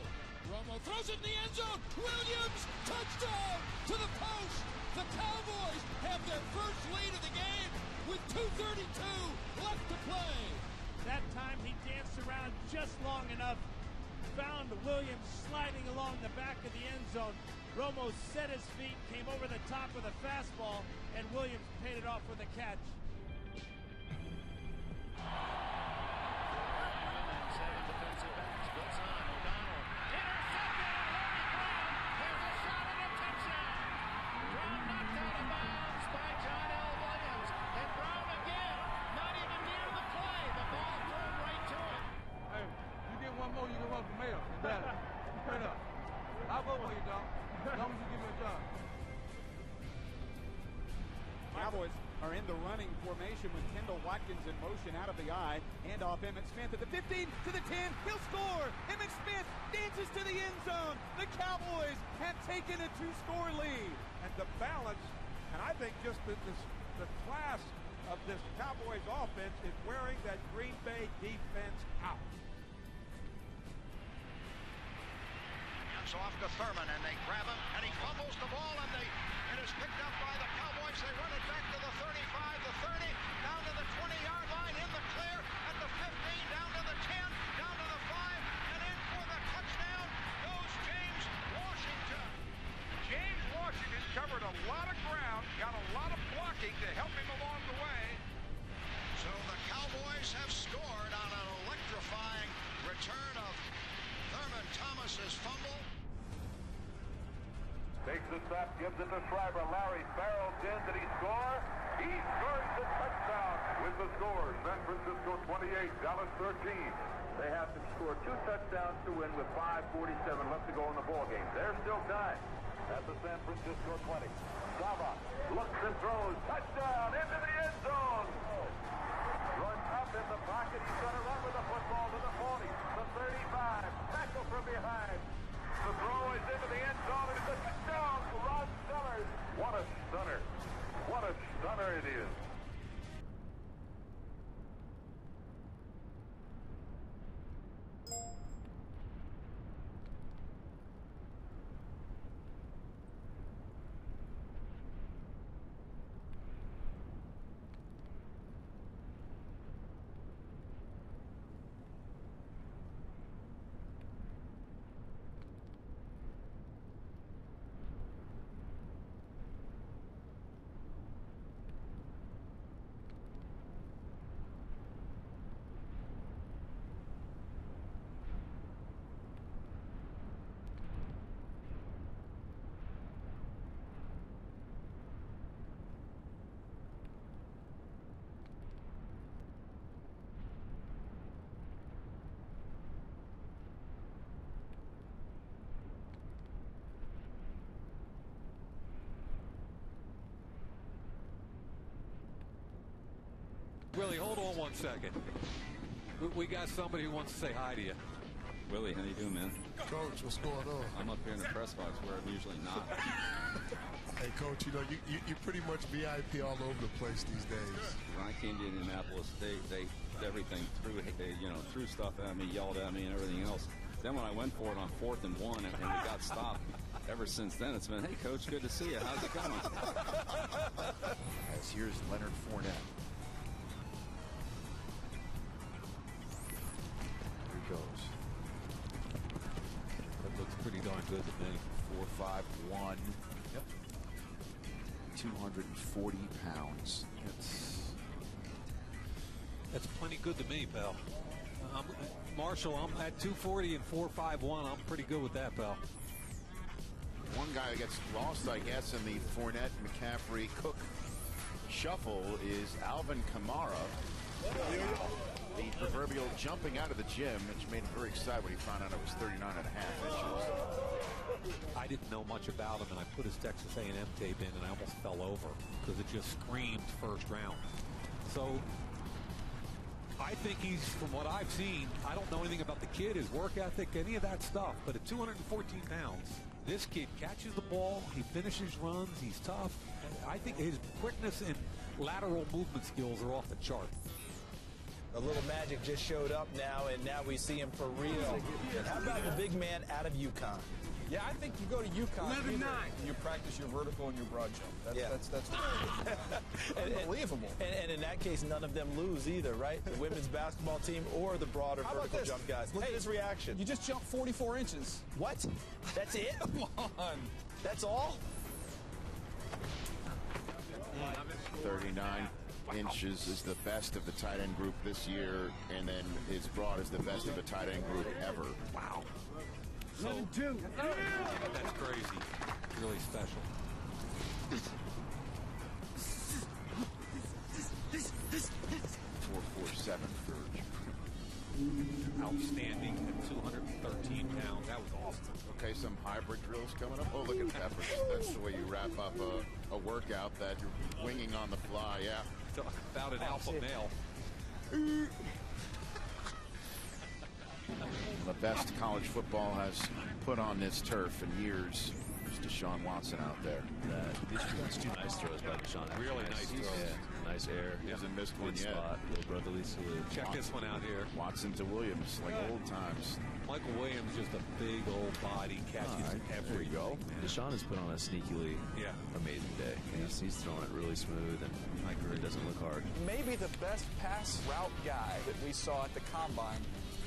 Romo throws it in the end zone. Williams, touchdown to the post. The Cowboys have their first lead of the game with 2:32 left to play. That time he danced around just long enough. Found Williams sliding along the back of the end zone. Romo set his feet, came over the top with a fastball, and Williams paid it off with a catch. Cowboys are in the running formation with Kendall Watkins in motion out of the eye. Hand off Emmitt Smith at the 15 to the 10. He'll score. Emmitt Smith dances to the end zone. The Cowboys have taken a 2-score lead. And the balance, and I think just the class of this Cowboys offense is wearing that Green Bay defense out. It's off to Thurman, and they grab him, and he fumbles the ball, and it is picked up by the Cowboys. They run it back to the 35, the 30, down to the 20-yard line, in the clear, at the 15, down to the 10, down to the 5, and in for the touchdown goes James Washington. James Washington covered a lot of ground, got a lot of blocking to help him along the way. So the Cowboys have scored on an electrifying return of Thurman Thomas's fumble. Takes the snap, gives it to Schreiber. Larry barrels in. Did he score? He scores the touchdown with the score. San Francisco 28, Dallas 13. They have to score 2 touchdowns to win with 5:47 left to go in the ball game. There's still time at the San Francisco 20. Sava looks and throws. Touchdown into the end zone. Runs up in the pocket. He's going to run with the football to the 40, the 35. Tackle from behind. The throw is into the end zone, and it's a touchdown for Ron Sellers. What a stunner. What a stunner it is. Willie, hold on 1 second. We got somebody who wants to say hi to you. Willie, how you doing, man? Coach, what's going on? I'm up here in the press box where I'm usually not. Hey, Coach, you know, you pretty much VIP all over the place these days. When I came to Indianapolis, they everything threw stuff at me, yelled at me, and everything else. Then when I went for it on 4th and 1 and we got stopped, ever since then it's been, hey, Coach, good to see you. How's it going? As here's Leonard Fournette. Here he goes. That looks pretty darn good to me. 4.51. Yep. 240 pounds. That's plenty good to me, pal. Marshall, I'm at 240 and 4.51. I'm pretty good with that, pal. One guy that gets lost, I guess, in the Fournette, McCaffrey, Cook shuffle is Alvin Kamara. The proverbial jumping out of the gym, which made him very excited when he found out it was 39.5 inches. I didn't know much about him, and I put his Texas A&M tape in, and I almost fell over because it just screamed first round. So I think he's, from what I've seen, I don't know anything about the kid, his work ethic, any of that stuff, but at 214 pounds, this kid catches the ball, he finishes runs, he's tough. I think his quickness and lateral movement skills are off the chart. A little magic just showed up now, and now we see him for real. And how about the big man out of UConn? Yeah, I think you go to UConn. 11-9. You practice your vertical and your broad jump. That's unbelievable. And in that case, none of them lose either, right? The women's basketball team or the broader vertical jump guys. Look at his reaction. You just jumped 44 inches. What? That's it? Come on. That's all? 39 inches is the best of the tight end group this year, and then his broad is the best of the tight end group ever. Wow. So, that's crazy. Really special. 4.47 for outstanding at 213 pounds. That was awesome. Okay, some hybrid drills coming up. Oh, look at that. That's the way you wrap up a workout that you're winging on the fly. Yeah. Talk about an alpha male. The best college football has put on this turf in years. There's Deshaun Watson out there. That's two nice throws by Deshaun. Really nice throws. Yeah, nice air. He hasn't missed one yet. Spot. Little brotherly salute. Check this one out here. Watson to Williams, like old times. Michael Williams, just a big old body, catches every go. Deshaun has put on a sneakily amazing day. He's throwing it really smooth, and I agree, it doesn't look hard. Maybe the best pass route guy that we saw at the Combine,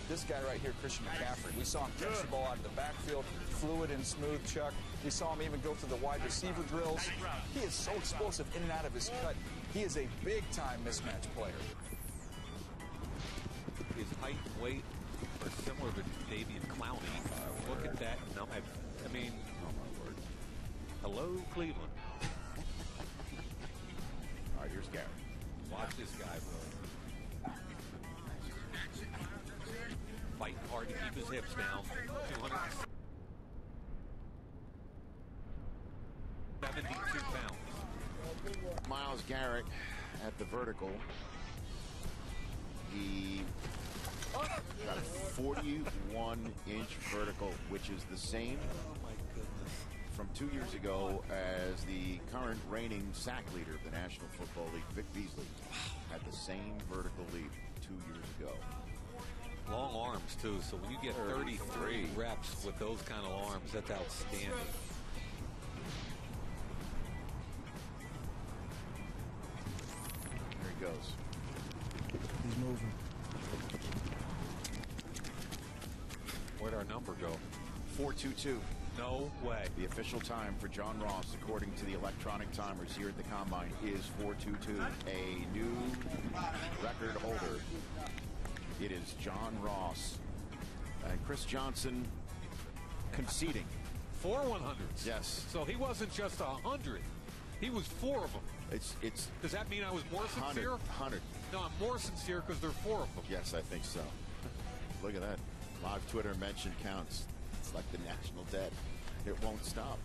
this guy right here, Christian McCaffrey. We saw him catch the ball out of the backfield, fluid and smooth, Chuck. We saw him even go through the wide receiver drills. He is so explosive in and out of his cut. He is a big-time mismatch player. His height and weight are similar to Davian Clowney. Look at that. I mean, oh my word. Hello, Cleveland. All right, here's Gary. Watch this guy, bro. Fighting hard to keep his hips down. 272 pounds. Myles Garrett at the vertical. He got a 41-inch vertical, which is the same from 2 years ago as the current reigning sack leader of the National Football League, Vic Beasley, had the same vertical leap 2 years ago. Long arms, too, so when you get 33 reps with those kind of arms, that's outstanding. There he goes. He's moving. Where'd our number go? 4.22. No way. The official time for John Ross, according to the electronic timers here at the Combine, is 4.22. A new record holder. It is John Ross. And Chris Johnson conceding. 4 100s. Yes. So he wasn't just 100. He was 4 of them. It's. Does that mean I was more sincere? 100. No, I'm more sincere because there are 4 of them. Yes, I think so. Look at that. Live Twitter mention counts. It's like the national debt. It won't stop.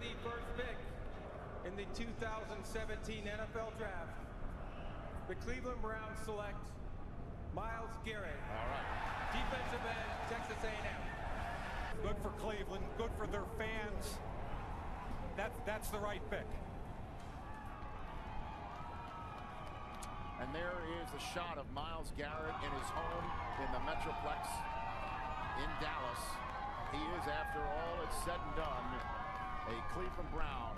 the first pick in the 2017 NFL Draft, the Cleveland Browns select Myles Garrett. All right. Defensive end, Texas A&M. Good for Cleveland, good for their fans. That's the right pick. And there is a shot of Myles Garrett in his home in the Metroplex in Dallas. He is, after all it's said and done, a Cleveland Brown.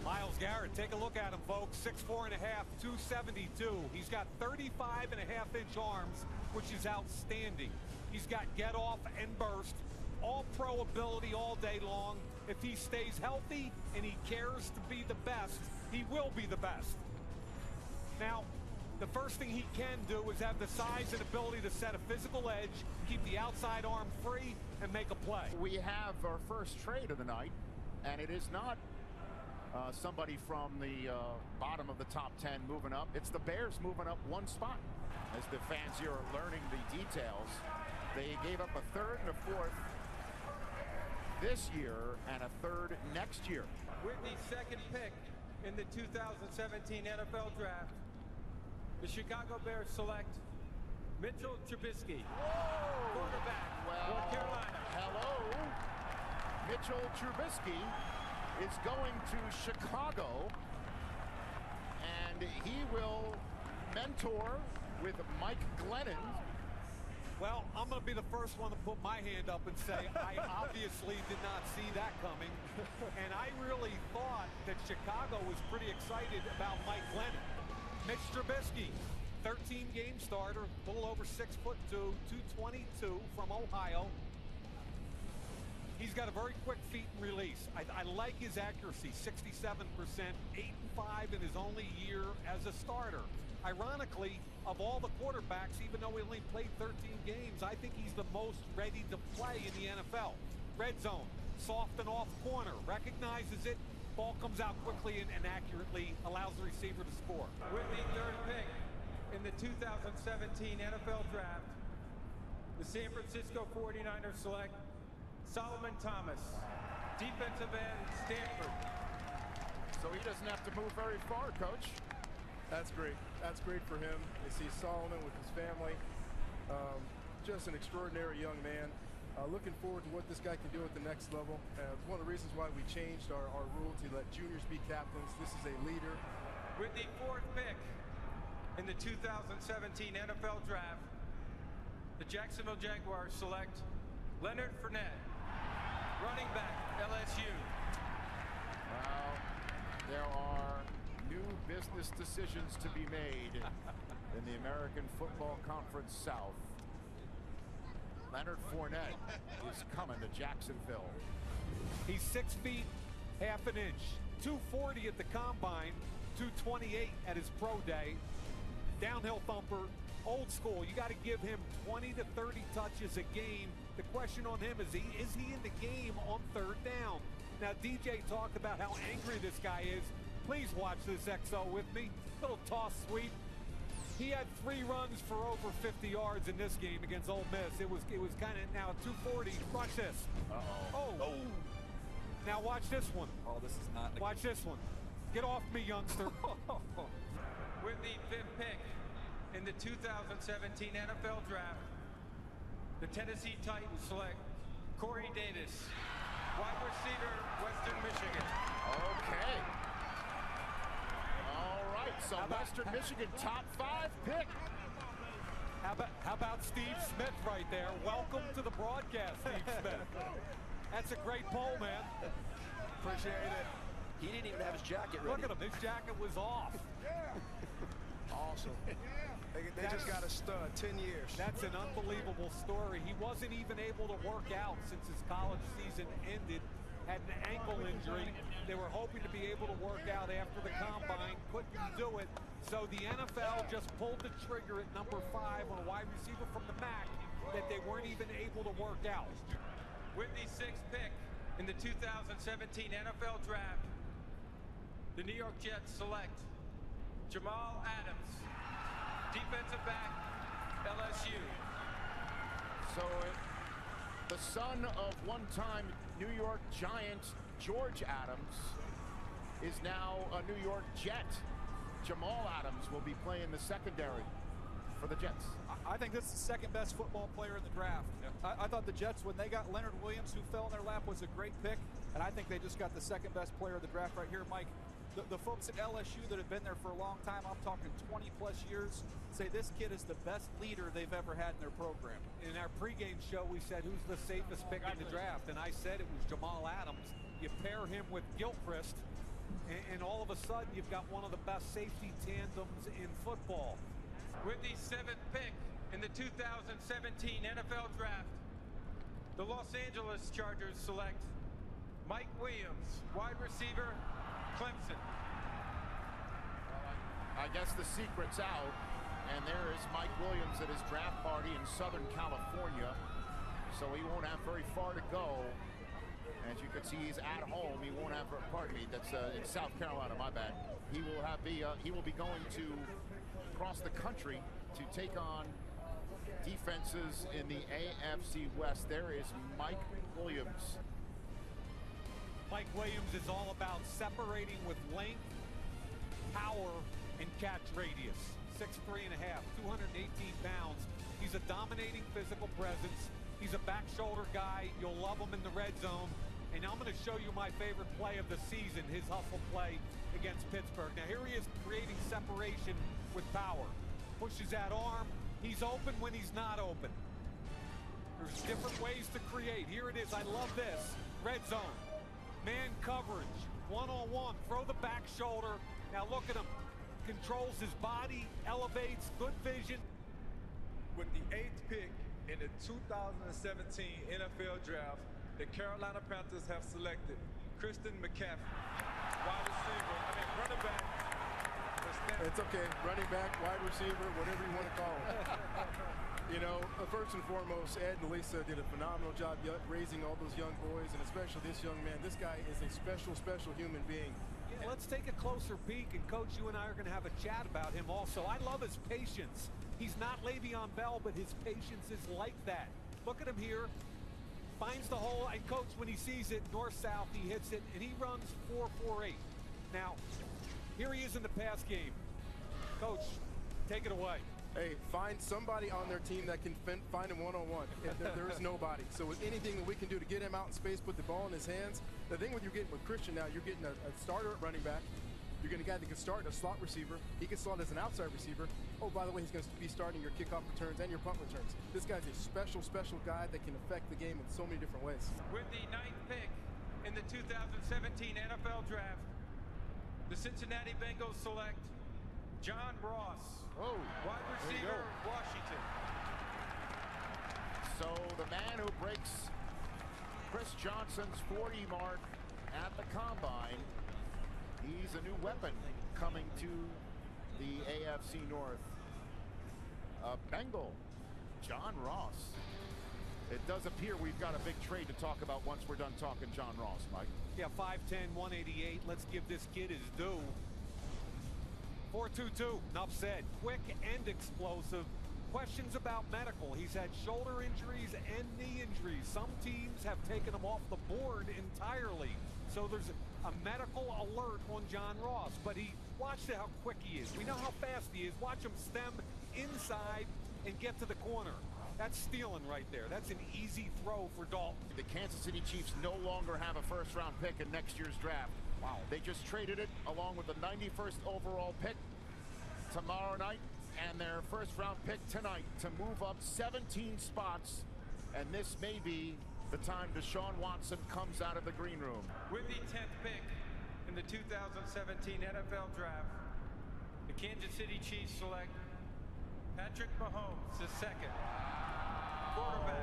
Myles Garrett, take a look at him, folks. 6'4.5", 272. He's got 35.5-inch arms, which is outstanding. He's got get off and burst, all pro ability all day long. If he stays healthy and he cares to be the best, he will be the best. Now, the first thing he can do is have the size and ability to set a physical edge, keep the outside arm free, and make a play. We have our first trade of the night, and it is not somebody from the bottom of the top 10 moving up. It's the Bears moving up one spot. As the fans here are learning the details, they gave up a third and a fourth this year and a third next year. With the second pick in the 2017 NFL Draft, the Chicago Bears select Mitchell Trubisky, quarterback, North Carolina. Hello. Mitchell Trubisky is going to Chicago, and he will mentor with Mike Glennon. Well, I'm going to be the first one to put my hand up and say I obviously did not see that coming. And I really thought that Chicago was pretty excited about Mike Glennon. Mitch Trubisky, 13-game starter, a little over 6'2", 222 from Ohio. He's got a very quick feet and release. I like his accuracy, 67%, 8-5 in his only year as a starter. Ironically, of all the quarterbacks, even though he only played 13 games, I think he's the most ready to play in the NFL. Red zone, soft and off corner, recognizes it, ball comes out quickly and accurately, allows the receiver to score. With the third pick in the 2017 NFL Draft, the San Francisco 49ers select Solomon Thomas, defensive end, Stanford. So he doesn't have to move very far, Coach. That's great. That's great for him. You see Solomon with his family. Just an extraordinary young man. Looking forward to what this guy can do at the next level. One of the reasons why we changed our rule to let juniors be captains. This is a leader. With the fourth pick in the 2017 NFL Draft, the Jacksonville Jaguars select Leonard Fournette, running back, LSU. Well, there are new business decisions to be made in the American Football Conference South. Leonard Fournette is coming to Jacksonville. He's 6 feet, half an inch, 240 at the combine, 228 at his pro day. Downhill thumper, old school. You got to give him 20 to 30 touches a game. The question on him is he in the game on third down? Now, DJ talked about how angry this guy is. Please watch this XO with me. Little toss sweep. He had 3 runs for over 50 yards in this game against Ole Miss. It was kind of now 240. Watch this. Uh-oh. Oh. Now watch this one. Oh, this is not. Watch this one. Get off me, youngster. With the fifth pick in the 2017 NFL Draft, the Tennessee Titans select Corey Davis, wide receiver, Western Michigan. Okay. All right, so Western Michigan top 5 pick. How about Steve Smith right there? Welcome to the broadcast, Steve Smith. That's a great poll, man. Appreciate it. He didn't even have his jacket ready. Look at him. His jacket was off. Awesome. They just got a stud, 10 years. That's an unbelievable story. He wasn't even able to work out since his college season ended. Had an ankle injury. They were hoping to be able to work out after the combine. Couldn't do it. So the NFL just pulled the trigger at number 5 on a wide receiver from the MAC that they weren't even able to work out. With the 6th pick in the 2017 NFL Draft, the New York Jets select Jamal Adams, defensive back, LSU. So the son of one-time New York Giant George Adams, is now a New York Jet. Jamal Adams will be playing the secondary for the Jets. I think this is the second best football player in the draft. Yeah. I thought the Jets, when they got Leonard Williams, who fell in their lap, was a great pick. And I think they just got the second best player of the draft right here, Mike. The folks at LSU that have been there for a long time, I'm talking 20 plus years, say this kid is the best leader they've ever had in their program. In our pregame show, we said who's the safest pick in the draft, and I said it was Jamal Adams. You pair him with Gilchrist, and all of a sudden you've got one of the best safety tandems in football. With the 7th pick in the 2017 NFL Draft, the Los Angeles Chargers select Mike Williams, wide receiver, Clemson. I guess the secret's out, and there is Mike Williams at his draft party in Southern California, so he won't have very far to go. As you can see, he's at home. He won't have, pardon me, that's in South Carolina, my bad. He will be going to across the country to take on defenses in the AFC West. There is Mike Williams. Mike Williams is all about separating with length, power, and catch radius. 6'3.5", 218 pounds. He's a dominating physical presence. He's a back shoulder guy. You'll love him in the red zone. And I'm going to show you my favorite play of the season, his hustle play against Pittsburgh. Now here he is creating separation with power. Pushes that arm. He's open when he's not open. There's different ways to create. Here it is. I love this. Red zone. Man coverage. One-on-one. Throw the back shoulder. Now look at him. Controls his body. Elevates. Good vision. With the 8th pick in the 2017 NFL Draft, the Carolina Panthers have selected Christian McCaffrey, running back. It's okay, running back, wide receiver, whatever you want to call him. You know, first and foremost, Ed and Lisa did a phenomenal job raising all those young boys, and especially this young man. This guy is a special, special human being. Yeah, let's take a closer peek, and Coach, you and I are going to have a chat about him also. I love his patience. He's not Le'Veon Bell, but his patience is like that. Look at him here. Finds the hole, and Coach, when he sees it, north-south, he hits it, and he runs 4.48. Now, here he is in the pass game. Coach, take it away. Hey, find somebody on their team that can find him one-on-one. There is nobody. So with anything that we can do to get him out in space, put the ball in his hands. The thing with you're getting with Christian now, you're getting a starter at running back. You're getting a guy that can start as a slot receiver. He can slot as an outside receiver. Oh, by the way, he's going to be starting your kickoff returns and your punt returns. This guy's a special, special guy that can affect the game in so many different ways. With the 9th pick in the 2017 NFL Draft, the Cincinnati Bengals select John Ross, wide receiver, Washington. So the man who breaks Chris Johnson's 40 mark at the combine, he's a new weapon coming to the AFC North. Bengal, John Ross. It does appear we've got a big trade to talk about once we're done talking John Ross, Mike. Yeah, 5'10", 188. Let's give this kid his due. 4.22, enough said. Quick and explosive. Questions about medical. He's had shoulder injuries and knee injuries. Some teams have taken him off the board entirely. So there's a medical alert on John Ross. But watch how quick he is. We know how fast he is. Watch him stem inside and get to the corner. That's stealing right there. That's an easy throw for Dalton. The Kansas City Chiefs no longer have a first-round pick in next year's draft. Wow. They just traded it along with the 91st overall pick tomorrow night and their first-round pick tonight to move up 17 spots. And this may be the time Deshaun Watson comes out of the green room. With the 10th pick in the 2017 NFL Draft, the Kansas City Chiefs select Patrick Mahomes, the second quarterback.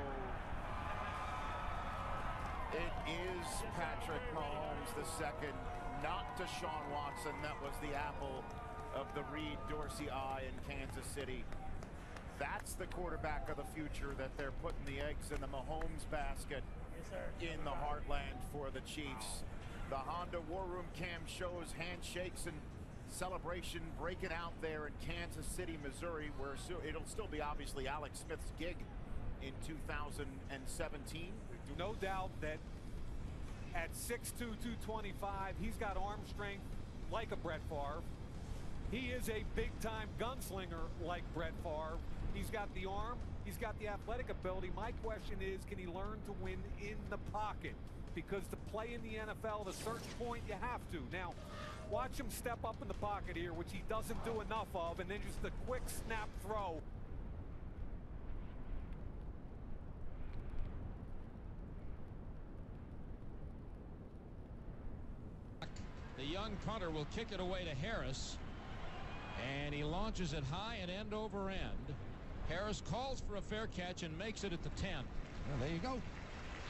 It is Patrick Mahomes, the second, not Deshaun Watson. That was the apple of the Reed Dorsey eye in Kansas City. That's the quarterback of the future that they're putting the eggs in the Mahomes basket in the heartland for the Chiefs. The Honda War Room cam shows handshakes and celebration breaking out there in Kansas City, Missouri, where it'll still be obviously Alex Smith's gig in 2017. No doubt that at 6'2", 225, he's got arm strength like a Brett Favre. He is a big-time gunslinger like Brett Favre. He's got the arm. He's got the athletic ability. My question is, can he learn to win in the pocket? Because to play in the NFL, at a certain point, you have to. Now, watch him step up in the pocket here, which he doesn't do enough of, and then just a quick snap throw. The young punter will kick it away to Harris, and he launches it high and end over end. Harris calls for a fair catch and makes it at the 10. Well, there you go.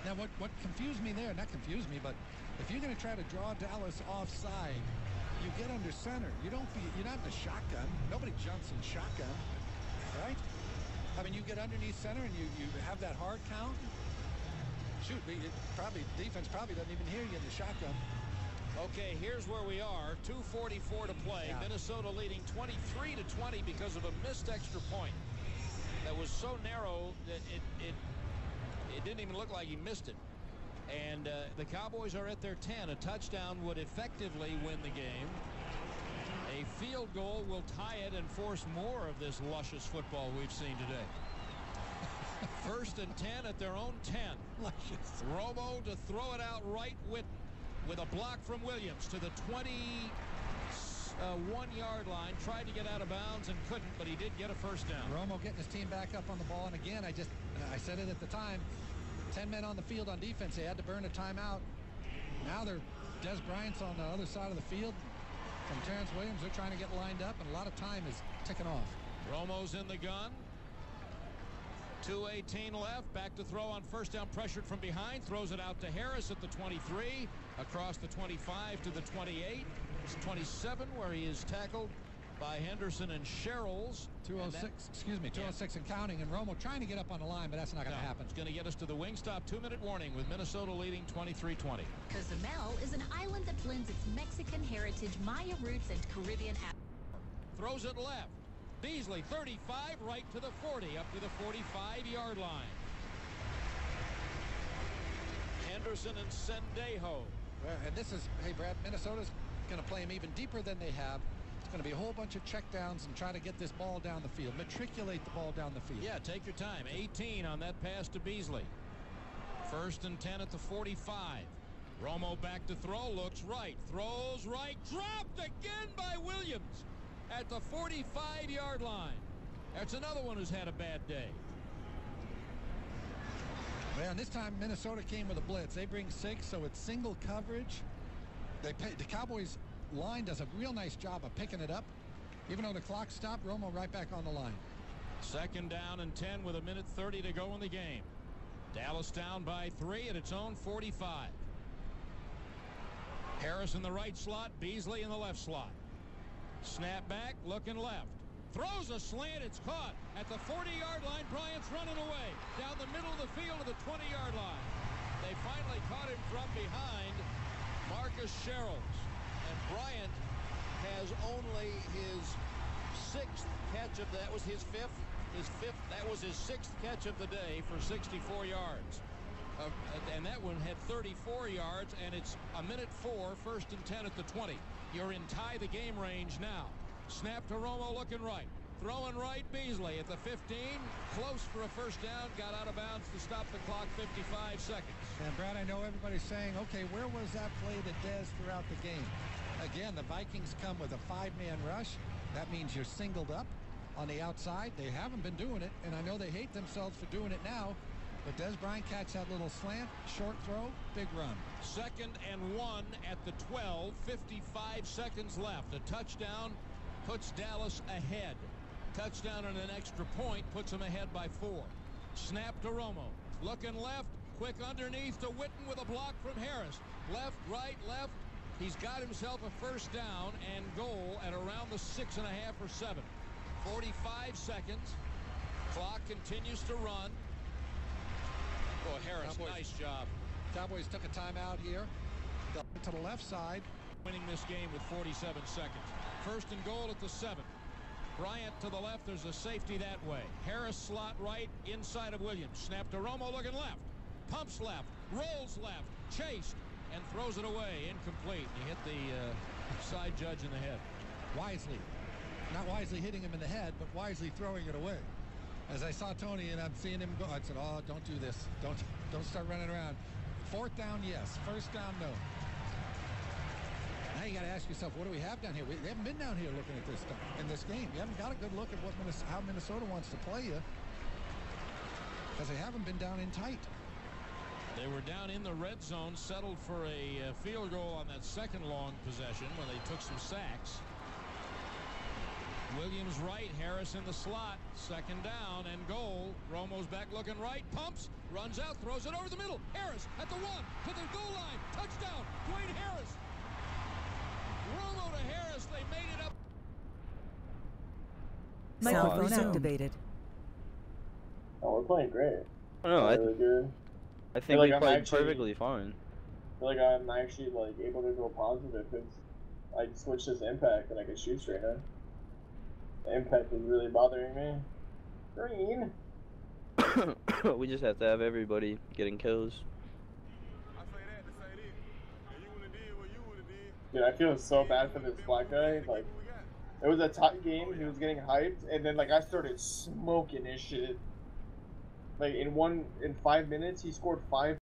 Now, what confused me there, not confused me, but if you're going to try to draw Dallas offside, you get under center. You're not in the shotgun. Nobody jumps in shotgun, right? I mean, you get underneath center and you have that hard count. Shoot, defense probably doesn't even hear you in the shotgun. Okay, here's where we are. 2:44 to play. Yeah. Minnesota leading 23-20 because of a missed extra point that was so narrow that it didn't even look like he missed it. And the Cowboys are at their 10. A touchdown would effectively win the game. A field goal will tie it and force more of this luscious football we've seen today. 1st and 10 at their own 10. Luscious. Romo to throw it out right with a block from Williams to the 21-yard line. Tried to get out of bounds and couldn't, but he did get a first down. Romo getting his team back up on the ball. And again, I said it at the time, 10 men on the field on defense. They had to burn a timeout. Now Des Bryant's on the other side of the field from Terrence Williams. They're trying to get lined up, and a lot of time is ticking off. Romo's in the gun. 2:18 left. Back to throw on first down, pressured from behind. Throws it out to Harris at the 23, across the 25 to the 28. It's 27 where he is tackled by Henderson and Sherrills. 206 and counting, and Romo trying to get up on the line, but that's not going to happen. It's going to get us to the wing stop. 2-minute warning with Minnesota leading 23-20. Cozumel is an island that blends its Mexican heritage, Maya roots, and Caribbean. Throws it left. Beasley, 35, right to the 40, up to the 45-yard line. Henderson and Sendejo. Well, and this is, hey, Brad, Minnesota's going to play him even deeper than they have. It's going to be a whole bunch of checkdowns and try to get this ball down the field, matriculate the ball down the field. Yeah, take your time. 18 on that pass to Beasley. 1st and 10 at the 45. Romo back to throw, looks right, throws right, dropped again by Williams at the 45-yard line. That's another one who's had a bad day. Well, and this time Minnesota came with a blitz. They bring 6, so it's single coverage. The Cowboys line does a real nice job of picking it up. Even though the clock stopped, Romo right back on the line. 2nd down and 10 with 1:30 to go in the game. Dallas down by 3 at its own 45. Harris in the right slot, Beasley in the left slot. Snap back, looking left. Throws a slant, it's caught at the 40-yard line. Bryant's running away down the middle of the field to the 20-yard line. They finally caught him from behind, Marcus Sherrills. And Bryant has only his 6th catch of that was his 5th. That was his 6th catch of the day for 64 yards. And that one had 34 yards, and it's 1:04, 1st and 10 at the 20. You're in tie the game range now. Snap to Romo looking right. Throwing right, Beasley at the 15. Close for a first down. Got out of bounds to stop the clock, 55 seconds. And Brad, I know everybody's saying, okay, where was that play to Dez throughout the game? Again, the Vikings come with a 5-man rush. That means you're singled up on the outside. They haven't been doing it, and I know they hate themselves for doing it now. But Des Bryant catch that little slant, short throw, big run. 2nd and 1 at the 12, 55 seconds left. A touchdown puts Dallas ahead. Touchdown and an extra point puts them ahead by 4. Snap to Romo. Looking left, quick underneath to Witten with a block from Harris. Left, right, left. He's got himself a first down and goal at around the 6.5 or 7. 45 seconds. Clock continues to run. Oh, Harris, Cowboys, nice job. Cowboys took a timeout here. To the left side. Winning this game with 47 seconds. 1st and goal at the 7. Bryant to the left. There's a safety that way. Harris slot right inside of Williams. Snap to Romo looking left. Pumps left. Rolls left. Chased and throws it away. Incomplete. He hit the side judge in the head. Wisely. Not wisely hitting him in the head, but wisely throwing it away. As I saw Tony and I'm seeing him go, I said, oh, don't do this. Don't start running around. Fourth down, yes. First down, no. Now you got to ask yourself, what do we have down here? We haven't been down here looking at this stuff in this game. You haven't got a good look at what how Minnesota wants to play you, because they haven't been down in tight. They were down in the red zone, settled for a field goal on that second long possession when they took some sacks. Williams right, Harris in the slot, second down and goal. Romo's back looking right, pumps, runs out, throws it over the middle. Harris at the 1, to the goal line, touchdown, Dwayne Harris. Romo to Harris, they made it up. Microphone activated. Oh, we're playing great. I don't know. Really good. I think we played perfectly fine. I feel like I'm actually like able to go positive because I switched this impact and I can shoot straight now. The impact is really bothering me. Green. We just have to have everybody getting kills. Dude, I feel so bad for this black guy. Like, it was a tight game. He was getting hyped, and then like I started smoking his shit. Like in 5 minutes, he scored 5